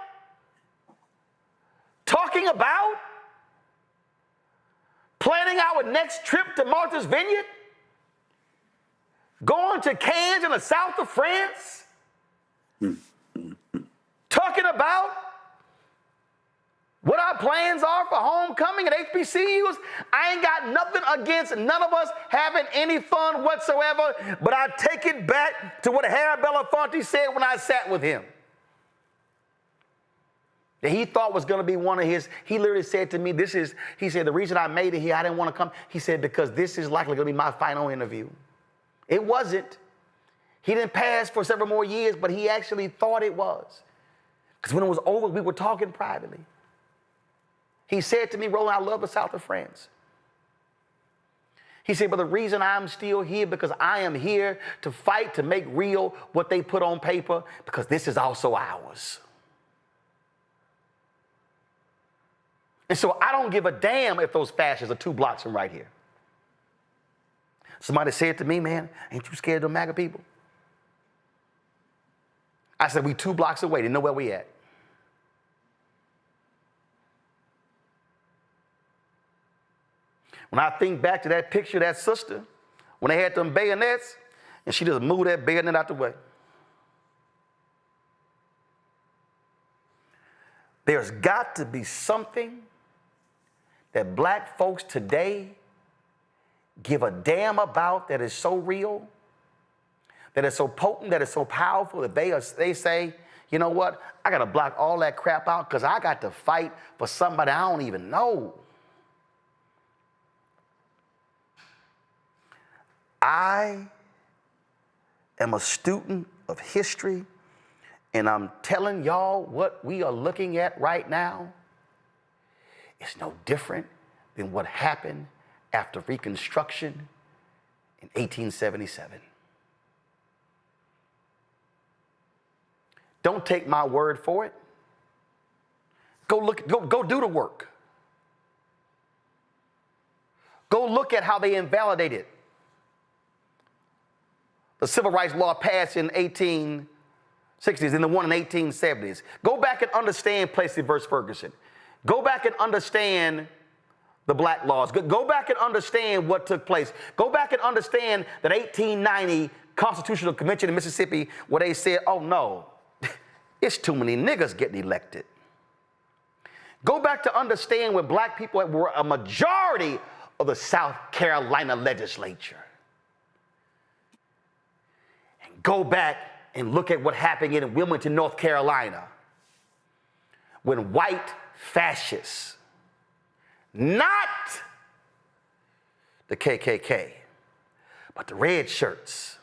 talking about planning our next trip to Martha's Vineyard, going to Cannes in the south of France, talking about what our plans are for homecoming at HBCUs. I ain't got nothing against none of us having any fun whatsoever, but I take it back to what Harry Belafonte said when I sat with him. that he thought was going to be one of his. He literally said to me, he said, the reason I made it here, I didn't want to come. He said, because this is likely going to be my final interview. It wasn't. He didn't pass for several more years, but he actually thought it was. Because when it was over, we were talking privately. He said to me, Roland, I love the South of France. He said, but the reason I'm still here, because I am here to fight to make real what they put on paper, because this is also ours. And so I don't give a damn if those fascists are 2 blocks from right here. Somebody said to me, man, ain't you scared of the MAGA people? I said, we 2 blocks away. They know where we at. When I think back to that picture of that sister, when they had them bayonets, and she just moved that bayonet out the way. There's got to be something that black folks today give a damn about that is so real, that is so potent, that is so powerful, that they say, you know what, I got to block all that crap out because I got to fight for somebody I don't even know. I am a student of history, and I'm telling y'all what we are looking at right now is no different than what happened after Reconstruction in 1877. Don't take my word for it. Go do the work. Go look at how they invalidated the civil rights law passed in 1860s and the one in 1870s. Go back and understand Plessy versus Ferguson. Go back and understand the black laws. Go back and understand what took place. Go back and understand that 1890 Constitutional Convention in Mississippi where they said, oh no, it's too many niggas getting elected. Go back to understand when black people were a majority of the South Carolina legislature. Go back and look at what happened in Wilmington, North Carolina, when white fascists, not the KKK, but the red shirts,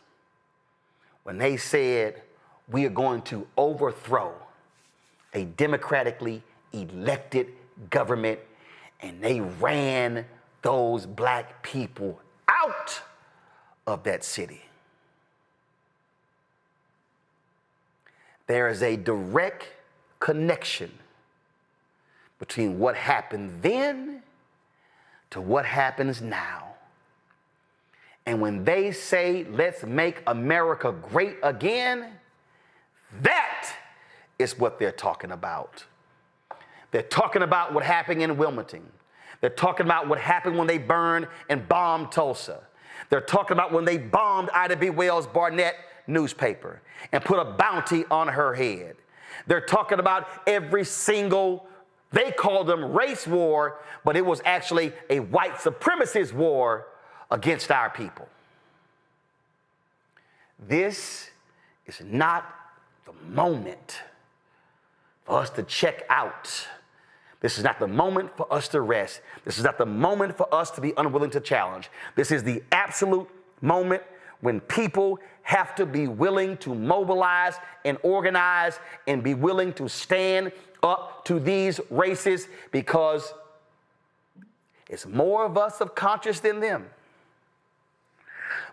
when they said, we are going to overthrow a democratically elected government, and they ran those black people out of that city. There is a direct connection between what happened then to what happens now. And when they say, let's make America great again, that is what they're talking about. They're talking about what happened in Wilmington. They're talking about what happened when they burned and bombed Tulsa. They're talking about when they bombed Ida B. Wells Barnett newspaper and put a bounty on her head. They're talking about every single, they call them race war, but it was actually a white supremacist war against our people. This is not the moment for us to check out. This is not the moment for us to rest. This is not the moment for us to be unwilling to challenge. This is the absolute moment when people have to be willing to mobilize and organize and be willing to stand up to these races, because it's more of us subconscious than them.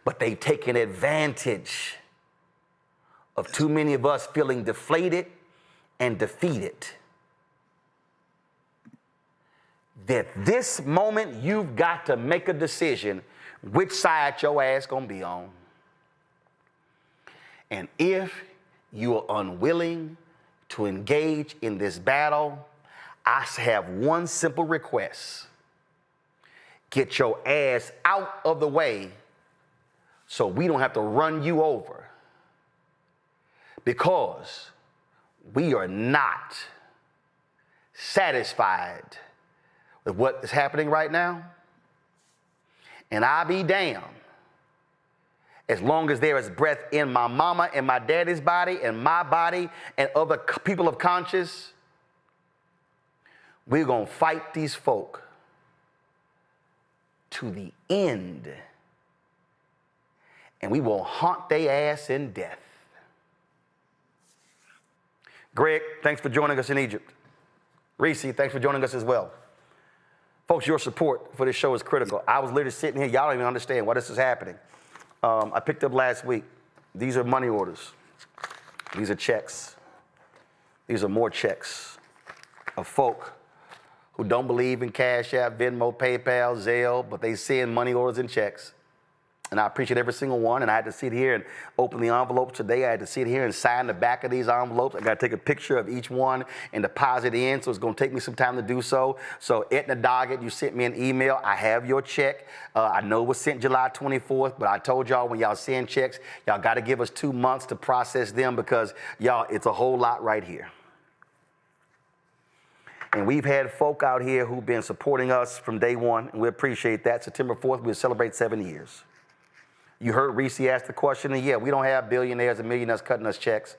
But they've taken advantage of too many of us feeling deflated and defeated. That this moment you've got to make a decision which side your ass gonna be on. And if you are unwilling to engage in this battle, I have one simple request. Get your ass out of the way so we don't have to run you over. Because we are not satisfied with what is happening right now. And I'll be damned as long as there is breath in my mama and my daddy's body and my body and other people of conscience We're going to fight these folk to the end. And we will haunt their ass in death. Greg, thanks for joining us in Egypt. Reese, thanks for joining us as well. Folks, your support for this show is critical. I was literally sitting here. Y'all don't even understand why this is happening. I picked up last week. These are money orders. These are checks. These are more checks of folk who don't believe in Cash App, Venmo, PayPal, Zelle, but they send money orders and checks. And I appreciate every single one. And I had to sit here and open the envelopes today. I had to sit here and sign the back of these envelopes. I got to take a picture of each one and deposit in. So it's going to take me some time to do so. So Etna Doggett, you sent me an email. I have your check. I know it was sent July 24th, but I told y'all when y'all send checks, y'all got to give us 2 months to process them because, y'all, it's a whole lot right here. And we've had folk out here who've been supporting us from day one, and we appreciate that. September 4th, we'll celebrate 7 years. You heard Reese ask the question, and yeah, we don't have billionaires and millionaires cutting us checks.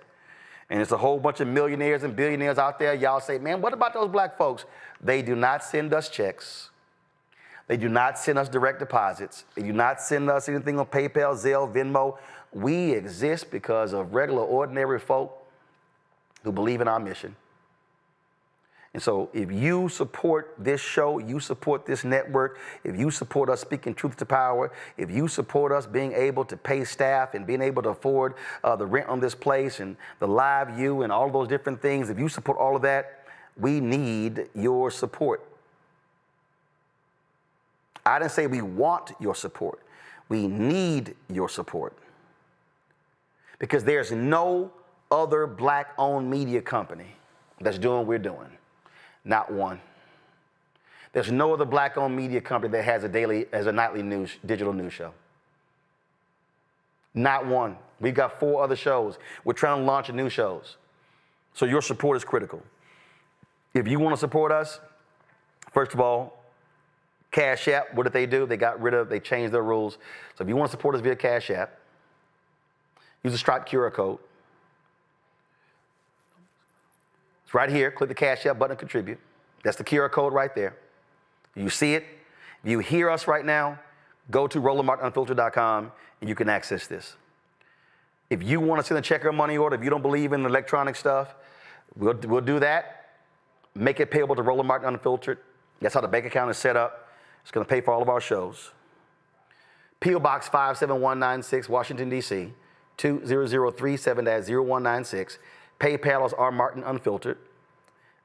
And it's a whole bunch of millionaires and billionaires out there. Y'all say, man, what about those black folks? They do not send us checks. They do not send us direct deposits. They do not send us anything on PayPal, Zelle, Venmo. We exist because of regular, ordinary folk who believe in our mission. And so if you support this show, you support this network, if you support us speaking truth to power, if you support us being able to pay staff and being able to afford the rent on this place and the live view and all those different things, if you support all of that, we need your support. I didn't say we want your support. We need your support. Because there's no other black-owned media company that's doing what we're doing. Not one. There's no other black-owned media company that has a nightly news, digital news show. Not one. We've got 4 other shows. We're trying to launch new shows. So your support is critical. If you want to support us, first of all, Cash App, what did they do? They changed their rules. So if you want to support us via Cash App, use the Stripe QR code. It's right here. Click the Cash App button and contribute. That's the QR code right there. You see it. If you hear us right now, go to RolandMartinUnfiltered.com and you can access this. If you want to send a check or money order, if you don't believe in electronic stuff, we'll do that. Make it payable to Roland Martin Unfiltered. That's how the bank account is set up. It's going to pay for all of our shows. P.O. Box 57196, Washington, D.C., 20037-0196. PayPal is R Martin Unfiltered.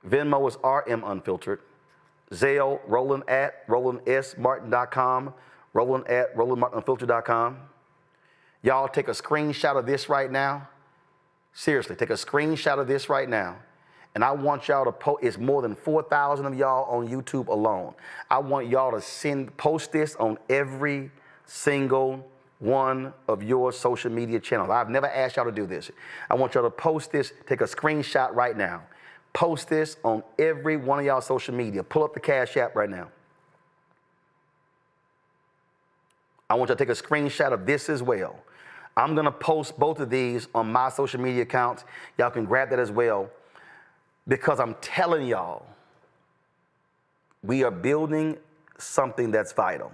Venmo is RM Unfiltered. Zelle, Roland at RolandSMartin.com. Roland at RolandMartinUnfiltered.com. Y'all take a screenshot of this right now. Seriously, take a screenshot of this right now. And I want y'all to post, it's more than 4,000 of y'all on YouTube alone. I want y'all to post this on every single one of your social media channels. I've never asked y'all to do this. I want y'all to post this, take a screenshot right now. Post this on every one of y'all social media. Pull up the Cash App right now. I want y'all to take a screenshot of this as well. I'm gonna post both of these on my social media accounts. Y'all can grab that as well. Because I'm telling y'all, we are building something that's vital.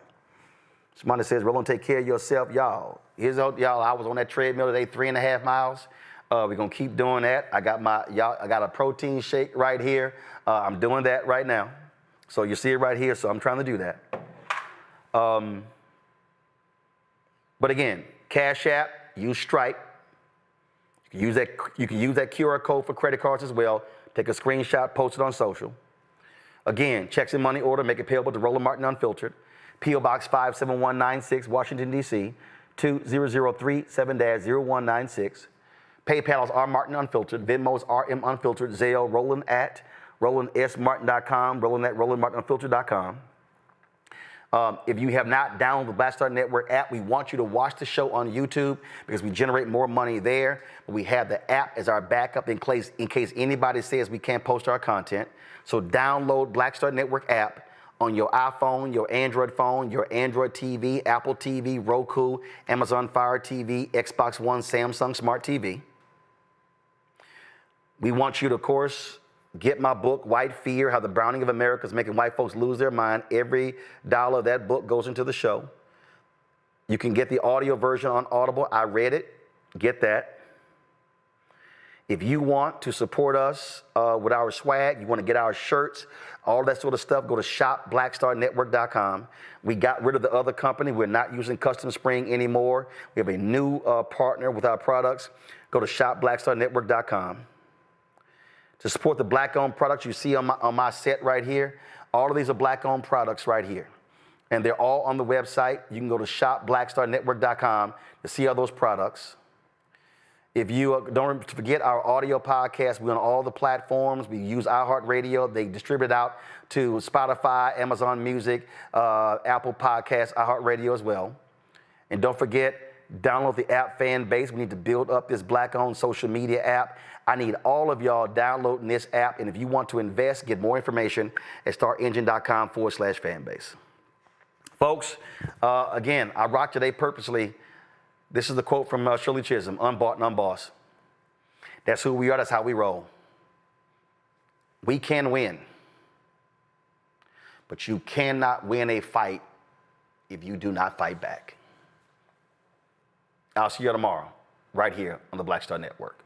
Somebody says, Roland, take care of yourself. Y'all, I was on that treadmill today, 3.5 miles. We're going to keep doing that. I got a protein shake right here. I'm doing that right now. So you see it right here, so I'm trying to do that. But again, Cash App, use Stripe. You can use that QR code for credit cards as well. Take a screenshot, post it on social. Again, checks and money order, make it payable to Roland Martin Unfiltered. P.O. Box 57196, Washington, D.C., 20037-0196. PayPal is R Martin Unfiltered. Venmo is RM Unfiltered. Zelle, Roland at RolandSMartin.com. Roland at RolandMartinUnfiltered.com. If you have not downloaded the Black Star Network app, we want you to watch the show on YouTube because we generate more money there. We have the app as our backup in case anybody says we can't post our content. So download Black Star Network app on your iPhone, your Android phone, your Android TV, Apple TV, Roku, Amazon Fire TV, Xbox One, Samsung Smart TV. We want you to, of course, Get my book, White Fear, How the Browning of America is Making White Folks Lose Their Mind. Every dollar of that book goes into the show. You can get the audio version on Audible. I read it. Get that. If you want to support us with our swag, you want to get our shirts, all that sort of stuff, go to shopblackstarnetwork.com. We got rid of the other company. We're not using Custom Spring anymore. We have a new partner with our products. Go to shopblackstarnetwork.com. To support the black-owned products you see on my set right here, all of these are black-owned products right here. And they're all on the website. You can go to shopblackstarnetwork.com to see all those products. If you don't forget our audio podcast, we're on all the platforms. We use iHeartRadio. They distribute it out to Spotify, Amazon Music, Apple Podcasts, iHeartRadio as well. And don't forget, download the app Fanbase. We need to build up this black-owned social media app. I need all of y'all downloading this app. And if you want to invest, get more information at startengine.com/Fanbase. Folks, again, I rock today purposely. This is the quote from Shirley Chisholm, unbought and unbossed. That's who we are. That's how we roll. We can win, but you cannot win a fight if you do not fight back. I'll see you tomorrow, right here on the Black Star Network.